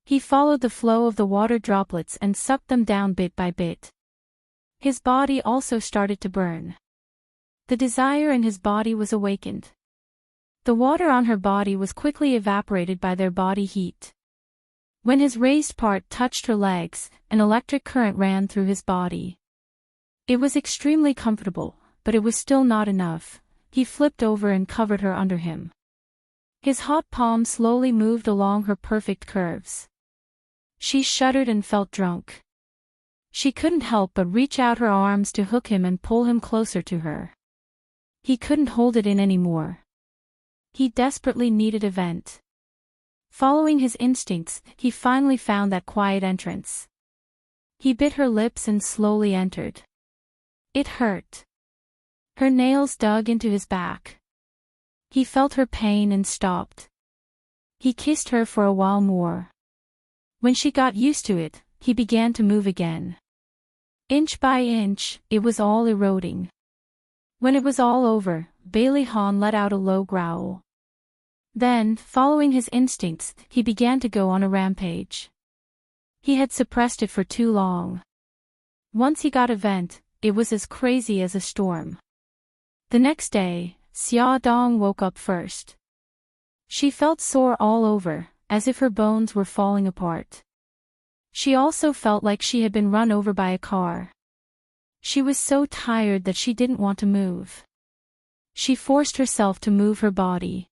He followed the flow of the water droplets and sucked them down bit by bit. His body also started to burn. The desire in his body was awakened. The water on her body was quickly evaporated by their body heat. When his raised part touched her legs, an electric current ran through his body. It was extremely comfortable, but it was still not enough. He flipped over and covered her under him. His hot palm slowly moved along her perfect curves. She shuddered and felt drunk. She couldn't help but reach out her arms to hook him and pull him closer to her. He couldn't hold it in anymore. He desperately needed a vent. Following his instincts, he finally found that quiet entrance. He bit her lips and slowly entered. It hurt. Her nails dug into his back. He felt her pain and stopped. He kissed her for a while more. When she got used to it, he began to move again. Inch by inch, it was all eroding. When it was all over, Bailey Han let out a low growl. Then, following his instincts, he began to go on a rampage. He had suppressed it for too long. Once he got a vent, it was as crazy as a storm. The next day, Xia Dong woke up first. She felt sore all over, as if her bones were falling apart. She also felt like she had been run over by a car. She was so tired that she didn't want to move. She forced herself to move her body.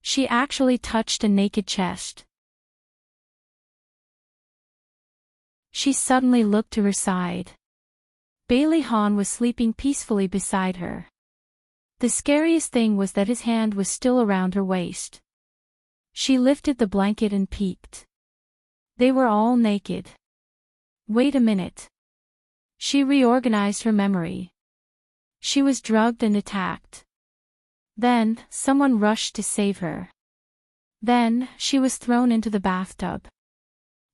She actually touched a naked chest. She suddenly looked to her side. Bailey Han was sleeping peacefully beside her. The scariest thing was that his hand was still around her waist. She lifted the blanket and peeked. They were all naked. Wait a minute. She reorganized her memory. She was drugged and attacked. Then, someone rushed to save her. Then, she was thrown into the bathtub.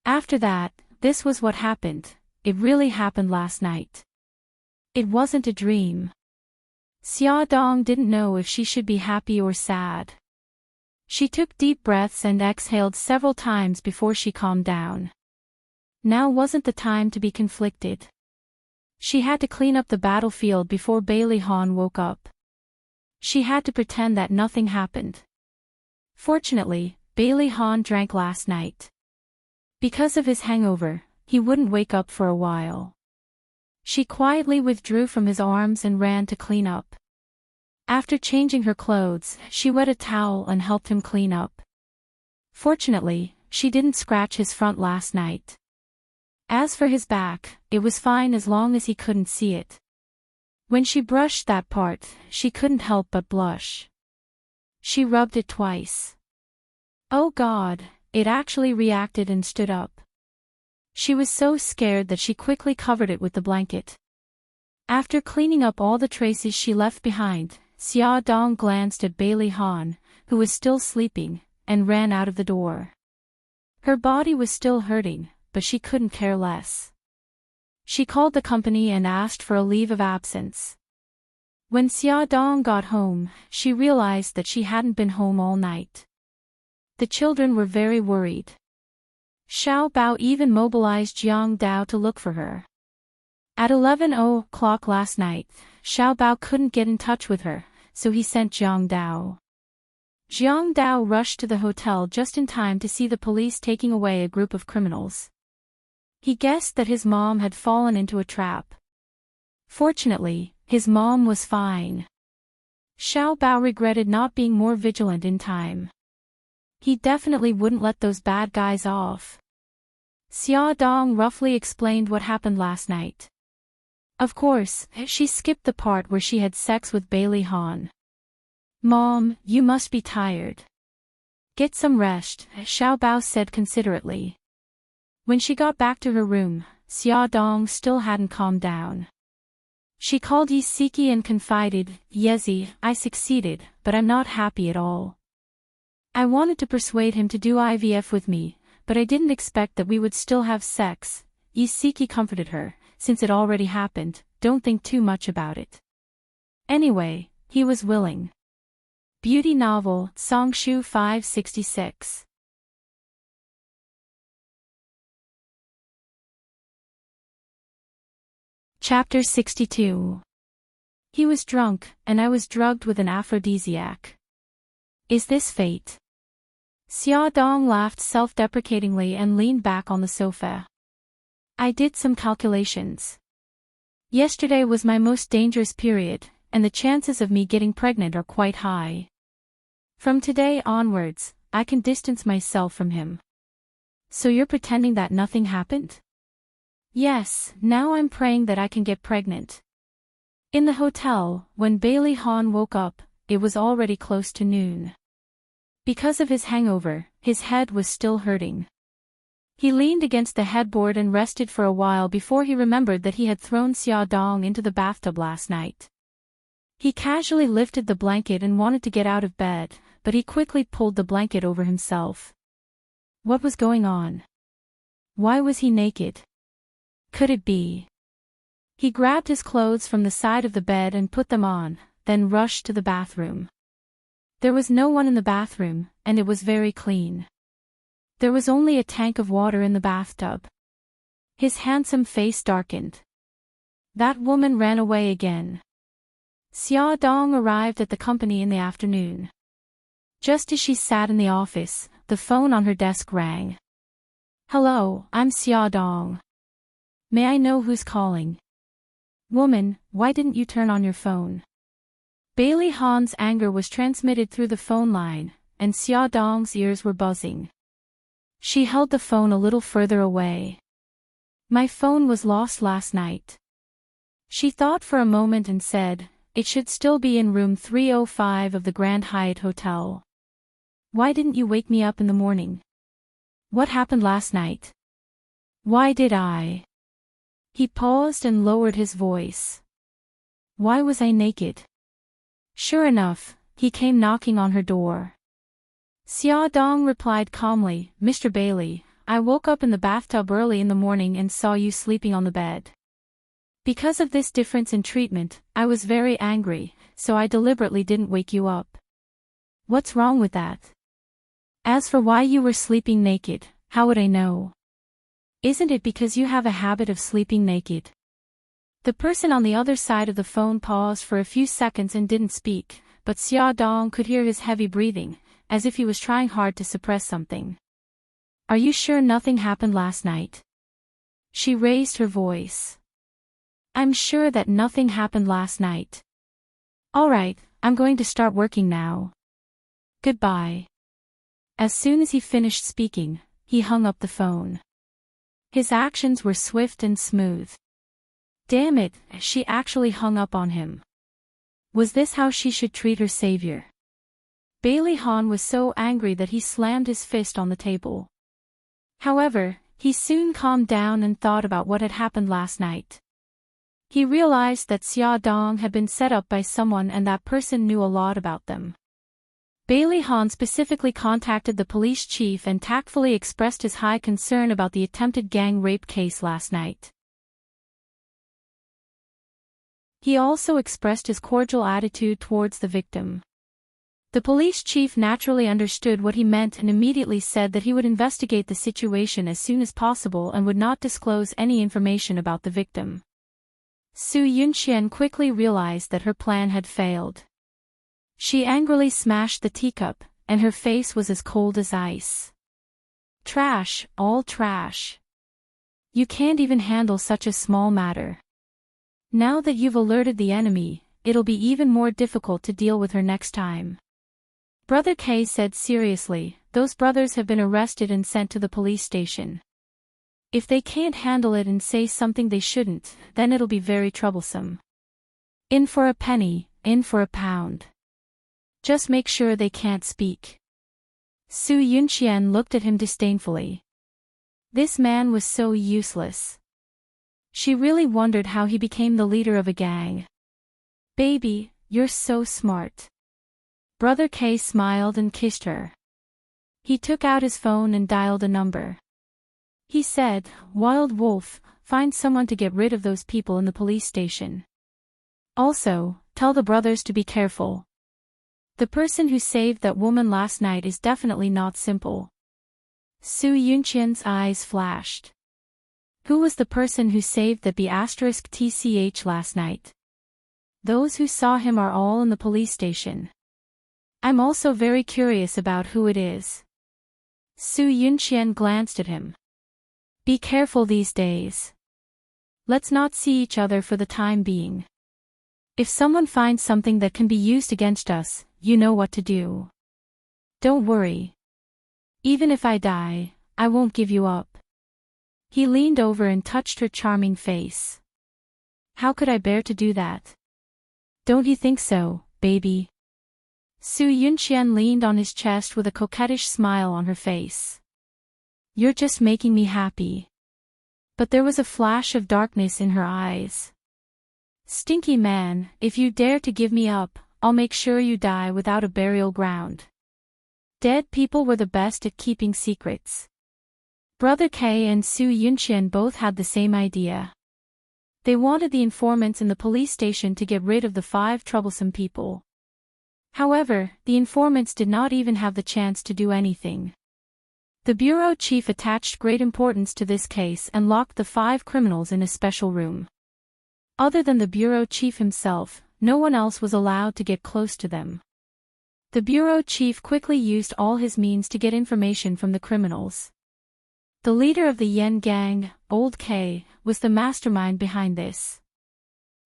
After that, this was what happened. It really happened last night. It wasn't a dream. Xia Dong didn't know if she should be happy or sad. She took deep breaths and exhaled several times before she calmed down. Now wasn't the time to be conflicted. She had to clean up the battlefield before Bailey Han woke up. She had to pretend that nothing happened. Fortunately, Bailey Han drank last night. Because of his hangover, he wouldn't wake up for a while. She quietly withdrew from his arms and ran to clean up. After changing her clothes, she wet a towel and helped him clean up. Fortunately, she didn't scratch his front last night. As for his back, it was fine as long as he couldn't see it. When she brushed that part, she couldn't help but blush. She rubbed it twice. Oh God, it actually reacted and stood up. She was so scared that she quickly covered it with the blanket. After cleaning up all the traces she left behind, Xia Dong glanced at Bailey Han, who was still sleeping, and ran out of the door. Her body was still hurting, but she couldn't care less. She called the company and asked for a leave of absence. When Xia Dong got home, she realized that she hadn't been home all night. The children were very worried. Xiao Bao even mobilized Jiang Dao to look for her. At 11:00 last night, Xiao Bao couldn't get in touch with her, so he sent Jiang Dao. Jiang Dao rushed to the hotel just in time to see the police taking away a group of criminals. He guessed that his mom had fallen into a trap. Fortunately, his mom was fine. Xiao Bao regretted not being more vigilant in time. He definitely wouldn't let those bad guys off. Xia Dong roughly explained what happened last night. Of course, she skipped the part where she had sex with Bailey Han. Mom, you must be tired. Get some rest, Xiao Bao said considerately. When she got back to her room, Xia Dong still hadn't calmed down. She called Yi Siki and confided, "Yezi, I succeeded, but I'm not happy at all. I wanted to persuade him to do IVF with me, but I didn't expect that we would still have sex." Yi Siki comforted her, "Since it already happened, don't think too much about it. Anyway, he was willing." Beauty novel, Songshu 566. Chapter 62. He was drunk, and I was drugged with an aphrodisiac. Is this fate? Xia Dong laughed self-deprecatingly and leaned back on the sofa. I did some calculations. Yesterday was my most dangerous period, and the chances of me getting pregnant are quite high. From today onwards, I can distance myself from him. So you're pretending that nothing happened? Yes, now I'm praying that I can get pregnant. In the hotel, when Bailey Han woke up, it was already close to noon. Because of his hangover, his head was still hurting. He leaned against the headboard and rested for a while before he remembered that he had thrown Xia Dong into the bathtub last night. He casually lifted the blanket and wanted to get out of bed, but he quickly pulled the blanket over himself. What was going on? Why was he naked? Could it be? He grabbed his clothes from the side of the bed and put them on, then rushed to the bathroom. There was no one in the bathroom, and it was very clean. There was only a tank of water in the bathtub. His handsome face darkened. That woman ran away again. Xia Dong arrived at the company in the afternoon. Just as she sat in the office, the phone on her desk rang. Hello, I'm Xia Dong. May I know who's calling? Woman, why didn't you turn on your phone? Bailey Han's anger was transmitted through the phone line, and Xia Dong's ears were buzzing. She held the phone a little further away. My phone was lost last night. She thought for a moment and said, it should still be in room 305 of the Grand Hyatt Hotel. Why didn't you wake me up in the morning? What happened last night? Why did I? He paused and lowered his voice. Why was I naked? Sure enough, he came knocking on her door. Xia Dong replied calmly, Mr. Bailey, I woke up in the bathtub early in the morning and saw you sleeping on the bed. Because of this difference in treatment, I was very angry, so I deliberately didn't wake you up. What's wrong with that? As for why you were sleeping naked, how would I know? Isn't it because you have a habit of sleeping naked? The person on the other side of the phone paused for a few seconds and didn't speak, but Xia Dong could hear his heavy breathing, as if he was trying hard to suppress something. Are you sure nothing happened last night? She raised her voice. I'm sure that nothing happened last night. Alright, I'm going to start working now. Goodbye. As soon as he finished speaking, he hung up the phone. His actions were swift and smooth. Damn it, she actually hung up on him. Was this how she should treat her savior? Bailey Han was so angry that he slammed his fist on the table. However, he soon calmed down and thought about what had happened last night. He realized that Xia Dong had been set up by someone and that person knew a lot about them. Bailey Han specifically contacted the police chief and tactfully expressed his high concern about the attempted gang rape case last night. He also expressed his cordial attitude towards the victim. The police chief naturally understood what he meant and immediately said that he would investigate the situation as soon as possible and would not disclose any information about the victim. Su Yunxian quickly realized that her plan had failed. She angrily smashed the teacup, and her face was as cold as ice. Trash, all trash. You can't even handle such a small matter. Now that you've alerted the enemy, it'll be even more difficult to deal with her next time. Brother K said seriously, those brothers have been arrested and sent to the police station. If they can't handle it and say something they shouldn't, then it'll be very troublesome. In for a penny, in for a pound. Just make sure they can't speak. Su Yunxian looked at him disdainfully. This man was so useless. She really wondered how he became the leader of a gang. Baby, you're so smart. Brother K smiled and kissed her. He took out his phone and dialed a number. He said, "Wild Wolf, find someone to get rid of those people in the police station. Also, tell the brothers to be careful. The person who saved that woman last night is definitely not simple." Su Yunqian's eyes flashed. Who was the person who saved the B*TCH last night? Those who saw him are all in the police station. I'm also very curious about who it is. Su Yunqian glanced at him. Be careful these days. Let's not see each other for the time being. If someone finds something that can be used against us, you know what to do. Don't worry. Even if I die, I won't give you up. He leaned over and touched her charming face. How could I bear to do that? Don't you think so, baby? Su Yunqian leaned on his chest with a coquettish smile on her face. You're just making me happy. But there was a flash of darkness in her eyes. Stinky man, if you dare to give me up, I'll make sure you die without a burial ground. Dead people were the best at keeping secrets. Brother K and Su Yunqian both had the same idea. They wanted the informants in the police station to get rid of the 5 troublesome people. However, the informants did not even have the chance to do anything. The bureau chief attached great importance to this case and locked the 5 criminals in a special room. Other than the bureau chief himself, no one else was allowed to get close to them. The bureau chief quickly used all his means to get information from the criminals. The leader of the Yen gang, Old K, was the mastermind behind this.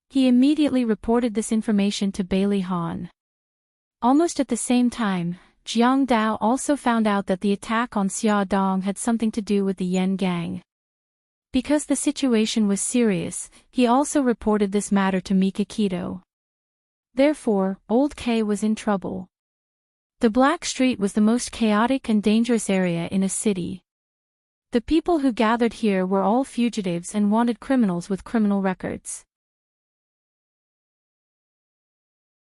He immediately reported this information to Bailey Han. Almost at the same time, Jiang Dao also found out that the attack on Xia Dong had something to do with the Yen gang. Because the situation was serious, he also reported this matter to Mika Keto. Therefore, Old K was in trouble. The Black Street was the most chaotic and dangerous area in a city. The people who gathered here were all fugitives and wanted criminals with criminal records.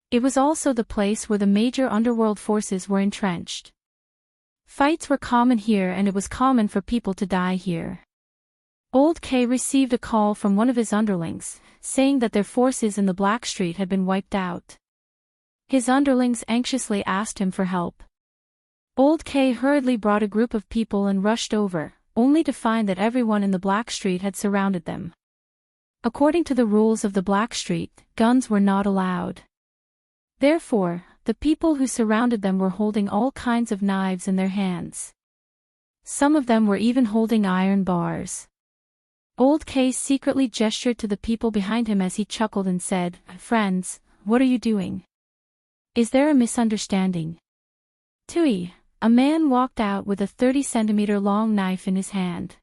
It was also the place where the major underworld forces were entrenched. Fights were common here and it was common for people to die here. Old K received a call from one of his underlings, saying that their forces in the Black Street had been wiped out. His underlings anxiously asked him for help. Old K hurriedly brought a group of people and rushed over, only to find that everyone in the Black Street had surrounded them. According to the rules of the Black Street, guns were not allowed. Therefore, the people who surrounded them were holding all kinds of knives in their hands. Some of them were even holding iron bars. Old K secretly gestured to the people behind him as he chuckled and said, "Friends, what are you doing? Is there a misunderstanding?" Tui, a man walked out with a 30-centimeter long knife in his hand.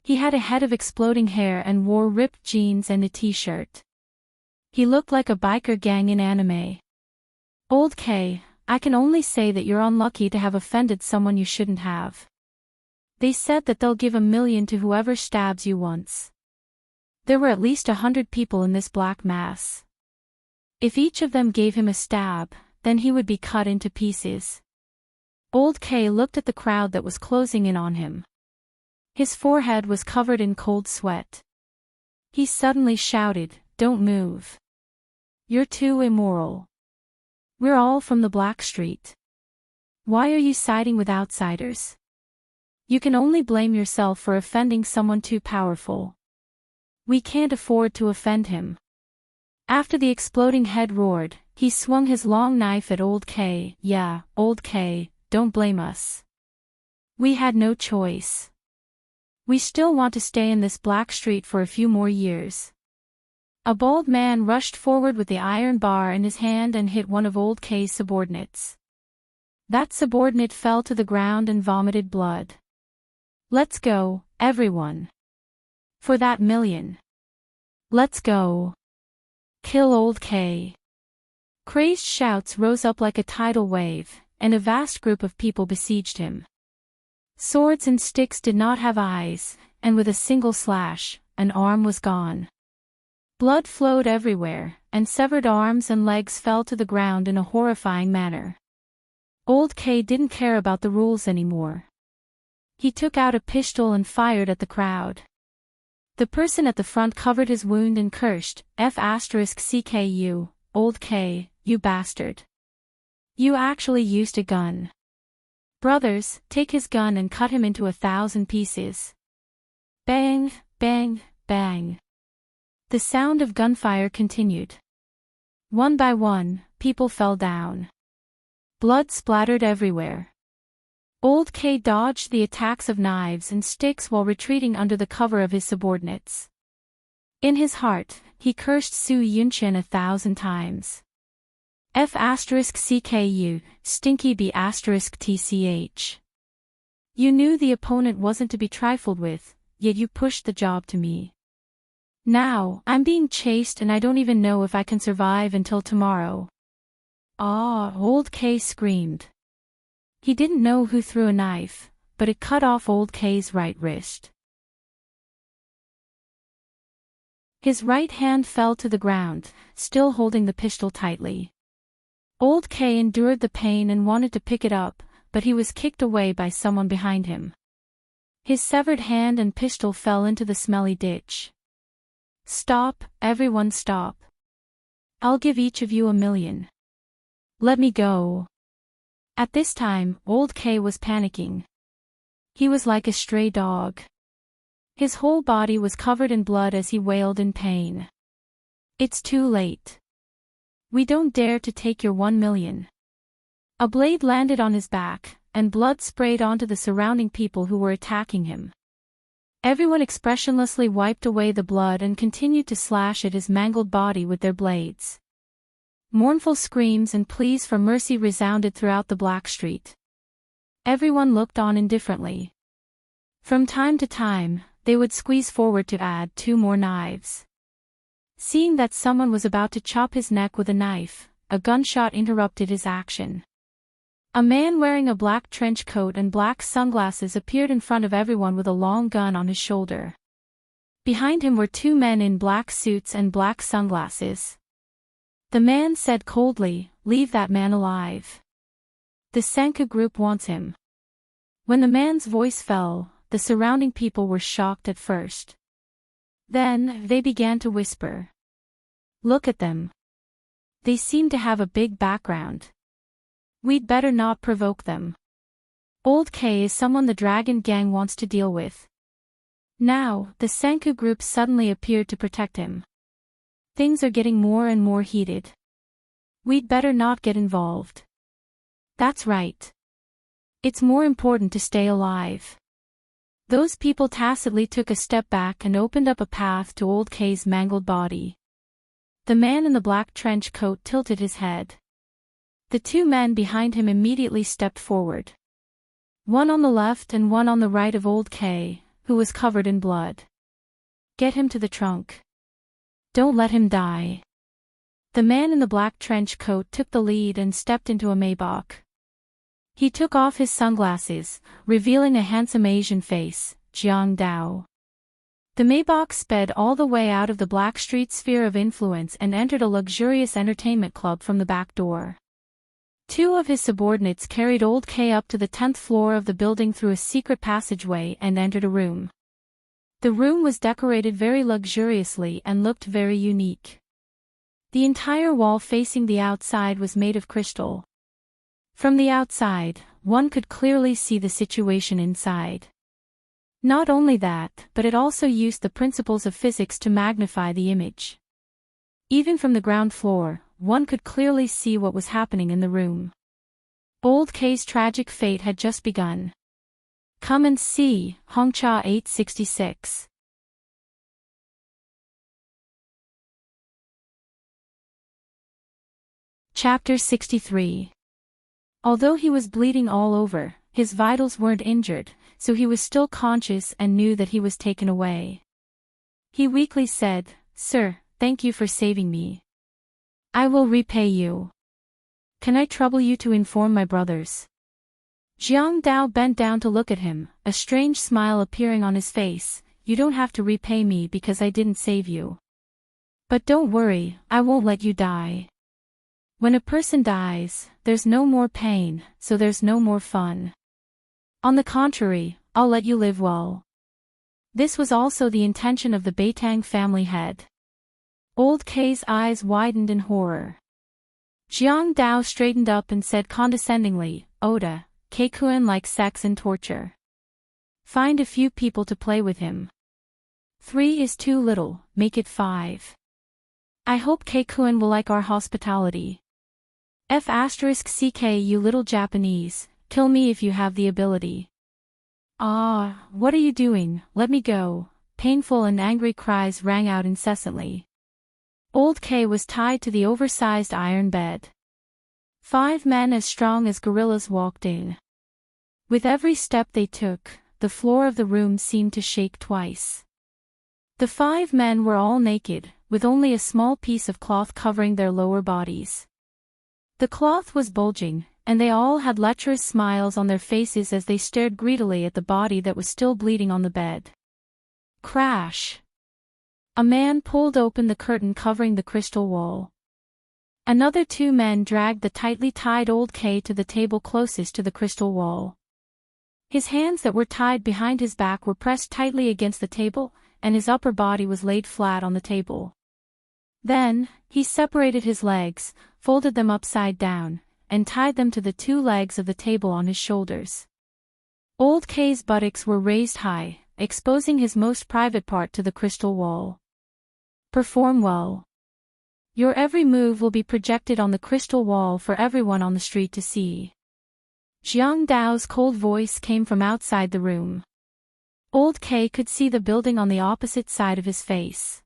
He had a head of exploding hair and wore ripped jeans and a t-shirt. He looked like a biker gang in anime. Old K, I can only say that you're unlucky to have offended someone you shouldn't have. They said that they'll give $1 million to whoever stabs you once. There were at least 100 people in this black mass. If each of them gave him a stab, then he would be cut into pieces. Old K looked at the crowd that was closing in on him. His forehead was covered in cold sweat. He suddenly shouted, "Don't move. You're too immoral. We're all from the Black Street. Why are you siding with outsiders? You can only blame yourself for offending someone too powerful. We can't afford to offend him." After the exploding head roared, he swung his long knife at Old K. "Yeah, Old K, don't blame us. We had no choice. We still want to stay in this Black Street for a few more years." A bald man rushed forward with the iron bar in his hand and hit one of Old K's subordinates. That subordinate fell to the ground and vomited blood. "Let's go, everyone. For that $1 million. Let's go. Kill Old K." Crazed shouts rose up like a tidal wave, and a vast group of people besieged him. Swords and sticks did not have eyes, and with a single slash, an arm was gone. Blood flowed everywhere, and severed arms and legs fell to the ground in a horrifying manner. Old K didn't care about the rules anymore. He took out a pistol and fired at the crowd. The person at the front covered his wound and cursed, F***CKU, Old K, you bastard. You actually used a gun. Brothers, take his gun and cut him into 1,000 pieces. Bang, bang, bang. The sound of gunfire continued. One by one, people fell down. Blood splattered everywhere. Old K dodged the attacks of knives and sticks while retreating under the cover of his subordinates. In his heart, he cursed Su Yunchen 1,000 times. F***CKU, stinky B***TCH. You knew the opponent wasn't to be trifled with, yet you pushed the job to me. Now, I'm being chased and I don't even know if I can survive until tomorrow. Ah, Old K screamed. He didn't know who threw a knife, but it cut off Old K's right wrist. His right hand fell to the ground, still holding the pistol tightly. Old K endured the pain and wanted to pick it up, but he was kicked away by someone behind him. His severed hand and pistol fell into the smelly ditch. Stop, everyone stop. I'll give each of you 1,000,000. Let me go. At this time, Old K was panicking. He was like a stray dog. His whole body was covered in blood as he wailed in pain. It's too late. We don't dare to take your 1,000,000. A blade landed on his back, and blood sprayed onto the surrounding people who were attacking him. Everyone expressionlessly wiped away the blood and continued to slash at his mangled body with their blades. Mournful screams and pleas for mercy resounded throughout the black street. Everyone looked on indifferently. From time to time, they would squeeze forward to add 2 more knives. Seeing that someone was about to chop his neck with a knife, a gunshot interrupted his action. A man wearing a black trench coat and black sunglasses appeared in front of everyone with a long gun on his shoulder. Behind him were 2 men in black suits and black sunglasses. The man said coldly, "Leave that man alive. The Sanka group wants him." When the man's voice fell, the surrounding people were shocked at first. Then, they began to whisper. Look at them. They seem to have a big background. We'd better not provoke them. Old K is someone the Dragon Gang wants to deal with. Now, the Sanku group suddenly appeared to protect him. Things are getting more and more heated. We'd better not get involved. That's right. It's more important to stay alive. Those people tacitly took a step back and opened up a path to Old K's mangled body. The man in the black trench coat tilted his head. The 2 men behind him immediately stepped forward. One on the left and one on the right of Old K, who was covered in blood. Get him to the trunk. Don't let him die. The man in the black trench coat took the lead and stepped into a Maybach. He took off his sunglasses, revealing a handsome Asian face, Jiang Dao. The Maybach sped all the way out of the Black Street sphere of influence and entered a luxurious entertainment club from the back door. 2 of his subordinates carried Old K up to the 10th floor of the building through a secret passageway and entered a room. The room was decorated very luxuriously and looked very unique. The entire wall facing the outside was made of crystal. From the outside, one could clearly see the situation inside. Not only that, but it also used the principles of physics to magnify the image. Even from the ground floor, one could clearly see what was happening in the room. Old K's tragic fate had just begun. Come and see, Hongcha 866. Chapter 63. Although he was bleeding all over, his vitals weren't injured, so he was still conscious and knew that he was taken away. He weakly said, "Sir, thank you for saving me. I will repay you. Can I trouble you to inform my brothers?" Jiang Dao bent down to look at him, a strange smile appearing on his face. You don't have to repay me because I didn't save you. But don't worry, I won't let you die. When a person dies, there's no more pain, so there's no more fun. On the contrary, I'll let you live well. This was also the intention of the Beitang family head. Old K's eyes widened in horror. Jiang Dao straightened up and said condescendingly, Oda, Keikuan likes sex and torture. Find a few people to play with him. 3 is too little, make it 5. I hope Keikuan will like our hospitality. F*ck you little Japanese, kill me if you have the ability. Ah, what are you doing, let me go. Painful and angry cries rang out incessantly. Old K was tied to the oversized iron bed. 5 men as strong as gorillas walked in. With every step they took, the floor of the room seemed to shake twice. The 5 men were all naked, with only a small piece of cloth covering their lower bodies. The cloth was bulging, and they all had lecherous smiles on their faces as they stared greedily at the body that was still bleeding on the bed. Crash! A man pulled open the curtain covering the crystal wall. Another 2 men dragged the tightly tied old K to the table closest to the crystal wall. His hands that were tied behind his back were pressed tightly against the table, and his upper body was laid flat on the table. Then, he separated his legs, folded them upside down, and tied them to the 2 legs of the table on his shoulders. Old K's buttocks were raised high, exposing his most private part to the crystal wall. Perform well. Your every move will be projected on the crystal wall for everyone on the street to see. Jiang Dao's cold voice came from outside the room. Old K could see the building on the opposite side of his face.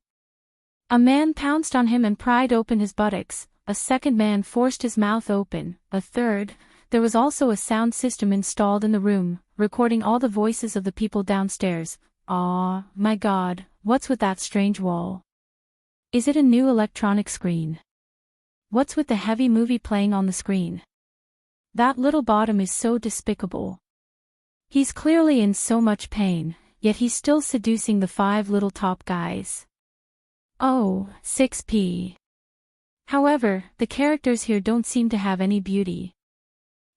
A man pounced on him and pried open his buttocks, a second man forced his mouth open, a third. There was also a sound system installed in the room, recording all the voices of the people downstairs. Ah, my God, what's with that strange wall? Is it a new electronic screen? What's with the heavy movie playing on the screen? That little bottom is so despicable. He's clearly in so much pain, yet he's still seducing the 5 little top guys. Oh, 6p. However, the characters here don't seem to have any beauty.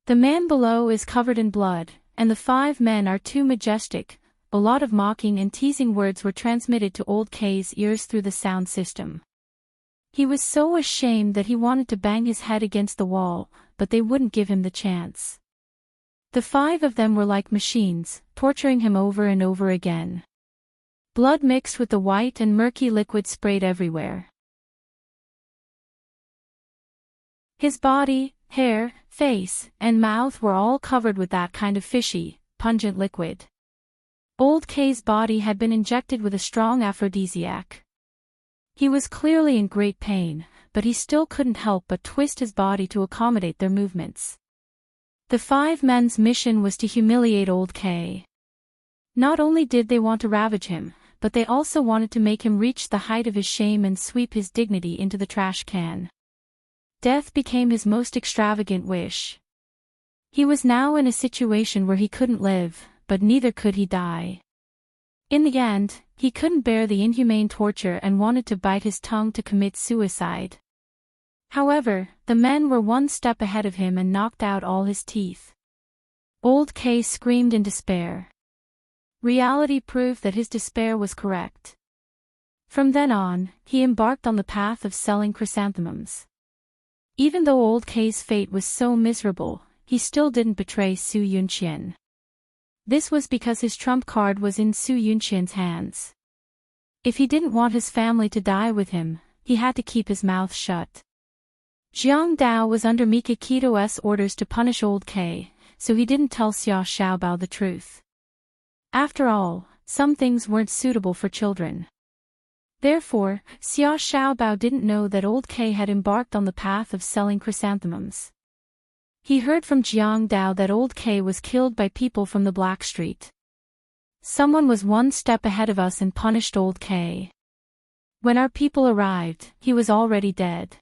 The man below is covered in blood, and the 5 men are too majestic. A lot of mocking and teasing words were transmitted to old K's ears through the sound system. He was so ashamed that he wanted to bang his head against the wall, but they wouldn't give him the chance. The 5 of them were like machines, torturing him over and over again. Blood mixed with the white and murky liquid sprayed everywhere. His body, hair, face, and mouth were all covered with that kind of fishy, pungent liquid. Old K's body had been injected with a strong aphrodisiac. He was clearly in great pain, but he still couldn't help but twist his body to accommodate their movements. The 5 men's mission was to humiliate old K. Not only did they want to ravage him, but they also wanted to make him reach the height of his shame and sweep his dignity into the trash can. Death became his most extravagant wish. He was now in a situation where he couldn't live, but neither could he die. In the end, he couldn't bear the inhumane torture and wanted to bite his tongue to commit suicide. However, the men were 1 step ahead of him and knocked out all his teeth. Old K screamed in despair. Reality proved that his despair was correct. From then on, he embarked on the path of selling chrysanthemums. Even though old K's fate was so miserable, he still didn't betray Su Yunqian. This was because his trump card was in Su Yunqian's hands. If he didn't want his family to die with him, he had to keep his mouth shut. Jiang Dao was under Mikakito's orders to punish old K, so he didn't tell Xia Xiaobao the truth. After all, some things weren't suitable for children. Therefore, Xia Xiaobao didn't know that old K had embarked on the path of selling chrysanthemums. He heard from Jiang Dao that old K was killed by people from the Black Street. Someone was 1 step ahead of us and punished old K. When our people arrived, he was already dead.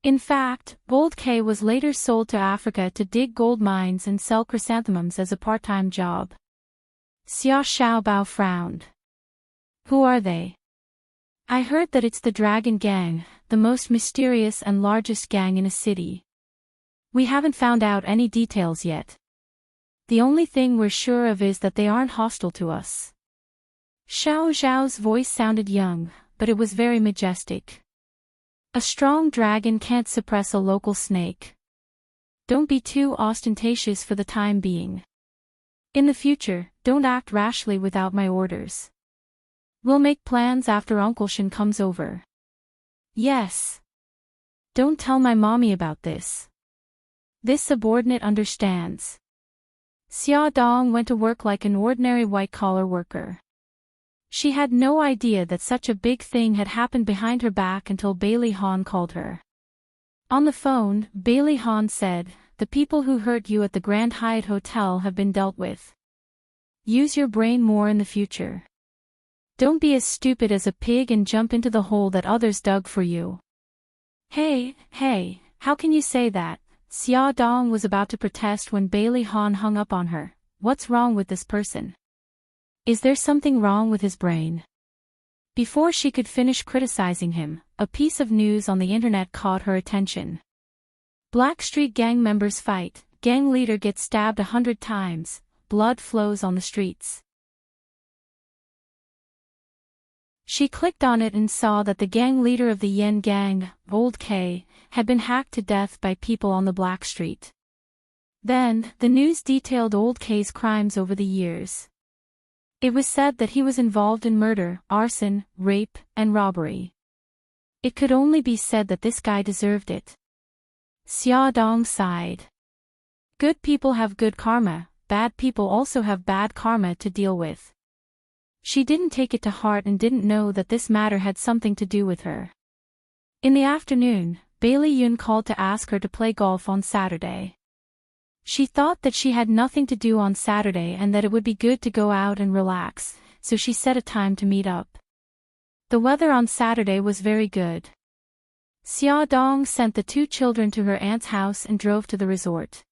In fact, Old K was later sold to Africa to dig gold mines and sell chrysanthemums as a part-time job. Xia Xiaobao frowned. Who are they? I heard that it's the Dragon Gang, the most mysterious and largest gang in a city. We haven't found out any details yet. The only thing we're sure of is that they aren't hostile to us. Xiao Zhao's voice sounded young, but it was very majestic. A strong dragon can't suppress a local snake. Don't be too ostentatious for the time being. In the future, don't act rashly without my orders. We'll make plans after Uncle Shen comes over. Yes. Don't tell my mommy about this. This subordinate understands. Xia Dong went to work like an ordinary white-collar worker. She had no idea that such a big thing had happened behind her back until Bailey Han called her. On the phone, Bailey Han said, "The people who hurt you at the Grand Hyatt Hotel have been dealt with. Use your brain more in the future. Don't be as stupid as a pig and jump into the hole that others dug for you." Hey, how can you say that? Xia Dong was about to protest when Bailey Han hung up on her. What's wrong with this person? Is there something wrong with his brain? Before she could finish criticizing him, a piece of news on the internet caught her attention. Blackstreet gang members fight, gang leader gets stabbed 100 times, blood flows on the streets. She clicked on it and saw that the gang leader of the Yen Gang, Old K, had been hacked to death by people on the Blackstreet. Then, the news detailed Old K's crimes over the years. It was said that he was involved in murder, arson, rape, and robbery. It could only be said that this guy deserved it. Xia Dong sighed. Good people have good karma, bad people also have bad karma to deal with. She didn't take it to heart and didn't know that this matter had something to do with her. In the afternoon, Bailey Yun called to ask her to play golf on Saturday. She thought that she had nothing to do on Saturday and that it would be good to go out and relax, so she set a time to meet up. The weather on Saturday was very good. Xia Dong sent the two children to her aunt's house and drove to the resort.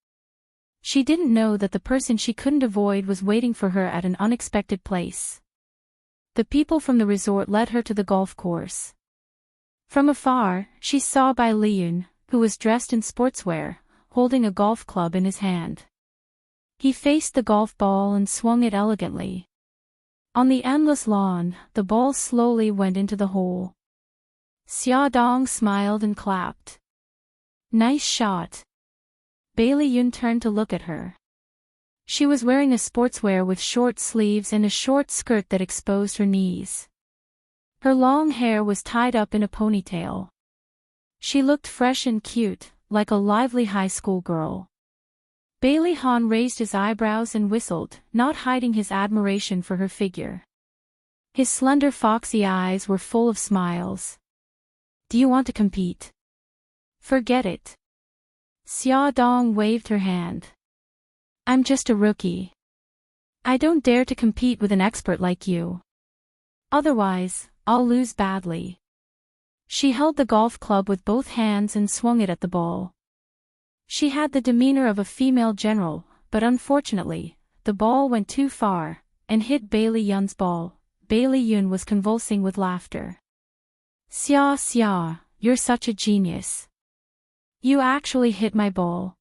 She didn't know that the person she couldn't avoid was waiting for her at an unexpected place. The people from the resort led her to the golf course. From afar, she saw Bai Liyun, who was dressed in sportswear, holding a golf club in his hand. He faced the golf ball and swung it elegantly. On the endless lawn, the ball slowly went into the hole. Xia Dong smiled and clapped. Nice shot. Bailey Yun turned to look at her. She was wearing a sportswear with short sleeves and a short skirt that exposed her knees. Her long hair was tied up in a ponytail. She looked fresh and cute, like a lively high school girl. Bailey Han raised his eyebrows and whistled, not hiding his admiration for her figure. His slender foxy eyes were full of smiles. Do you want to compete? Forget it. Xia Dong waved her hand. I'm just a rookie. I don't dare to compete with an expert like you. Otherwise, I'll lose badly. She held the golf club with both hands and swung it at the ball. She had the demeanor of a female general, but unfortunately, the ball went too far, and hit Bailey Yun's ball. Bailey Yun was convulsing with laughter. Xia, you're such a genius. You actually hit my ball.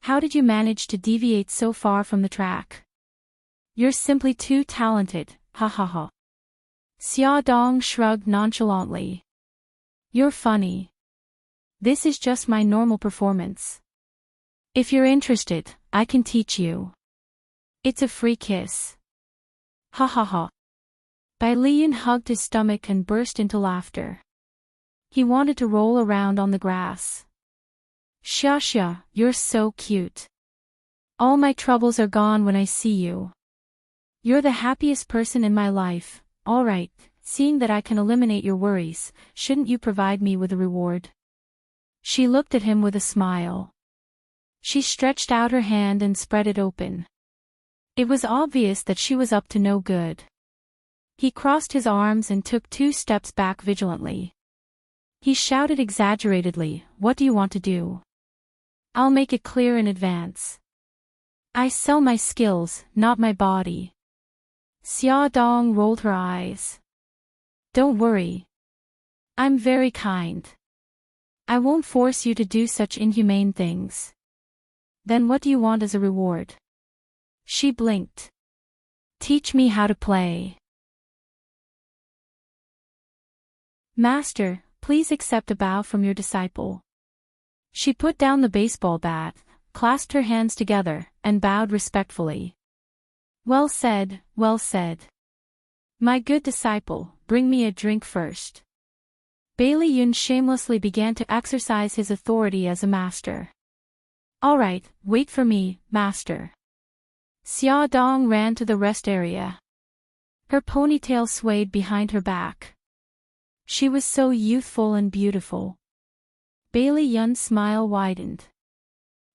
How did you manage to deviate so far from the track? You're simply too talented, ha ha ha. Xia Dong shrugged nonchalantly. You're funny. This is just my normal performance. If you're interested, I can teach you. It's a free kiss. Ha ha ha. Bai Lian hugged his stomach and burst into laughter. He wanted to roll around on the grass. Xia, you're so cute. All my troubles are gone when I see you. You're the happiest person in my life. All right, seeing that I can eliminate your worries, shouldn't you provide me with a reward? She looked at him with a smile. She stretched out her hand and spread it open. It was obvious that she was up to no good. He crossed his arms and took 2 steps back vigilantly. He shouted exaggeratedly, "What do you want to do? I'll make it clear in advance. I sell my skills, not my body." Xia Dong rolled her eyes. "Don't worry. I'm very kind. I won't force you to do such inhumane things." "Then what do you want as a reward?" She blinked. "Teach me how to play." "Master, please accept a bow from your disciple." She put down the baseball bat, clasped her hands together, and bowed respectfully. "Well said, well said. My good disciple, bring me a drink first." Bailey Yun shamelessly began to exercise his authority as a master. "All right, wait for me, master." Xia Dong ran to the rest area. Her ponytail swayed behind her back. She was so youthful and beautiful. Bailey Yun's smile widened.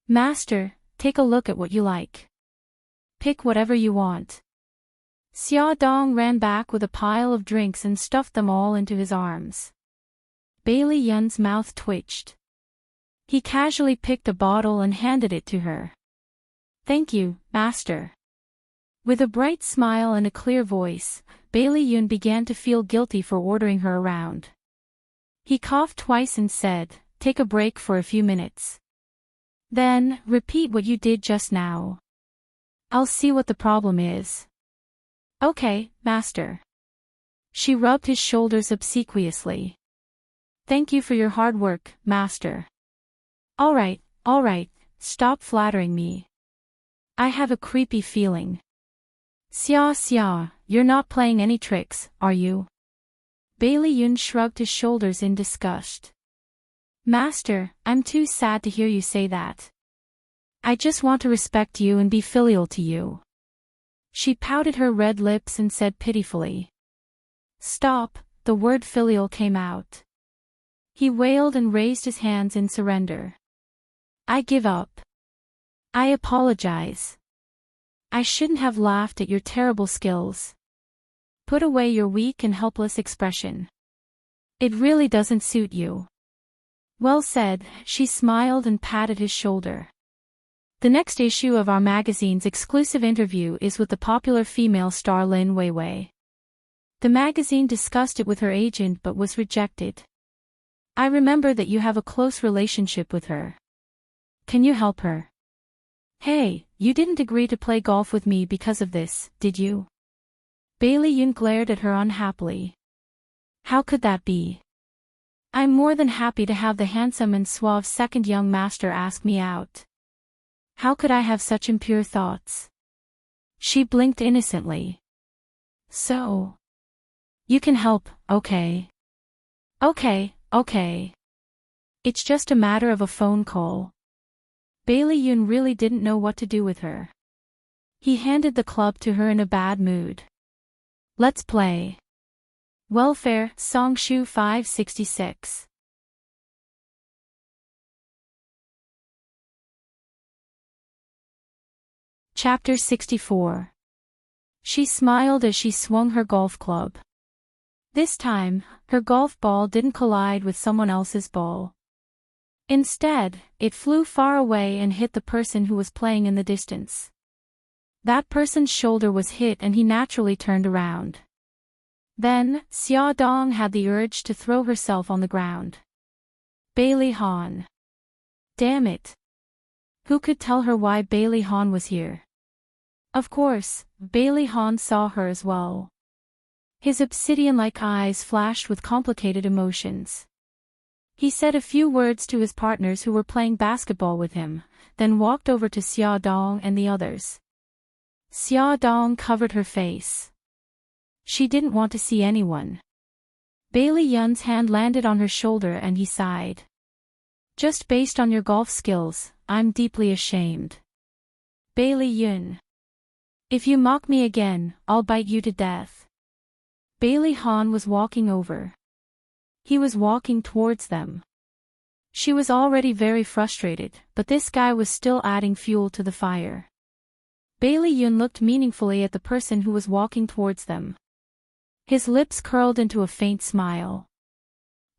"Master, take a look at what you like. Pick whatever you want." Xia Dong ran back with a pile of drinks and stuffed them all into his arms. Bailey Yun's mouth twitched. He casually picked a bottle and handed it to her. "Thank you, master." With a bright smile and a clear voice, Bailey Yun began to feel guilty for ordering her around. He coughed twice and said, "Take a break for a few minutes. Then, repeat what you did just now. I'll see what the problem is." "Okay, master." She rubbed his shoulders obsequiously. "Thank you for your hard work, master." All right, stop flattering me. I have a creepy feeling." Xia, you're not playing any tricks, are you?" Bailey Yun shrugged his shoulders in disgust. "Master, I'm too sad to hear you say that. I just want to respect you and be filial to you." She pouted her red lips and said pitifully. "Stop," the word filial came out. He wailed and raised his hands in surrender. "I give up. I apologize. I shouldn't have laughed at your terrible skills. Put away your weak and helpless expression. It really doesn't suit you." "Well said," she smiled and patted his shoulder. The next issue of our magazine's exclusive interview is with the popular female star Lin Weiwei. The magazine discussed it with her agent but was rejected. "I remember that you have a close relationship with her. Can you help her?" "Hey, you didn't agree to play golf with me because of this, did you?" Bailey Yun glared at her unhappily. "How could that be? I'm more than happy to have the handsome and suave second young master ask me out. How could I have such impure thoughts?" She blinked innocently. "So, you can help, okay? Okay. It's just a matter of a phone call." Bailey Yun really didn't know what to do with her. He handed the club to her in a bad mood. "Let's play." Welfare, Songshu 566. Chapter 64. She smiled as she swung her golf club. This time, her golf ball didn't collide with someone else's ball. Instead, it flew far away and hit the person who was playing in the distance. That person's shoulder was hit and he naturally turned around. Then, Xia Dong had the urge to throw herself on the ground. Bailey Han. Damn it. Who could tell her why Bailey Han was here? Of course, Bailey Han saw her as well. His obsidian-like eyes flashed with complicated emotions. He said a few words to his partners who were playing basketball with him, then walked over to Xia Dong and the others. Xia Dong covered her face. She didn't want to see anyone. Bailey Yun's hand landed on her shoulder and he sighed. "Just based on your golf skills, I'm deeply ashamed. Bailey Yun. If you mock me again, I'll bite you to death." Bailey Han was walking over. He was walking towards them. She was already very frustrated, but this guy was still adding fuel to the fire. Bailey Yun looked meaningfully at the person who was walking towards them. His lips curled into a faint smile.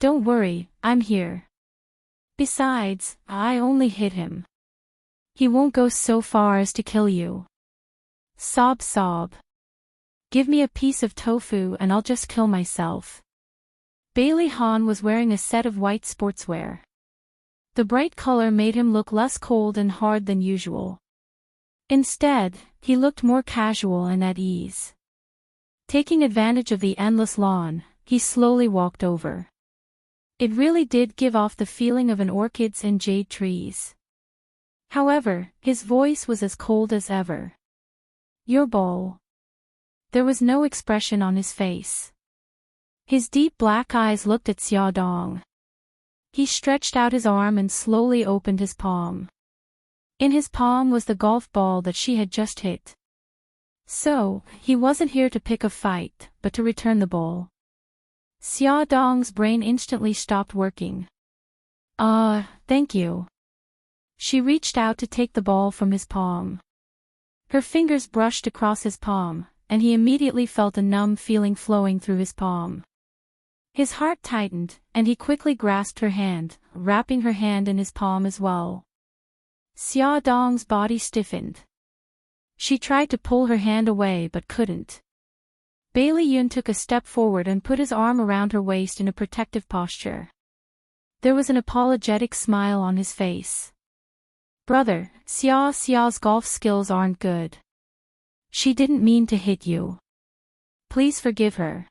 "Don't worry, I'm here. Besides, I only hit him. He won't go so far as to kill you. Sob sob. Give me a piece of tofu and I'll just kill myself. Bailey Han was wearing a set of white sportswear. The bright color made him look less cold and hard than usual. Instead, he looked more casual and at ease. Taking advantage of the endless lawn, he slowly walked over. It really did give off the feeling of an orchids and jade trees. However, his voice was as cold as ever. Your bowl. There was no expression on his face. His deep black eyes looked at Xia Dong. He stretched out his arm and slowly opened his palm. In his palm was the golf ball that she had just hit. So, he wasn't here to pick a fight, but to return the ball. Xia Dong's brain instantly stopped working. Thank you. She reached out to take the ball from his palm. Her fingers brushed across his palm, and he immediately felt a numb feeling flowing through his palm. His heart tightened, and he quickly grasped her hand, wrapping her hand in his palm as well. Xia Dong's body stiffened. She tried to pull her hand away but couldn't. Bailey Yun took a step forward and put his arm around her waist in a protective posture. There was an apologetic smile on his face. Brother, Xia's golf skills aren't good. She didn't mean to hit you. Please forgive her.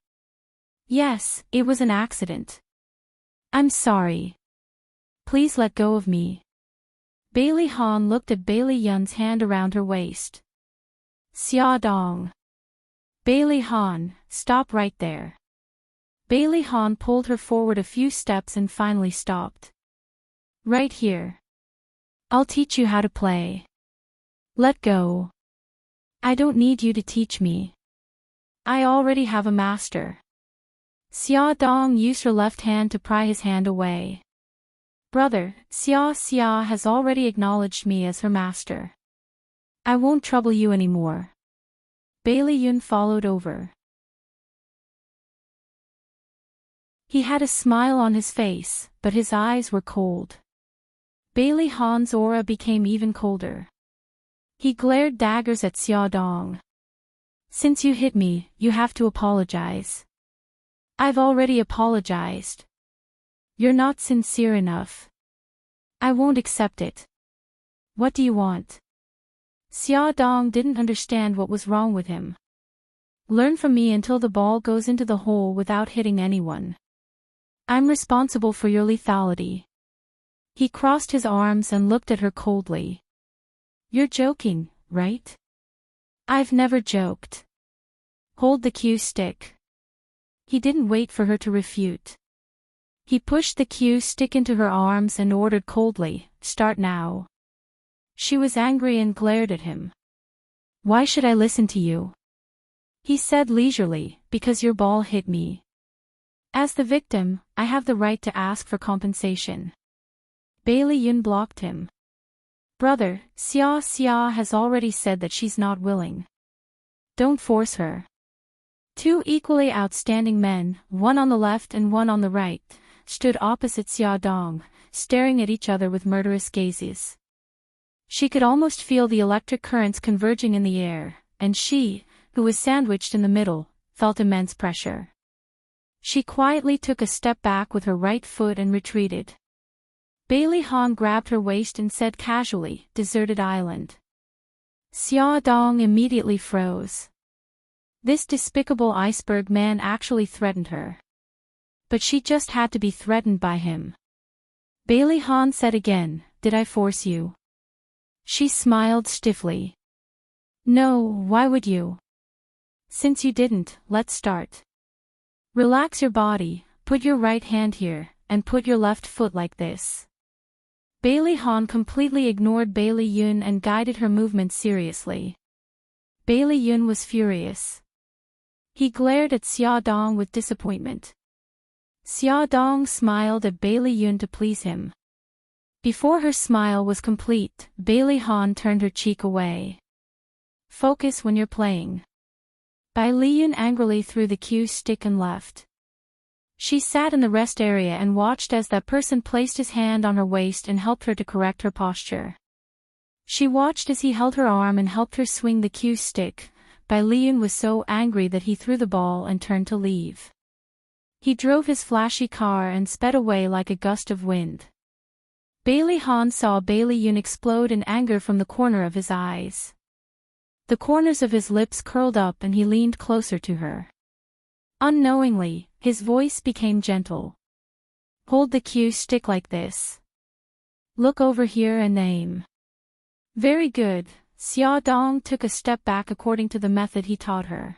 Yes, it was an accident. I'm sorry. Please let go of me. Bailey Han looked at Bailey Yun's hand around her waist. Xia Dong. Bailey Han, stop right there. Bailey Han pulled her forward a few steps and finally stopped. Right here. I'll teach you how to play. Let go. I don't need you to teach me. I already have a master. Xia Dong used her left hand to pry his hand away. Brother, Xia has already acknowledged me as her master. I won't trouble you anymore. Bailey Yun followed over. He had a smile on his face, but his eyes were cold. Bailey Han's aura became even colder. He glared daggers at Xia Dong. Since you hit me, you have to apologize. I've already apologized. You're not sincere enough. I won't accept it. What do you want? Xia Dong didn't understand what was wrong with him. Learn from me until the ball goes into the hole without hitting anyone. I'm responsible for your lethality. He crossed his arms and looked at her coldly. You're joking, right? I've never joked. Hold the cue stick. He didn't wait for her to refute. He pushed the cue stick into her arms and ordered coldly, start now. She was angry and glared at him. Why should I listen to you? He said leisurely, because your ball hit me. As the victim, I have the right to ask for compensation. Bailey Yun blocked him. Brother, Xia has already said that she's not willing. Don't force her. Two equally outstanding men, one on the left and one on the right, stood opposite Xia Dong, staring at each other with murderous gazes. She could almost feel the electric currents converging in the air, and she, who was sandwiched in the middle, felt immense pressure. She quietly took a step back with her right foot and retreated. Bailey Han grabbed her waist and said casually, deserted island. Xia Dong immediately froze. This despicable iceberg man actually threatened her. But she just had to be threatened by him. Bailey Han said again, did I force you? She smiled stiffly. No, why would you? Since you didn't, let's start. Relax your body, put your right hand here, and put your left foot like this. Bailey Han completely ignored Bailey Yun and guided her movements seriously. Bailey Yun was furious. He glared at Xia Dong with disappointment. Xia Dong smiled at Bailey Yun to please him. Before her smile was complete, Bailey Han turned her cheek away. Focus when you're playing. Bailey Yun angrily threw the cue stick and left. She sat in the rest area and watched as that person placed his hand on her waist and helped her to correct her posture. She watched as he held her arm and helped her swing the cue stick. Baileyun was so angry that he threw the ball and turned to leave. He drove his flashy car and sped away like a gust of wind. Bailey Han saw Baileyun explode in anger from the corner of his eyes. The corners of his lips curled up and he leaned closer to her. Unknowingly, his voice became gentle. Hold the cue stick like this. Look over here and aim. Very good. Xia Dong took a step back according to the method he taught her.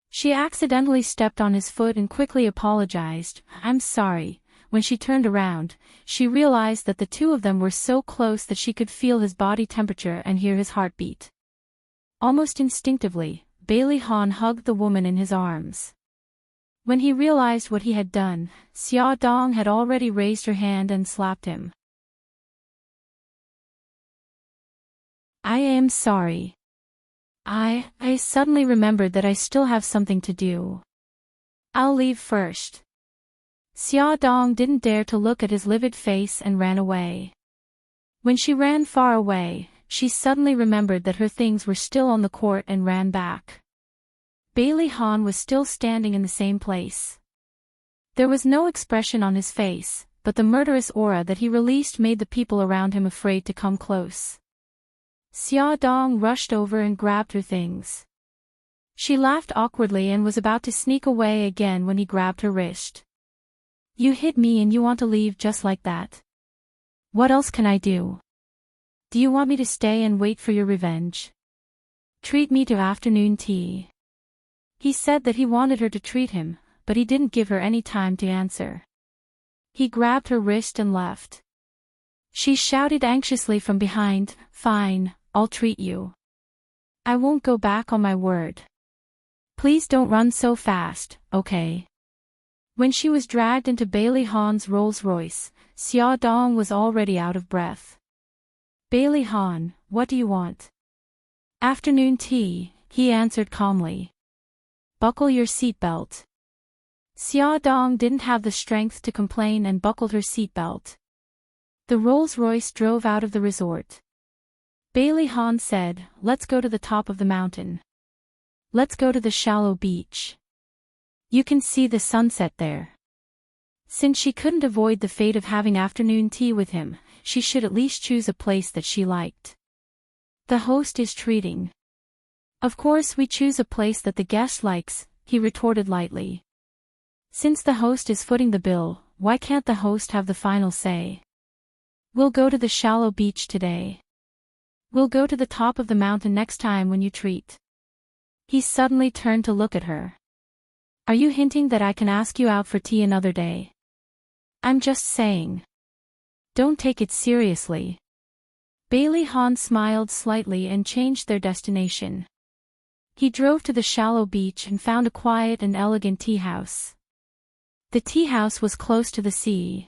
She accidentally stepped on his foot and quickly apologized. I'm sorry. When she turned around, she realized that the two of them were so close that she could feel his body temperature and hear his heartbeat. Almost instinctively, Bailey Han hugged the woman in his arms. When he realized what he had done, Xia Dong had already raised her hand and slapped him. I am sorry. I suddenly remembered that I still have something to do. I'll leave first. Xia Dong didn't dare to look at his livid face and ran away. When she ran far away, she suddenly remembered that her things were still on the court and ran back. Bailey Han was still standing in the same place. There was no expression on his face, but the murderous aura that he released made the people around him afraid to come close. Xia Dong rushed over and grabbed her things. She laughed awkwardly and was about to sneak away again when he grabbed her wrist. You hit me and you want to leave just like that? What else can I do? Do you want me to stay and wait for your revenge? Treat me to afternoon tea. He said that he wanted her to treat him, but he didn't give her any time to answer. He grabbed her wrist and left. She shouted anxiously from behind, Fine, I'll treat you. I won't go back on my word. Please don't run so fast, okay? When she was dragged into Bailey Han's Rolls-Royce, Xia Dong was already out of breath. Bailey Han, what do you want? Afternoon tea, he answered calmly. Buckle your seatbelt. Xia Dong didn't have the strength to complain and buckled her seatbelt. The Rolls-Royce drove out of the resort. Bailey Han said, Let's go to the top of the mountain. Let's go to the shallow beach. You can see the sunset there. Since she couldn't avoid the fate of having afternoon tea with him, she should at least choose a place that she liked. The host is treating. Of course we choose a place that the guest likes, he retorted lightly. Since the host is footing the bill, why can't the host have the final say? We'll go to the shallow beach today. We'll go to the top of the mountain next time when you treat. He suddenly turned to look at her. Are you hinting that I can ask you out for tea another day? I'm just saying. Don't take it seriously. Bailey Han smiled slightly and changed their destination. He drove to the shallow beach and found a quiet and elegant tea house. The tea house was close to the sea.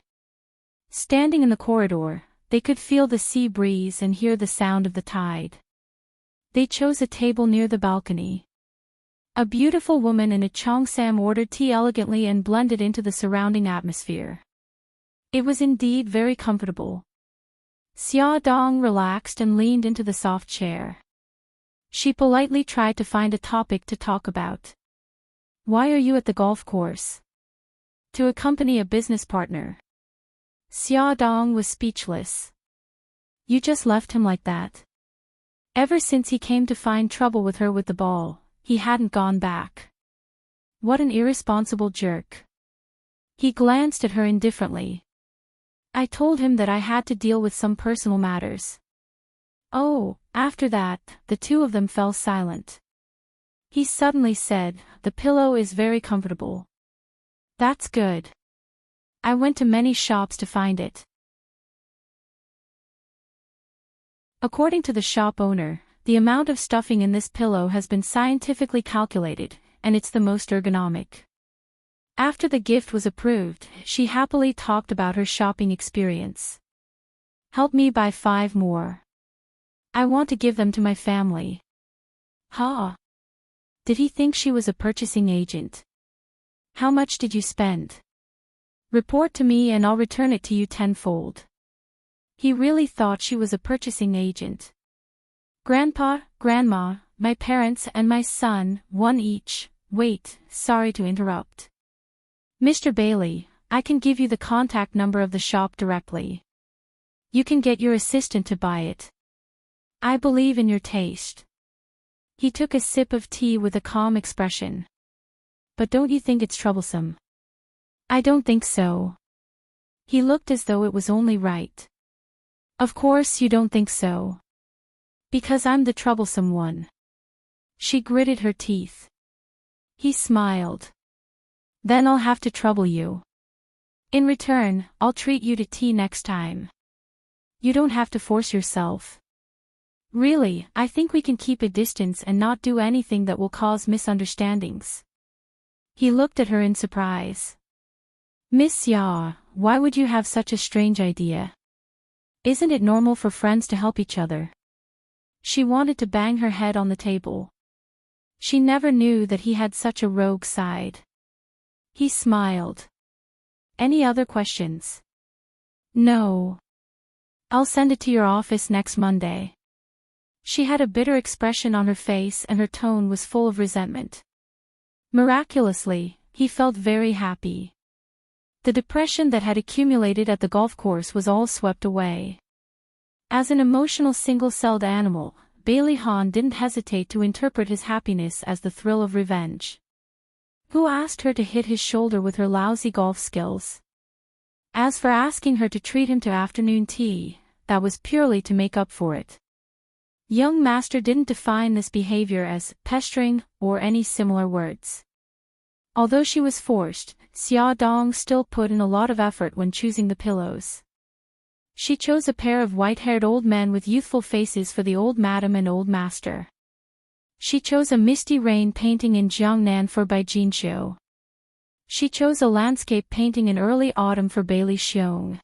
Standing in the corridor, they could feel the sea breeze and hear the sound of the tide. They chose a table near the balcony. A beautiful woman in a cheongsam ordered tea elegantly and blended into the surrounding atmosphere. It was indeed very comfortable. Xia Dong relaxed and leaned into the soft chair. She politely tried to find a topic to talk about. Why are you at the golf course? To accompany a business partner. Xia Dong was speechless. You just left him like that? Ever since he came to find trouble with her with the ball, he hadn't gone back. What an irresponsible jerk. He glanced at her indifferently. I told him that I had to deal with some personal matters. Oh, after that, the two of them fell silent. He suddenly said, The pillow is very comfortable. That's good. I went to many shops to find it. According to the shop owner, the amount of stuffing in this pillow has been scientifically calculated, and it's the most ergonomic. After the gift was approved, she happily talked about her shopping experience. Help me buy 5 more. I want to give them to my family. Ha! Did he think she was a purchasing agent? How much did you spend? Report to me and I'll return it to you tenfold. He really thought she was a purchasing agent. Grandpa, Grandma, my parents and my son, one each. Wait, sorry to interrupt. Mr. Bailey, I can give you the contact number of the shop directly. You can get your assistant to buy it. I believe in your taste. He took a sip of tea with a calm expression. But don't you think it's troublesome? I don't think so. He looked as though it was only right. Of course you don't think so. Because I'm the troublesome one. She gritted her teeth. He smiled. Then I'll have to trouble you. In return, I'll treat you to tea next time. You don't have to force yourself. Really, I think we can keep a distance and not do anything that will cause misunderstandings. He looked at her in surprise. Miss Ya, why would you have such a strange idea? Isn't it normal for friends to help each other? She wanted to bang her head on the table. She never knew that he had such a rogue side. He smiled. Any other questions? No. I'll send it to your office next Monday. She had a bitter expression on her face and her tone was full of resentment. Miraculously, he felt very happy. The depression that had accumulated at the golf course was all swept away. As an emotional single-celled animal, Bailey Hahn didn't hesitate to interpret his happiness as the thrill of revenge. Who asked her to hit his shoulder with her lousy golf skills? As for asking her to treat him to afternoon tea, that was purely to make up for it. Young master didn't define this behavior as pestering or any similar words. Although she was forced, Xia Dong still put in a lot of effort when choosing the pillows. She chose a pair of white-haired old men with youthful faces for the old madam and old master. She chose a misty rain painting in Jiangnan for Bai Jinxiu. She chose a landscape painting in early autumn for Bailey Xiong.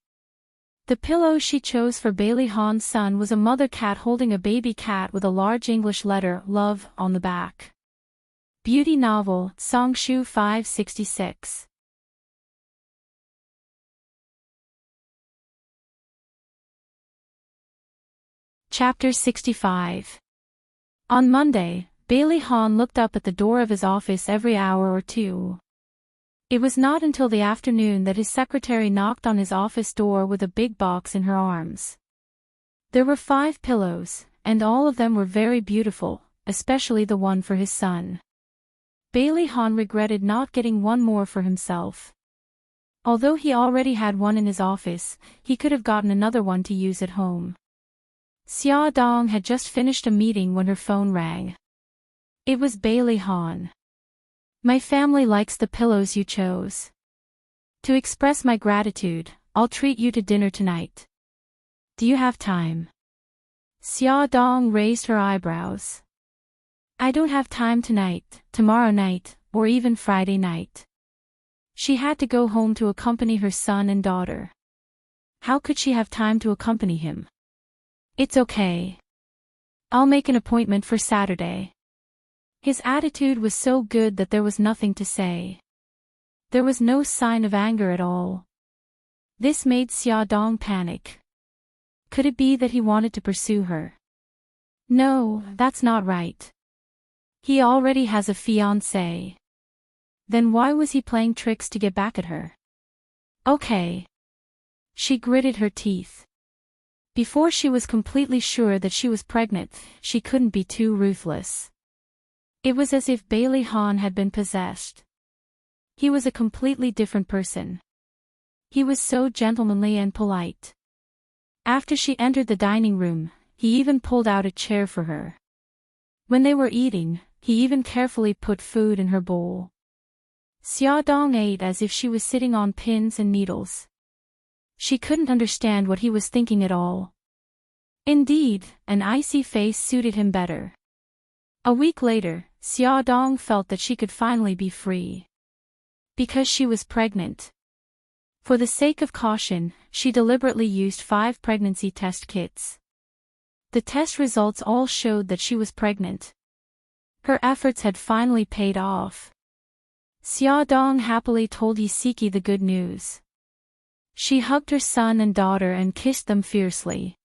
The pillow she chose for Bailey Han's son was a mother cat holding a baby cat with a large English letter, love, on the back. Beauty novel, Songshu 566. Chapter 65. On Monday, Bailey Han looked up at the door of his office every hour or two. It was not until the afternoon that his secretary knocked on his office door with a big box in her arms. There were 5 pillows, and all of them were very beautiful, especially the one for his son. Bailey Han regretted not getting one more for himself. Although he already had one in his office, he could have gotten another one to use at home. Xia Dong had just finished a meeting when her phone rang. It was Bailey Han. My family likes the pillows you chose. To express my gratitude, I'll treat you to dinner tonight. Do you have time? Xia Dong raised her eyebrows. I don't have time tonight, tomorrow night, or even Friday night. She had to go home to accompany her son and daughter. How could she have time to accompany him? It's okay. I'll make an appointment for Saturday. His attitude was so good that there was nothing to say. There was no sign of anger at all. This made Xia Dong panic. Could it be that he wanted to pursue her? No, that's not right. He already has a fiancée. Then why was he playing tricks to get back at her? Okay. She gritted her teeth. Before she was completely sure that she was pregnant, she couldn't be too ruthless. It was as if Bailey Han had been possessed. He was a completely different person. He was so gentlemanly and polite. After she entered the dining room, he even pulled out a chair for her. When they were eating, he even carefully put food in her bowl. Xia Dong ate as if she was sitting on pins and needles. She couldn't understand what he was thinking at all. Indeed, an icy face suited him better. A week later, Xia Dong felt that she could finally be free. Because she was pregnant. For the sake of caution, she deliberately used 5 pregnancy test kits. The test results all showed that she was pregnant. Her efforts had finally paid off. Xia Dong happily told Yisiki the good news. She hugged her son and daughter and kissed them fiercely.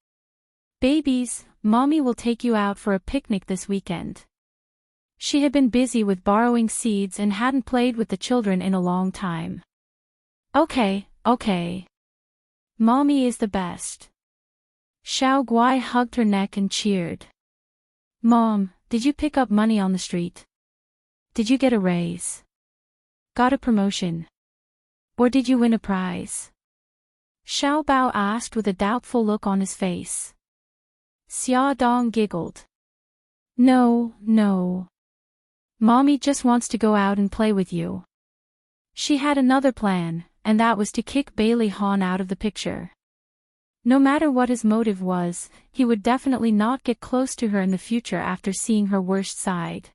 "Babies, Mommy will take you out for a picnic this weekend." She had been busy with borrowing seeds and hadn't played with the children in a long time. Okay. Mommy is the best." Xiao Guai hugged her neck and cheered. "Mom, did you pick up money on the street? Did you get a raise? Got a promotion? Or did you win a prize?" Xiao Bao asked with a doubtful look on his face. Xia Dong giggled. No. Mommy just wants to go out and play with you." She had another plan, and that was to kick Bailey Han out of the picture. No matter what his motive was, he would definitely not get close to her in the future after seeing her worst side.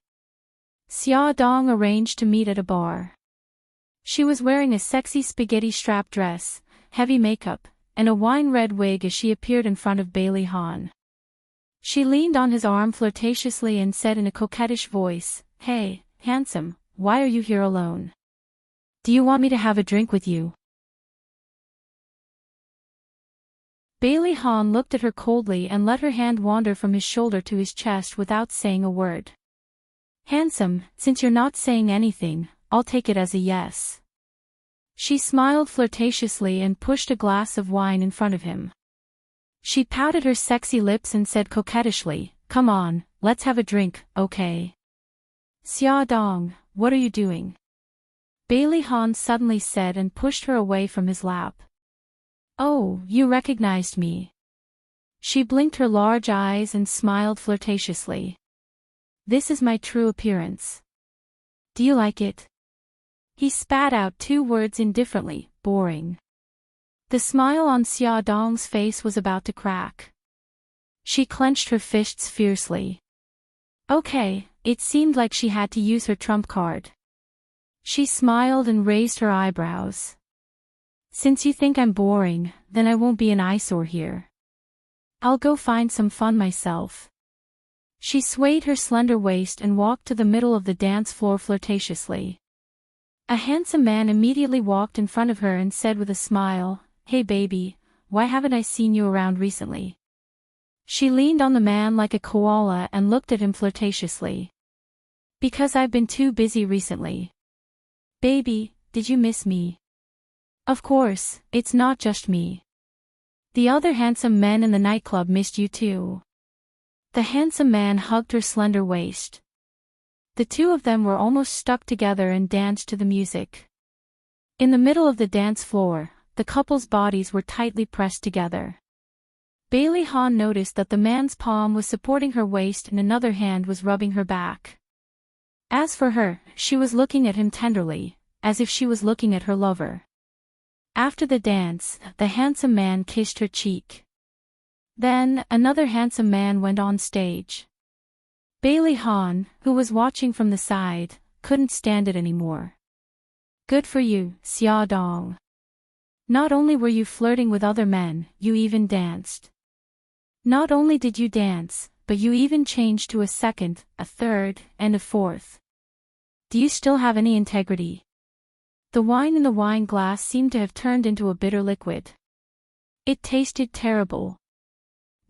Xia Dong arranged to meet at a bar. She was wearing a sexy spaghetti strap dress, heavy makeup, and a wine-red wig as she appeared in front of Bailey Han. She leaned on his arm flirtatiously and said in a coquettish voice, "Hey, handsome, why are you here alone? Do you want me to have a drink with you?" Bailey Han looked at her coldly and let her hand wander from his shoulder to his chest without saying a word. "Handsome, since you're not saying anything, I'll take it as a yes." She smiled flirtatiously and pushed a glass of wine in front of him. She pouted her sexy lips and said coquettishly, "Come on, let's have a drink, okay?" "Xia Dong, what are you doing?" Bailey Han suddenly said and pushed her away from his lap. "Oh, you recognized me." She blinked her large eyes and smiled flirtatiously. "This is my true appearance. Do you like it?" He spat out 2 words indifferently, "Boring." The smile on Xia Dong's face was about to crack. She clenched her fists fiercely. Okay, it seemed like she had to use her trump card. She smiled and raised her eyebrows. "Since you think I'm boring, then I won't be an eyesore here. I'll go find some fun myself." She swayed her slender waist and walked to the middle of the dance floor flirtatiously. A handsome man immediately walked in front of her and said with a smile, "Hey baby, why haven't I seen you around recently?" She leaned on the man like a koala and looked at him flirtatiously. "Because I've been too busy recently." "Baby, did you miss me?" "Of course, it's not just me. The other handsome men in the nightclub missed you too." The handsome man hugged her slender waist. The two of them were almost stuck together and danced to the music. In the middle of the dance floor, the couple's bodies were tightly pressed together. Bailey Han noticed that the man's palm was supporting her waist and another hand was rubbing her back. As for her, she was looking at him tenderly, as if she was looking at her lover. After the dance, the handsome man kissed her cheek. Then, another handsome man went on stage. Bailey Han, who was watching from the side, couldn't stand it anymore. "Good for you, Xia Dong. Not only were you flirting with other men, you even danced. Not only did you dance, but you even changed to a second, a third, and a fourth. Do you still have any integrity?" The wine in the wine glass seemed to have turned into a bitter liquid. It tasted terrible.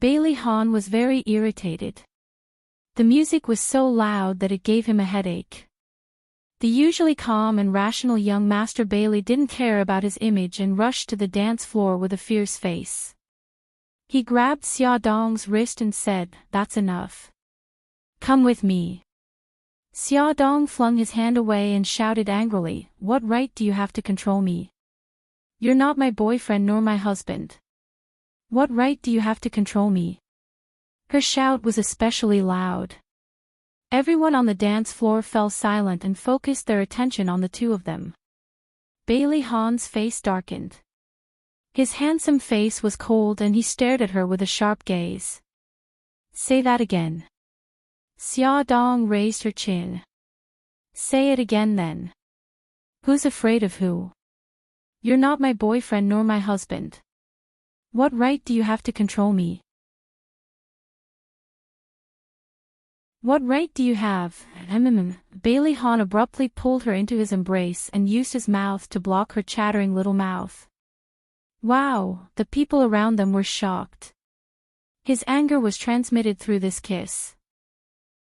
Bailey Han was very irritated. The music was so loud that it gave him a headache. The usually calm and rational young Master Bailey didn't care about his image and rushed to the dance floor with a fierce face. He grabbed Xia Dong's wrist and said, "That's enough. Come with me." Xia Dong flung his hand away and shouted angrily, "What right do you have to control me? You're not my boyfriend nor my husband. What right do you have to control me?" Her shout was especially loud. Everyone on the dance floor fell silent and focused their attention on the two of them. Bailey Han's face darkened. His handsome face was cold and he stared at her with a sharp gaze. "Say that again." Xia Dong raised her chin. "Say it again then. Who's afraid of who? You're not my boyfriend nor my husband. What right do you have to control me? What right do you have?" Bailey Han abruptly pulled her into his embrace and used his mouth to block her chattering little mouth. Wow, the people around them were shocked. His anger was transmitted through this kiss.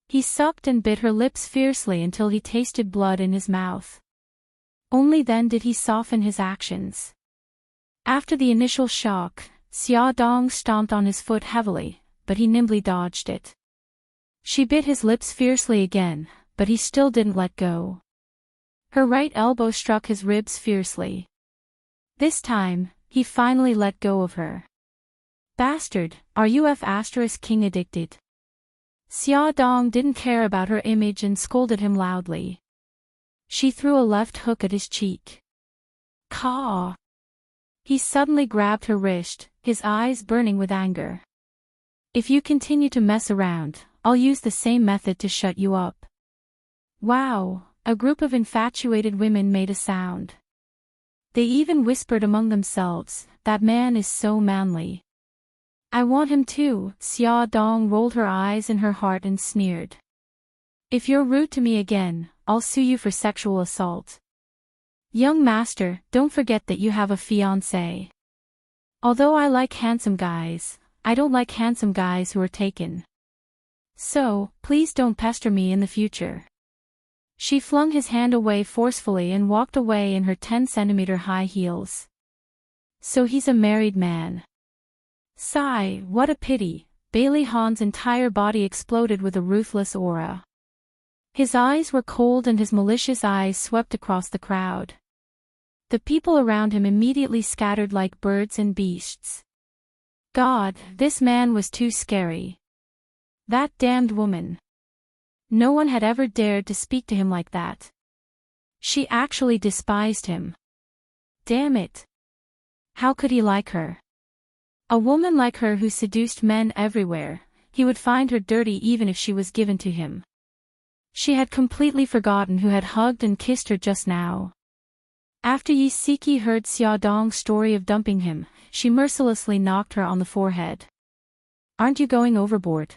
He sucked and bit her lips fiercely until he tasted blood in his mouth. Only then did he soften his actions. After the initial shock, Xia Dong stomped on his foot heavily, but he nimbly dodged it. She bit his lips fiercely again, but he still didn't let go. Her right elbow struck his ribs fiercely. This time, he finally let go of her. Bastard, are you king addicted? Xia Dong didn't care about her image and scolded him loudly. She threw a left hook at his cheek. Caw! He suddenly grabbed her wrist, his eyes burning with anger. If you continue to mess around, I'll use the same method to shut you up. Wow, a group of infatuated women made a sound. They even whispered among themselves, that man is so manly. I want him too. Xia Dong rolled her eyes in her heart and sneered. If you're rude to me again, I'll sue you for sexual assault. Young master, don't forget that you have a fiancé. Although I like handsome guys, I don't like handsome guys who are taken. So, please don't pester me in the future. She flung his hand away forcefully and walked away in her 10-centimeter high heels. So he's a married man. Sigh, what a pity. Bailey Han's entire body exploded with a ruthless aura. His eyes were cold and his malicious eyes swept across the crowd. The people around him immediately scattered like birds and beasts. God, this man was too scary. That damned woman. No one had ever dared to speak to him like that. She actually despised him. Damn it. How could he like her? A woman like her who seduced men everywhere, he would find her dirty even if she was given to him. She had completely forgotten who had hugged and kissed her just now. After Yi Siki heard Xia Dong's story of dumping him, she mercilessly knocked her on the forehead. Aren't you going overboard?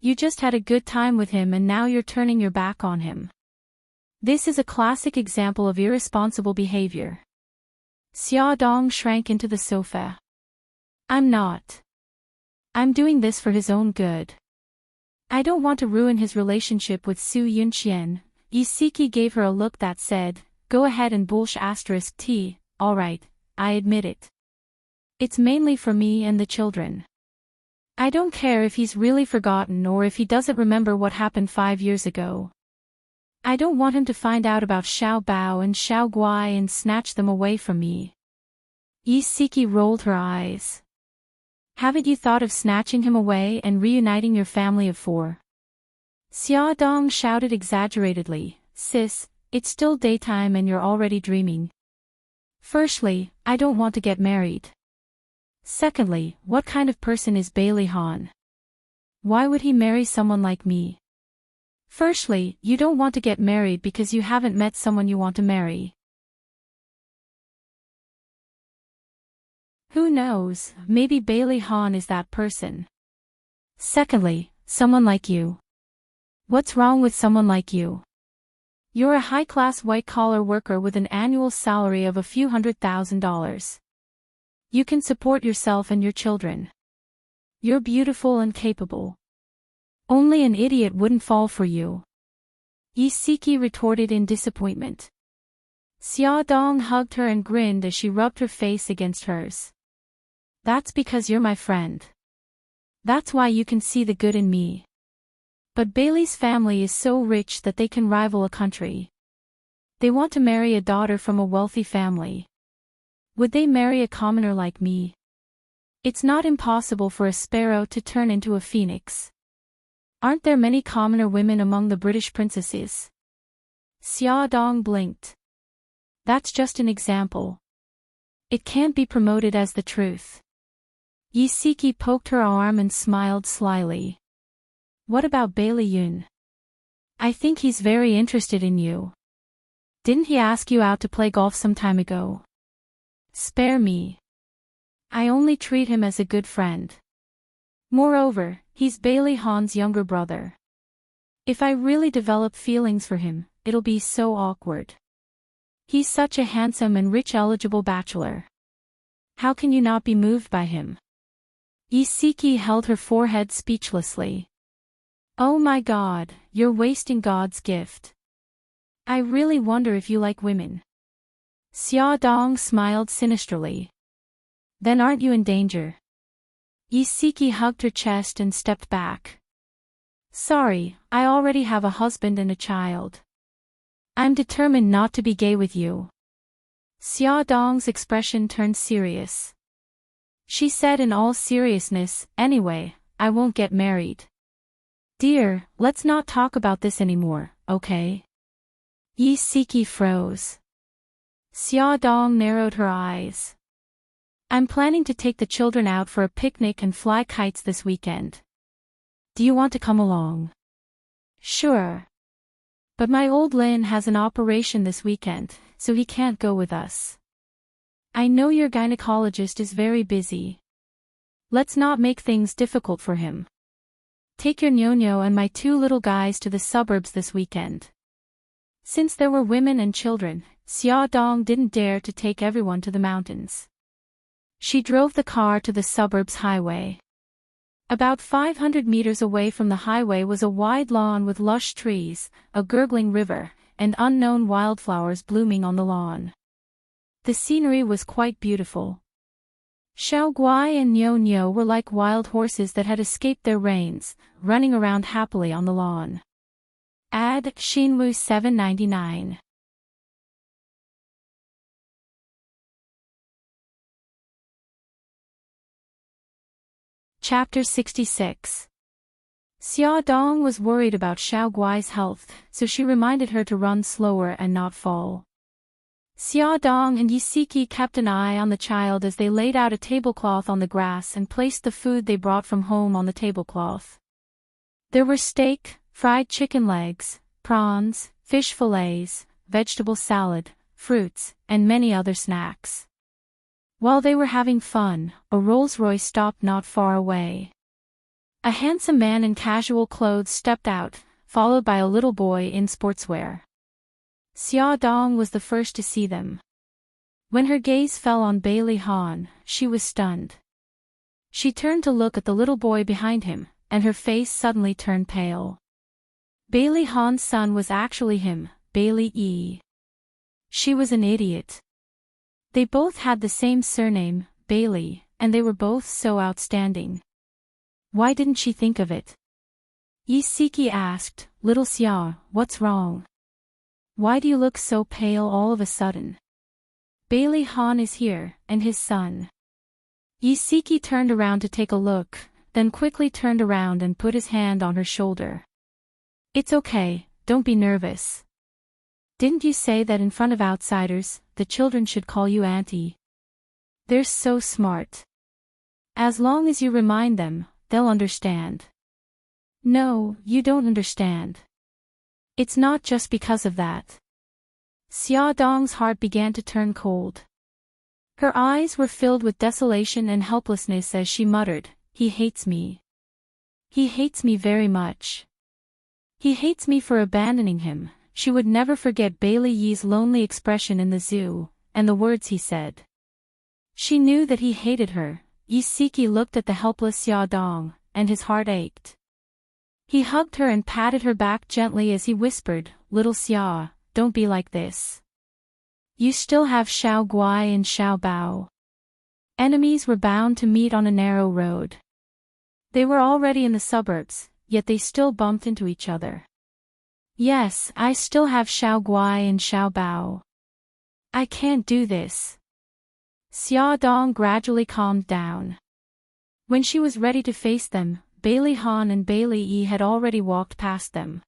You just had a good time with him and now you're turning your back on him. This is a classic example of irresponsible behavior. Xia Dong shrank into the sofa. I'm not. I'm doing this for his own good. I don't want to ruin his relationship with Su Yunqian. Yi Siki gave her a look that said, go ahead and bullsh***. Alright, I admit it. It's mainly for me and the children. I don't care if he's really forgotten or if he doesn't remember what happened 5 years ago. I don't want him to find out about Xiao Bao and Xiao Guai and snatch them away from me. Yi Siki rolled her eyes. Haven't you thought of snatching him away and reuniting your family of 4? Xia Dong shouted exaggeratedly, sis, it's still daytime and you're already dreaming. Firstly, I don't want to get married. Secondly, what kind of person is Bailey Han? Why would he marry someone like me? Firstly, you don't want to get married because you haven't met someone you want to marry. Who knows, maybe Bailey Han is that person. Secondly, someone like you. What's wrong with someone like you? You're a high-class white-collar worker with an annual salary of a few $100,000. You can support yourself and your children. You're beautiful and capable. Only an idiot wouldn't fall for you. Yi Siki retorted in disappointment. Xia Dong hugged her and grinned as she rubbed her face against hers. That's because you're my friend. That's why you can see the good in me. But Bailey's family is so rich that they can rival a country. They want to marry a daughter from a wealthy family. Would they marry a commoner like me? It's not impossible for a sparrow to turn into a phoenix. Aren't there many commoner women among the British princesses? Xia Dong blinked. That's just an example. It can't be promoted as the truth. Yi Siki poked her arm and smiled slyly. What about Bailey Yun? I think he's very interested in you. Didn't he ask you out to play golf some time ago? Spare me. I only treat him as a good friend. Moreover, he's Bailey Han's younger brother. If I really develop feelings for him, it'll be so awkward. He's such a handsome and rich eligible bachelor. How can you not be moved by him? Isiki held her forehead speechlessly. Oh my God, you're wasting God's gift. I really wonder if you like women. Xiaodong smiled sinisterly. Then aren't you in danger? Isiki hugged her chest and stepped back. Sorry, I already have a husband and a child. I'm determined not to be gay with you. Xiaodong's expression turned serious. She said in all seriousness, anyway, I won't get married. Dear, let's not talk about this anymore, okay? Isiki froze. Xiaodong narrowed her eyes. I'm planning to take the children out for a picnic and fly kites this weekend. Do you want to come along? Sure. But my old Lin has an operation this weekend, so he can't go with us. I know your gynecologist is very busy. Let's not make things difficult for him. Take your Nyonyo and my 2 little guys to the suburbs this weekend. Since there were women and children, Xiaodong didn't dare to take everyone to the mountains. She drove the car to the suburbs highway. About 500 meters away from the highway was a wide lawn with lush trees, a gurgling river, and unknown wildflowers blooming on the lawn. The scenery was quite beautiful. Xiaoguai and Nyo were like wild horses that had escaped their reins, running around happily on the lawn. Ad Xinwu 799. Chapter 66. Xiaodong was worried about Xiaoguai's health, so she reminded her to run slower and not fall. Xiaodong and Isiki kept an eye on the child as they laid out a tablecloth on the grass and placed the food they brought from home on the tablecloth. There were steak, fried chicken legs, prawns, fish fillets, vegetable salad, fruits, and many other snacks. While they were having fun, a Rolls-Royce stopped not far away. A handsome man in casual clothes stepped out, followed by a little boy in sportswear. Xiaodong was the first to see them. When her gaze fell on Bailey Han, she was stunned. She turned to look at the little boy behind him, and her face suddenly turned pale. Bailey Han's son was actually him, Bailey Yi. She was an idiot. They both had the same surname, Bailey, and they were both so outstanding. Why didn't she think of it? Isiki asked, Little Xia, what's wrong? Why do you look so pale all of a sudden? Bailey Han is here, and his son. Isiki turned around to take a look, then quickly turned around and put his hand on her shoulder. It's okay, don't be nervous. Didn't you say that in front of outsiders, the children should call you auntie? They're so smart. As long as you remind them, they'll understand. No, you don't understand. It's not just because of that. Xiaodong's heart began to turn cold. Her eyes were filled with desolation and helplessness as she muttered, He hates me. He hates me very much. He hates me for abandoning him. She would never forget Bailey Yi's lonely expression in the zoo, and the words he said. She knew that he hated her. Isiki looked at the helpless Xiaodong, and his heart ached. He hugged her and patted her back gently as he whispered, Little Xia, don't be like this. You still have Xiao Guai and Xiao Bao. Enemies were bound to meet on a narrow road. They were already in the suburbs, yet they still bumped into each other. Yes, I still have Xiao Guai and Xiao Bao. I can't do this. Xiaodong gradually calmed down. When she was ready to face them, Bailey Han and Bailey Yi had already walked past them.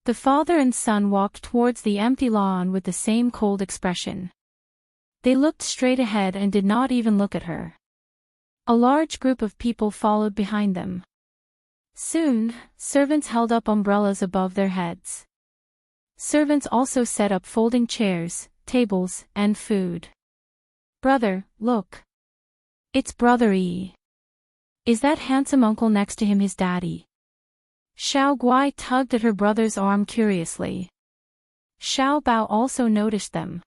The father and son walked towards the empty lawn with the same cold expression. They looked straight ahead and did not even look at her. A large group of people followed behind them. Soon, servants held up umbrellas above their heads. Servants also set up folding chairs, tables, and food. Brother, look. It's Brother Yi. Is that handsome uncle next to him his daddy? Xiao Guai tugged at her brother's arm curiously. Xiao Bao also noticed them.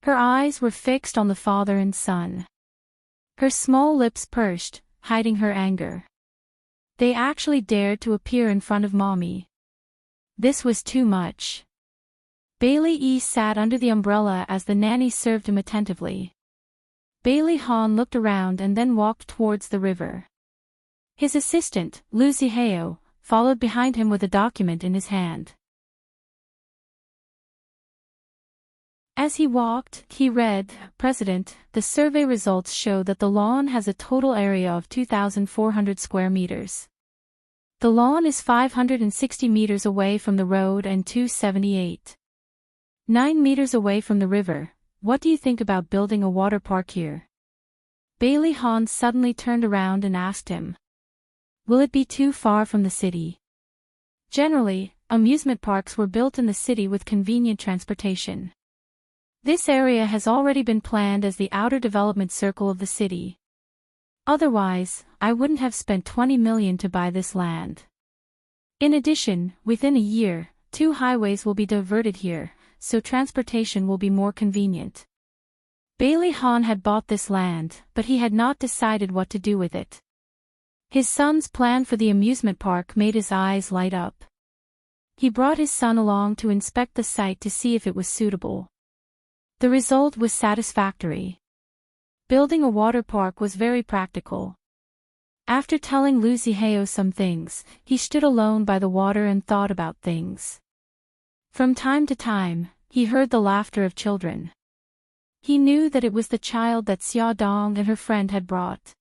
Her eyes were fixed on the father and son. Her small lips pursed, hiding her anger. They actually dared to appear in front of Mommy. This was too much. Bailey E sat under the umbrella as the nanny served him attentively. Bailey Han looked around and then walked towards the river. His assistant, Lu Zihao, followed behind him with a document in his hand. As he walked, he read, "President, the survey results show that the lawn has a total area of 2,400 square meters. The lawn is 560 meters away from the road and 278.9 meters away from the river. What do you think about building a water park here?" Bailey Han suddenly turned around and asked him. "Will it be too far from the city?" Generally, amusement parks were built in the city with convenient transportation. This area has already been planned as the outer development circle of the city. Otherwise, I wouldn't have spent 20 million to buy this land. In addition, within a year, 2 highways will be diverted here, so transportation will be more convenient. Bailey Han had bought this land, but he had not decided what to do with it. His son's plan for the amusement park made his eyes light up. He brought his son along to inspect the site to see if it was suitable. The result was satisfactory. Building a water park was very practical. After telling Lu Zihao some things, he stood alone by the water and thought about things. From time to time, he heard the laughter of children. He knew that it was the child that Xia Dong and her friend had brought.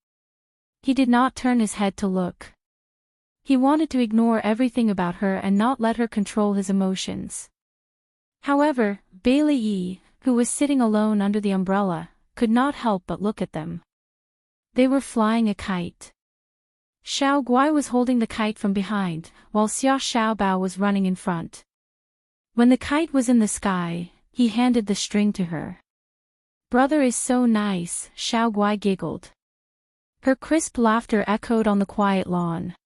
He did not turn his head to look. He wanted to ignore everything about her and not let her control his emotions. However, Bailey E, who was sitting alone under the umbrella, could not help but look at them. They were flying a kite. Xiao Guai was holding the kite from behind, while Xia Xiaobao was running in front. When the kite was in the sky, he handed the string to her. "Brother is so nice," Xiao Guai giggled. Her crisp laughter echoed on the quiet lawn.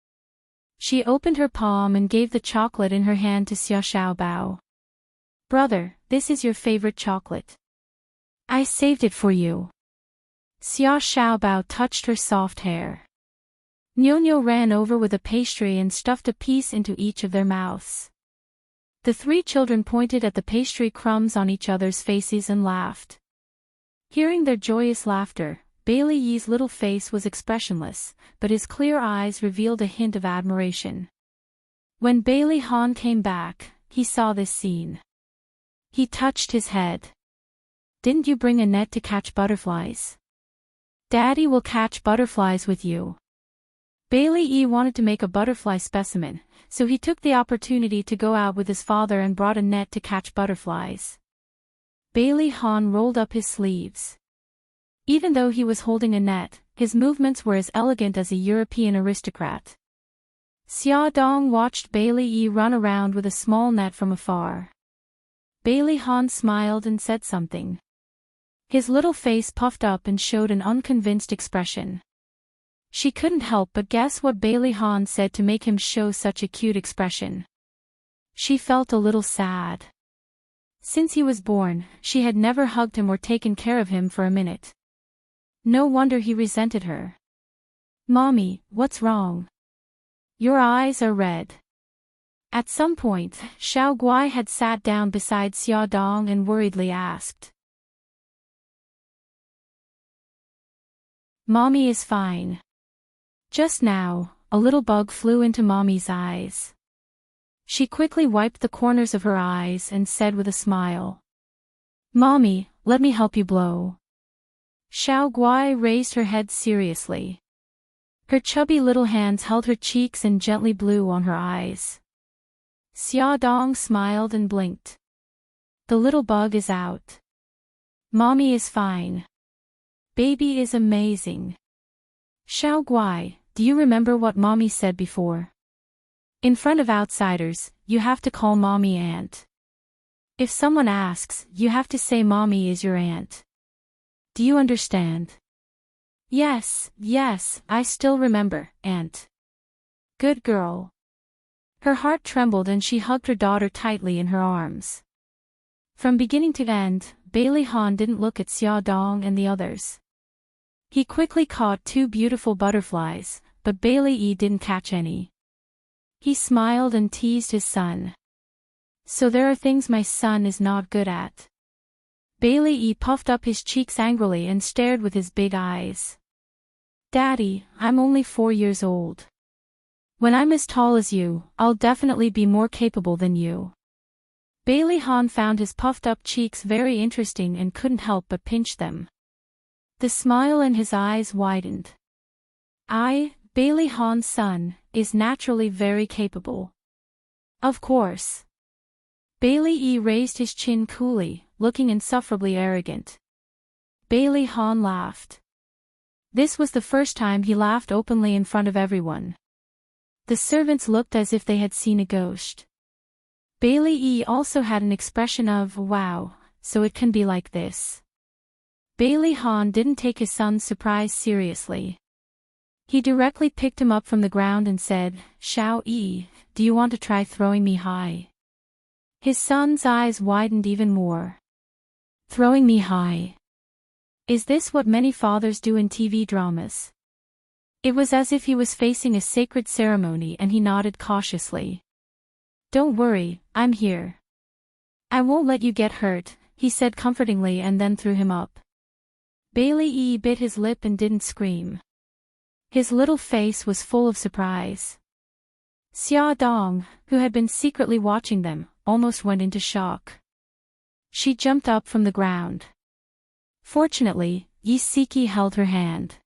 She opened her palm and gave the chocolate in her hand to Xia Xiaobao. "Brother, this is your favorite chocolate. I saved it for you." Xia Xiaobao touched her soft hair. Nyo ran over with a pastry and stuffed a piece into each of their mouths. The 3 children pointed at the pastry crumbs on each other's faces and laughed. Hearing their joyous laughter, Bailey Yi's little face was expressionless, but his clear eyes revealed a hint of admiration. When Bailey Han came back, he saw this scene. He touched his head. "Didn't you bring a net to catch butterflies?" "Daddy will catch butterflies with you." Bailey E wanted to make a butterfly specimen, so he took the opportunity to go out with his father and brought a net to catch butterflies. Bailey Han rolled up his sleeves. Even though he was holding a net, his movements were as elegant as a European aristocrat. Xia Dong watched Bailey E run around with a small net from afar. Bailey Han smiled and said something. His little face puffed up and showed an unconvinced expression. She couldn't help but guess what Bailey Han said to make him show such a cute expression. She felt a little sad. Since he was born, she had never hugged him or taken care of him for a minute. No wonder he resented her. "Mommy, what's wrong? Your eyes are red." At some point, Xiao Guai had sat down beside Xia Dong and worriedly asked. "Mommy is fine. Just now, a little bug flew into Mommy's eyes." She quickly wiped the corners of her eyes and said with a smile. "Mommy, let me help you blow." Xiao Guai raised her head seriously. Her chubby little hands held her cheeks and gently blew on her eyes. Xia Dong smiled and blinked. "The little bug is out. Mommy is fine. Baby is amazing." "Xiao Guai, do you remember what Mommy said before? In front of outsiders, you have to call Mommy Aunt. If someone asks, you have to say Mommy is your aunt. Do you understand?" Yes, I still remember, Aunt." "Good girl." Her heart trembled and she hugged her daughter tightly in her arms. From beginning to end, Bailey Han didn't look at Xia Dong and the others. He quickly caught 2 beautiful butterflies, but Bailey didn't catch any. He smiled and teased his son. So there are things my son is not good at. Bailey puffed up his cheeks angrily and stared with his big eyes. Daddy, I'm only 4 years old. When I'm as tall as you, I'll definitely be more capable than you. Bailey found his puffed up cheeks very interesting and couldn't help but pinch them. The smile in his eyes widened. Bailey's son, is naturally very capable. Of course. Bailey raised his chin coolly, looking insufferably arrogant. Bailey laughed. This was the first time he laughed openly in front of everyone. The servants looked as if they had seen a ghost. Bailey also had an expression of, wow, so it can be like this. Bailey didn't take his son's surprise seriously. He directly picked him up from the ground and said, Xiao, do you want to try throwing me high? His son's eyes widened even more. Throwing me high. Is this what many fathers do in TV dramas? It was as if he was facing a sacred ceremony and he nodded cautiously. Don't worry, I'm here. I won't let you get hurt, he said comfortingly and then threw him up. Bailey bit his lip and didn't scream. His little face was full of surprise. Xia Dong, who had been secretly watching them, almost went into shock. She jumped up from the ground. Fortunately, Yi Siki held her hand.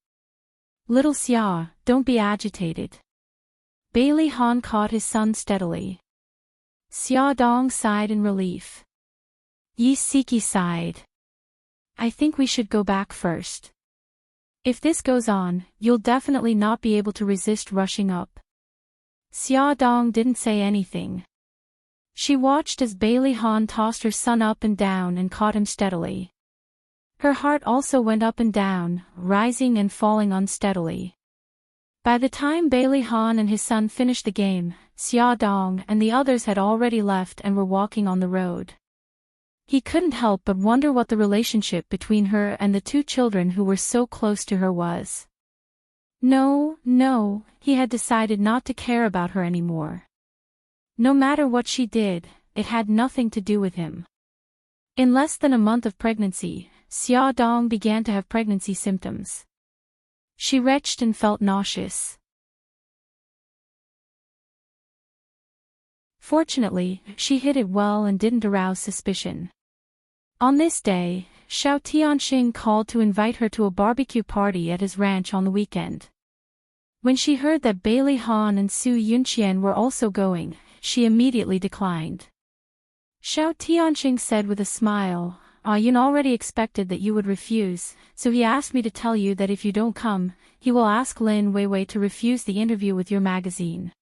Little Xia, don't be agitated. Bailey caught his son steadily. Xia Dong sighed in relief. Yi Siki sighed. I think we should go back first. If this goes on, you'll definitely not be able to resist rushing up. Xia Dong didn't say anything. She watched as Bailey tossed her son up and down and caught him steadily. Her heart also went up and down, rising and falling unsteadily. By the time Bailey and his son finished the game, Xia Dong and the others had already left and were walking on the road. He couldn't help but wonder what the relationship between her and the 2 children who were so close to her was. No, he had decided not to care about her anymore. No matter what she did, it had nothing to do with him. In less than a month of pregnancy, Xia Dong began to have pregnancy symptoms. She retched and felt nauseous. Fortunately, she hid it well and didn't arouse suspicion. On this day, Xiao Tianxing called to invite her to a barbecue party at his ranch on the weekend. When she heard that Bailey and Su Yunqian were also going, she immediately declined. Xiao Tianxing said with a smile, Yun already expected that you would refuse, so he asked me to tell you that if you don't come, he will ask Lin Weiwei to refuse the interview with your magazine.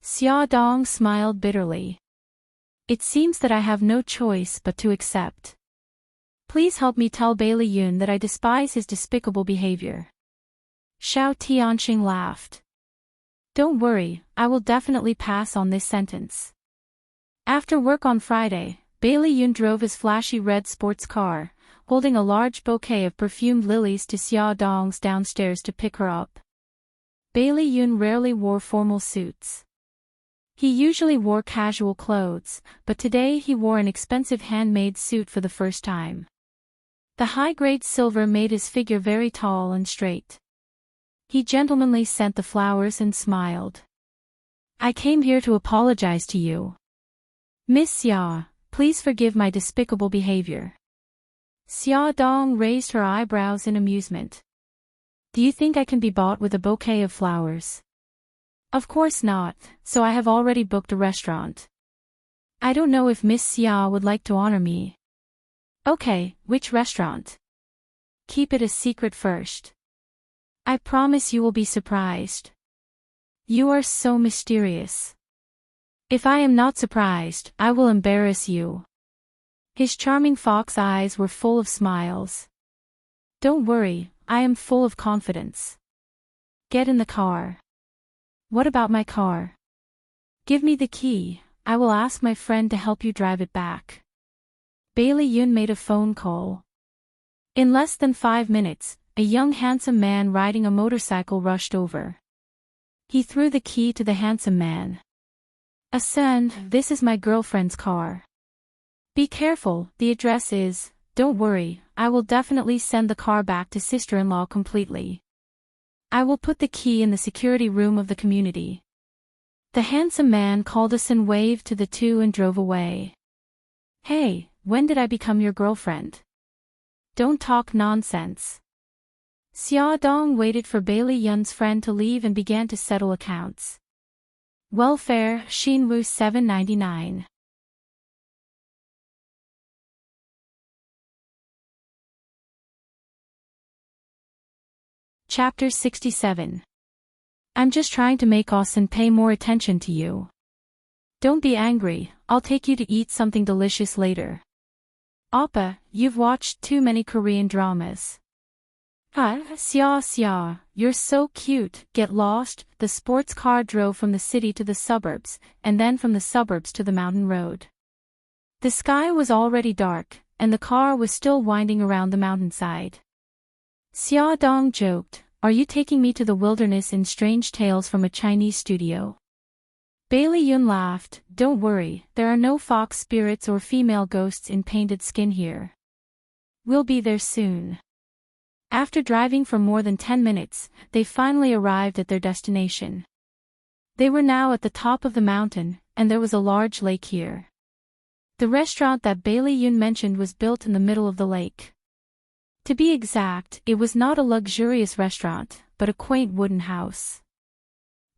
Xia Dong smiled bitterly. It seems that I have no choice but to accept. Please help me tell Bailey Yun that I despise his despicable behavior. Xiao Tianxing laughed. Don't worry, I will definitely pass on this sentence. After work on Friday, Bailey Yun drove his flashy red sports car, holding a large bouquet of perfumed lilies to Xia Dong's downstairs to pick her up. Bailey Yun rarely wore formal suits. He usually wore casual clothes, but today he wore an expensive handmade suit for the first time. The high-grade silver made his figure very tall and straight. He gentlemanly sent the flowers and smiled. I came here to apologize to you. Miss Xia, please forgive my despicable behavior. Xia Dong raised her eyebrows in amusement. Do you think I can be bought with a bouquet of flowers? Of course not, so I have already booked a restaurant. I don't know if Miss Xia would like to honor me. Okay, which restaurant? Keep it a secret first. I promise you will be surprised. You are so mysterious. If I am not surprised, I will embarrass you. His charming fox eyes were full of smiles. Don't worry, I am full of confidence. Get in the car. What about my car? Give me the key, I will ask my friend to help you drive it back. Bailey Yun made a phone call. In less than 5 minutes, a young handsome man riding a motorcycle rushed over. He threw the key to the handsome man. "Son, this is my girlfriend's car. Be careful, the address is, don't worry, I will definitely send the car back to sister-in-law completely. I will put the key in the security room of the community." The handsome man called us and waved to the two and drove away. "Hey, when did I become your girlfriend? Don't talk nonsense." Xia Dong waited for Bailey Yun's friend to leave and began to settle accounts. Welfare, Xinwu 799. Chapter 67. I'm just trying to make Austin pay more attention to you. Don't be angry, I'll take you to eat something delicious later. Oppa, you've watched too many Korean dramas. Xia, you're so cute. Get lost. The sports car drove from the city to the suburbs, and then from the suburbs to the mountain road. The sky was already dark, and the car was still winding around the mountainside. Xia Dong joked, "Are you taking me to the wilderness in Strange Tales from a Chinese studio?" Bailey Yun laughed, "Don't worry, there are no fox spirits or female ghosts in painted skin here. We'll be there soon." After driving for more than 10 minutes, they finally arrived at their destination. They were now at the top of the mountain, and there was a large lake here. The restaurant that Bailey Yun mentioned was built in the middle of the lake. To be exact, it was not a luxurious restaurant, but a quaint wooden house.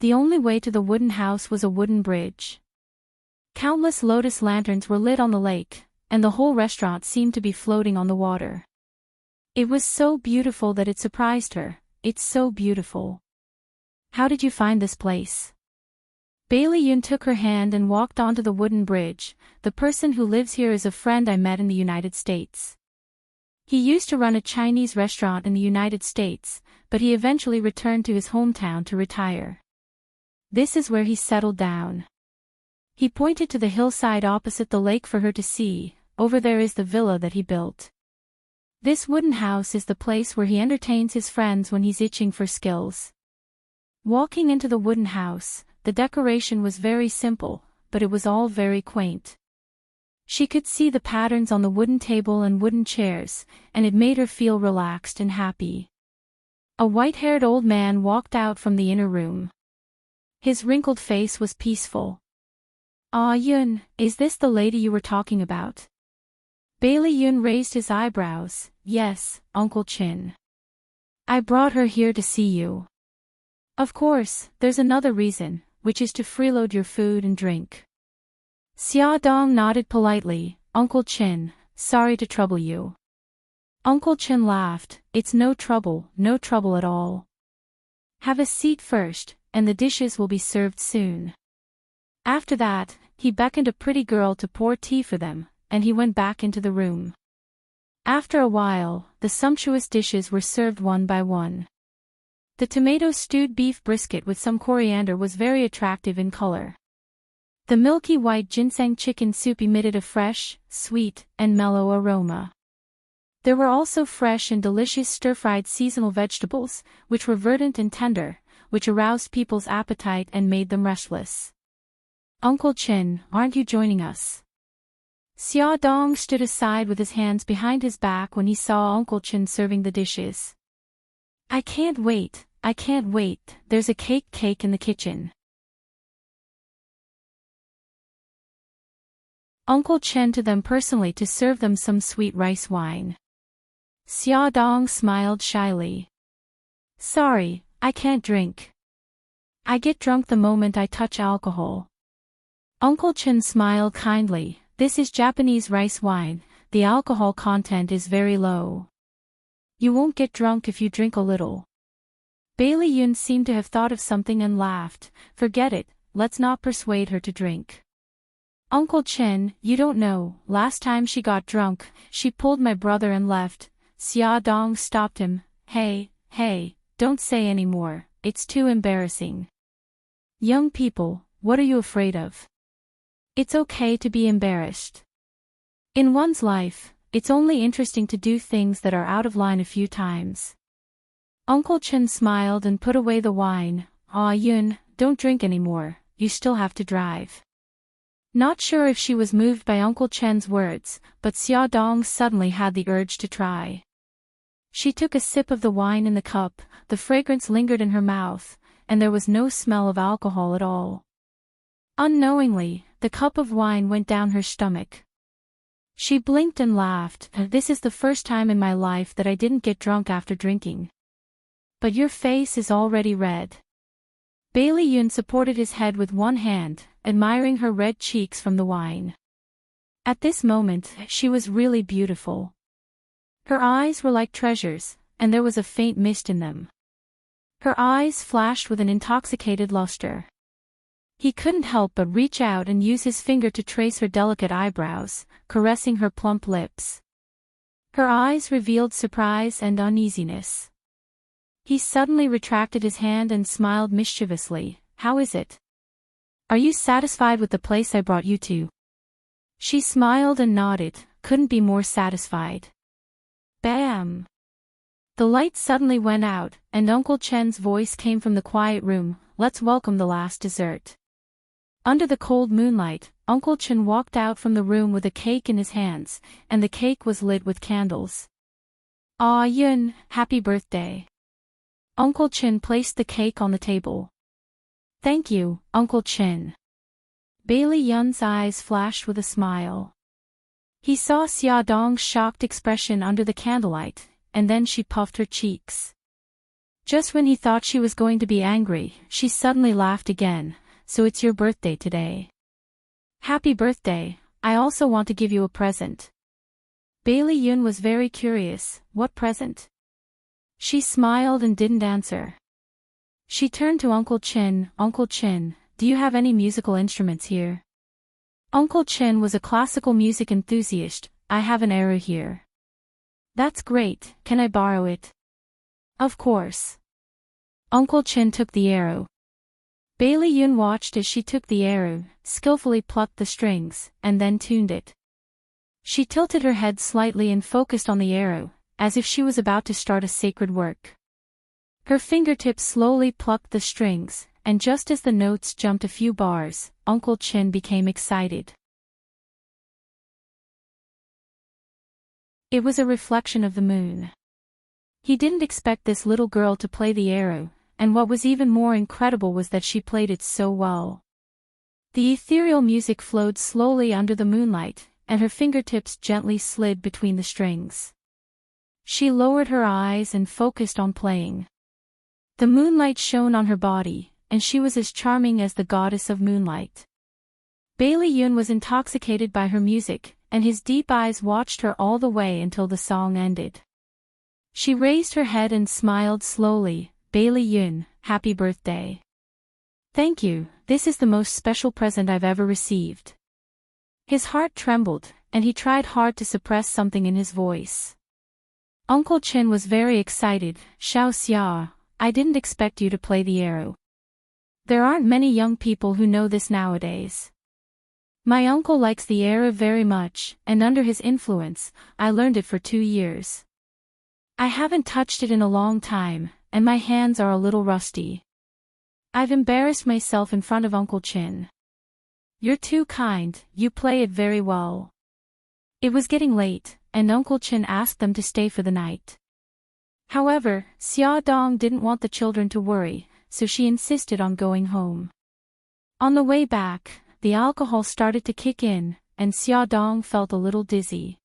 The only way to the wooden house was a wooden bridge. Countless lotus lanterns were lit on the lake, and the whole restaurant seemed to be floating on the water. It was so beautiful that it surprised her. "It's so beautiful. How did you find this place?" Bailey Yun took her hand and walked onto the wooden bridge. "The person who lives here is a friend I met in the United States. He used to run a Chinese restaurant in the United States, but he eventually returned to his hometown to retire. This is where he settled down." He pointed to the hillside opposite the lake for her to see. "Over there is the villa that he built. This wooden house is the place where he entertains his friends when he's itching for skills." Walking into the wooden house, the decoration was very simple, but it was all very quaint. She could see the patterns on the wooden table and wooden chairs, and it made her feel relaxed and happy. A white-haired old man walked out from the inner room. His wrinkled face was peaceful. "Ah Yun, is this the lady you were talking about?" Bailey Yun raised his eyebrows. "Yes, Uncle Chin. I brought her here to see you. Of course, there's another reason, which is to freeload your food and drink." Xia Dong nodded politely. "Uncle Chin, sorry to trouble you." Uncle Chin laughed. "It's no trouble at all. Have a seat first, and the dishes will be served soon." After that, he beckoned a pretty girl to pour tea for them, and he went back into the room. After a while, the sumptuous dishes were served one by one. The tomato stewed beef brisket with some coriander was very attractive in color. The milky white ginseng chicken soup emitted a fresh, sweet, and mellow aroma. There were also fresh and delicious stir-fried seasonal vegetables, which were verdant and tender, which aroused people's appetite and made them restless. "Uncle Chin, aren't you joining us?" Xia Dong stood aside with his hands behind his back when he saw Uncle Chin serving the dishes. I can't wait, there's a cake in the kitchen." Uncle Chen to them personally to serve them some sweet rice wine. Xia Dong smiled shyly. "Sorry, I can't drink. I get drunk the moment I touch alcohol." Uncle Chen smiled kindly. "This is Japanese rice wine, the alcohol content is very low. You won't get drunk if you drink a little." Bailey Yun seemed to have thought of something and laughed. "Forget it, let's not persuade her to drink." "Uncle Chen, you don't know, last time she got drunk, she pulled my brother and left." Xia Dong stopped him. Hey, don't say any more, it's too embarrassing." "Young people, what are you afraid of? It's okay to be embarrassed. In one's life, it's only interesting to do things that are out of line a few times. Uncle Chen smiled and put away the wine. "Ah, Yun, don't drink anymore, you still have to drive." Not sure if she was moved by Uncle Chen's words, but Xia Dong suddenly had the urge to try. She took a sip of the wine in the cup, the fragrance lingered in her mouth, and there was no smell of alcohol at all. Unknowingly, the cup of wine went down her stomach. She blinked and laughed. "This is the first time in my life that I didn't get drunk after drinking." "But your face is already red." Bailey Yun supported his head with one hand, admiring her red cheeks from the wine. At this moment, she was really beautiful. Her eyes were like treasures, and there was a faint mist in them. Her eyes flashed with an intoxicated luster. He couldn't help but reach out and use his finger to trace her delicate eyebrows, caressing her plump lips. Her eyes revealed surprise and uneasiness. He suddenly retracted his hand and smiled mischievously. "How is it? Are you satisfied with the place I brought you to?" She smiled and nodded, couldn't be more satisfied. Bam! The light suddenly went out, and Uncle Chen's voice came from the quiet room. "Let's welcome the last dessert." Under the cold moonlight, Uncle Chen walked out from the room with a cake in his hands, and the cake was lit with candles. "Ah, Yun, happy birthday." Uncle Chen placed the cake on the table. "Thank you, Uncle Chen." Bailey Yun's eyes flashed with a smile. He saw Xia Dong's shocked expression under the candlelight, and then she puffed her cheeks. Just when he thought she was going to be angry, she suddenly laughed again. "So it's your birthday today." "Happy birthday, I also want to give you a present." Bailey Yun was very curious. "What present?" She smiled and didn't answer. She turned to Uncle Chen. "Uncle Chen, do you have any musical instruments here?" Uncle Chen was a classical music enthusiast. "I have an arrow here." "That's great, can I borrow it?" "Of course." Uncle Chen took the arrow. Bailey Yun watched as she took the arrow, skillfully plucked the strings, and then tuned it. She tilted her head slightly and focused on the arrow, as if she was about to start a sacred work. Her fingertips slowly plucked the strings, and just as the notes jumped a few bars, Uncle Chen became excited. It was a reflection of the moon. He didn't expect this little girl to play the arrow, and what was even more incredible was that she played it so well. The ethereal music flowed slowly under the moonlight, and her fingertips gently slid between the strings. She lowered her eyes and focused on playing. The moonlight shone on her body, and she was as charming as the goddess of moonlight. Bailey Yun was intoxicated by her music, and his deep eyes watched her all the way until the song ended. She raised her head and smiled slowly. "Bailey Yun, happy birthday." "Thank you, this is the most special present I've ever received." His heart trembled, and he tried hard to suppress something in his voice. Uncle Chen was very excited. "Xiao Xia, I didn't expect you to play the arrow. There aren't many young people who know this nowadays. My uncle likes the arrow very much, and under his influence, I learned it for 2 years. I haven't touched it in a long time, and my hands are a little rusty. I've embarrassed myself in front of Uncle Chen." "You're too kind, you play it very well." It was getting late, and Uncle Chen asked them to stay for the night. However, Xia Dong didn't want the children to worry, so she insisted on going home. On the way back, the alcohol started to kick in, and Xia Dong felt a little dizzy.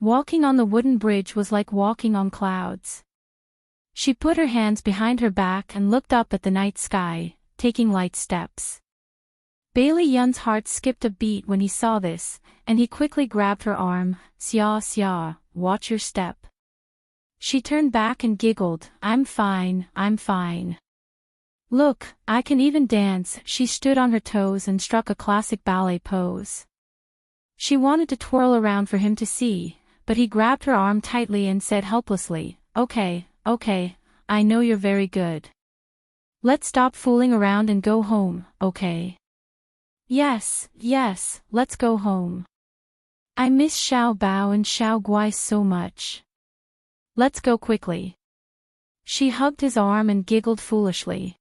Walking on the wooden bridge was like walking on clouds. She put her hands behind her back and looked up at the night sky, taking light steps. Bailey Yun's heart skipped a beat when he saw this, and he quickly grabbed her arm. "Xia Xia, watch your step." She turned back and giggled. I'm fine. Look, I can even dance." She stood on her toes and struck a classic ballet pose. She wanted to twirl around for him to see, but he grabbed her arm tightly and said helplessly, Okay, I know you're very good. Let's stop fooling around and go home, okay?" Yes, let's go home. I miss Xiao Bao and Xiao Guai so much. Let's go quickly." She hugged his arm and giggled foolishly.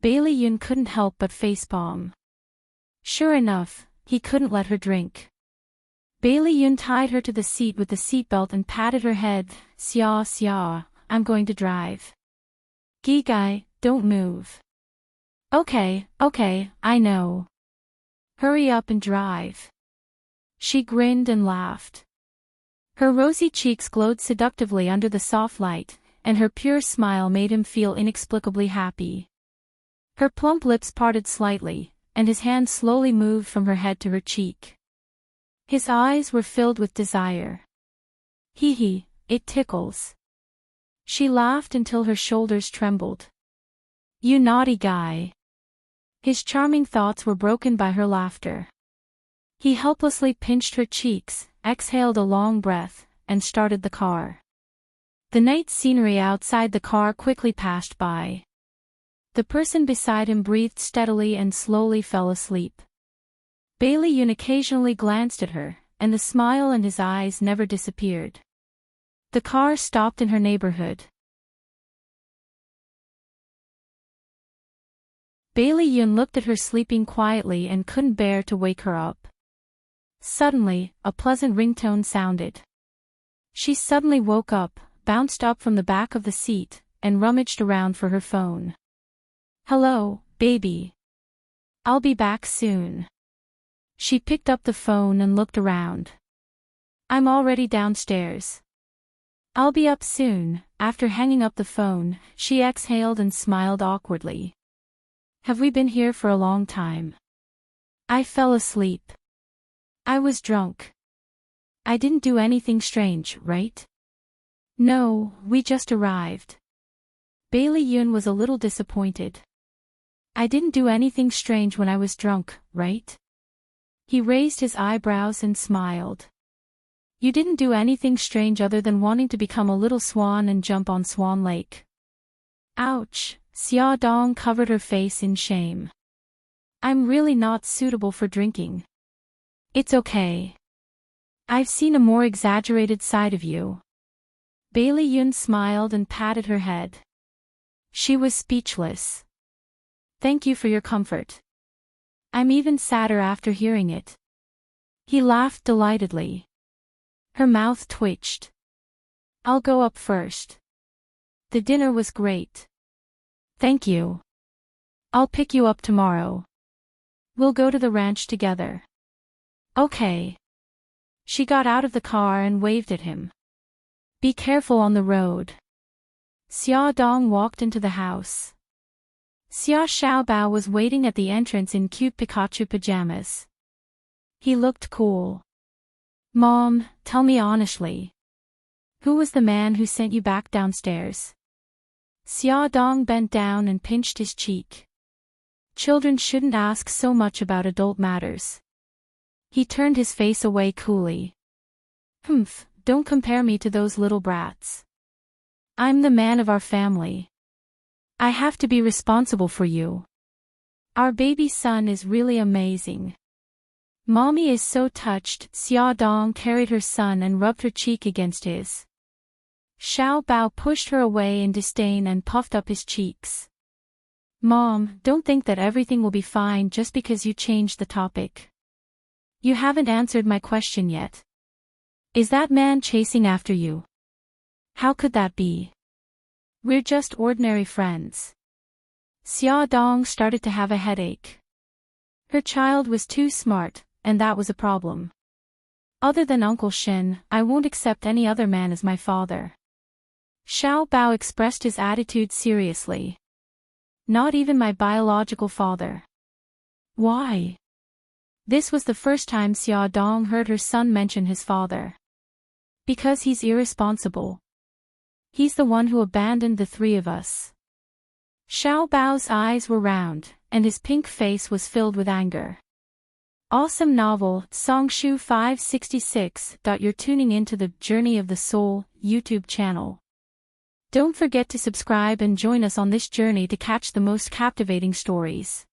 Bailey Yun couldn't help but facepalm. Sure enough, he couldn't let her drink. Bailey Yun tied her to the seat with the seatbelt and patted her head. Xia xia, I'm going to drive. Gigai, don't move. Okay, I know. Hurry up and drive. She grinned and laughed. Her rosy cheeks glowed seductively under the soft light, and her pure smile made him feel inexplicably happy. Her plump lips parted slightly, and his hand slowly moved from her head to her cheek. His eyes were filled with desire. Hee, it tickles. She laughed until her shoulders trembled. You naughty guy. His charming thoughts were broken by her laughter. He helplessly pinched her cheeks, exhaled a long breath, and started the car. The night scenery outside the car quickly passed by. The person beside him breathed steadily and slowly fell asleep. Bailey Yun occasionally glanced at her, and the smile in his eyes never disappeared. The car stopped in her neighborhood. Bailey Yun looked at her sleeping quietly and couldn't bear to wake her up. Suddenly, a pleasant ringtone sounded. She suddenly woke up, bounced up from the back of the seat, and rummaged around for her phone. Hello, baby. I'll be back soon. She picked up the phone and looked around. I'm already downstairs. I'll be up soon. After hanging up the phone, she exhaled and smiled awkwardly. Have we been here for a long time? I fell asleep. I was drunk. I didn't do anything strange, right? No, we just arrived. Bailey Yun was a little disappointed. I didn't do anything strange when I was drunk, right? He raised his eyebrows and smiled. You didn't do anything strange other than wanting to become a little swan and jump on Swan Lake. Ouch, Xia Dong covered her face in shame. I'm really not suitable for drinking. It's okay. I've seen a more exaggerated side of you. Bailey Yun smiled and patted her head. She was speechless. Thank you for your comfort. I'm even sadder after hearing it. He laughed delightedly. Her mouth twitched. I'll go up first. The dinner was great. Thank you. I'll pick you up tomorrow. We'll go to the ranch together. Okay. She got out of the car and waved at him. Be careful on the road. Xia Dong walked into the house. Xia Xiaobao was waiting at the entrance in cute Pikachu pajamas. He looked cool. Mom, tell me honestly. Who was the man who sent you back downstairs? Xia Dong bent down and pinched his cheek. Children shouldn't ask so much about adult matters. He turned his face away coolly. Humph, don't compare me to those little brats. I'm the man of our family. I have to be responsible for you. Our baby son is really amazing. Mommy is so touched. Xia Dong carried her son and rubbed her cheek against his. Xiao Bao pushed her away in disdain and puffed up his cheeks. Mom, don't think that everything will be fine just because you changed the topic. You haven't answered my question yet. Is that man chasing after you? How could that be? We're just ordinary friends. Xia Dong started to have a headache. Her child was too smart, and that was a problem. Other than Uncle Shen, I won't accept any other man as my father. Xiao Bao expressed his attitude seriously. Not even my biological father. Why? This was the first time Xia Dong heard her son mention his father. Because he's irresponsible. He's the one who abandoned the three of us. Xiao Bao's eyes were round, and his pink face was filled with anger. Awesome novel, Songshu 566. You're tuning into the Journey of the Soul YouTube channel. Don't forget to subscribe and join us on this journey to catch the most captivating stories.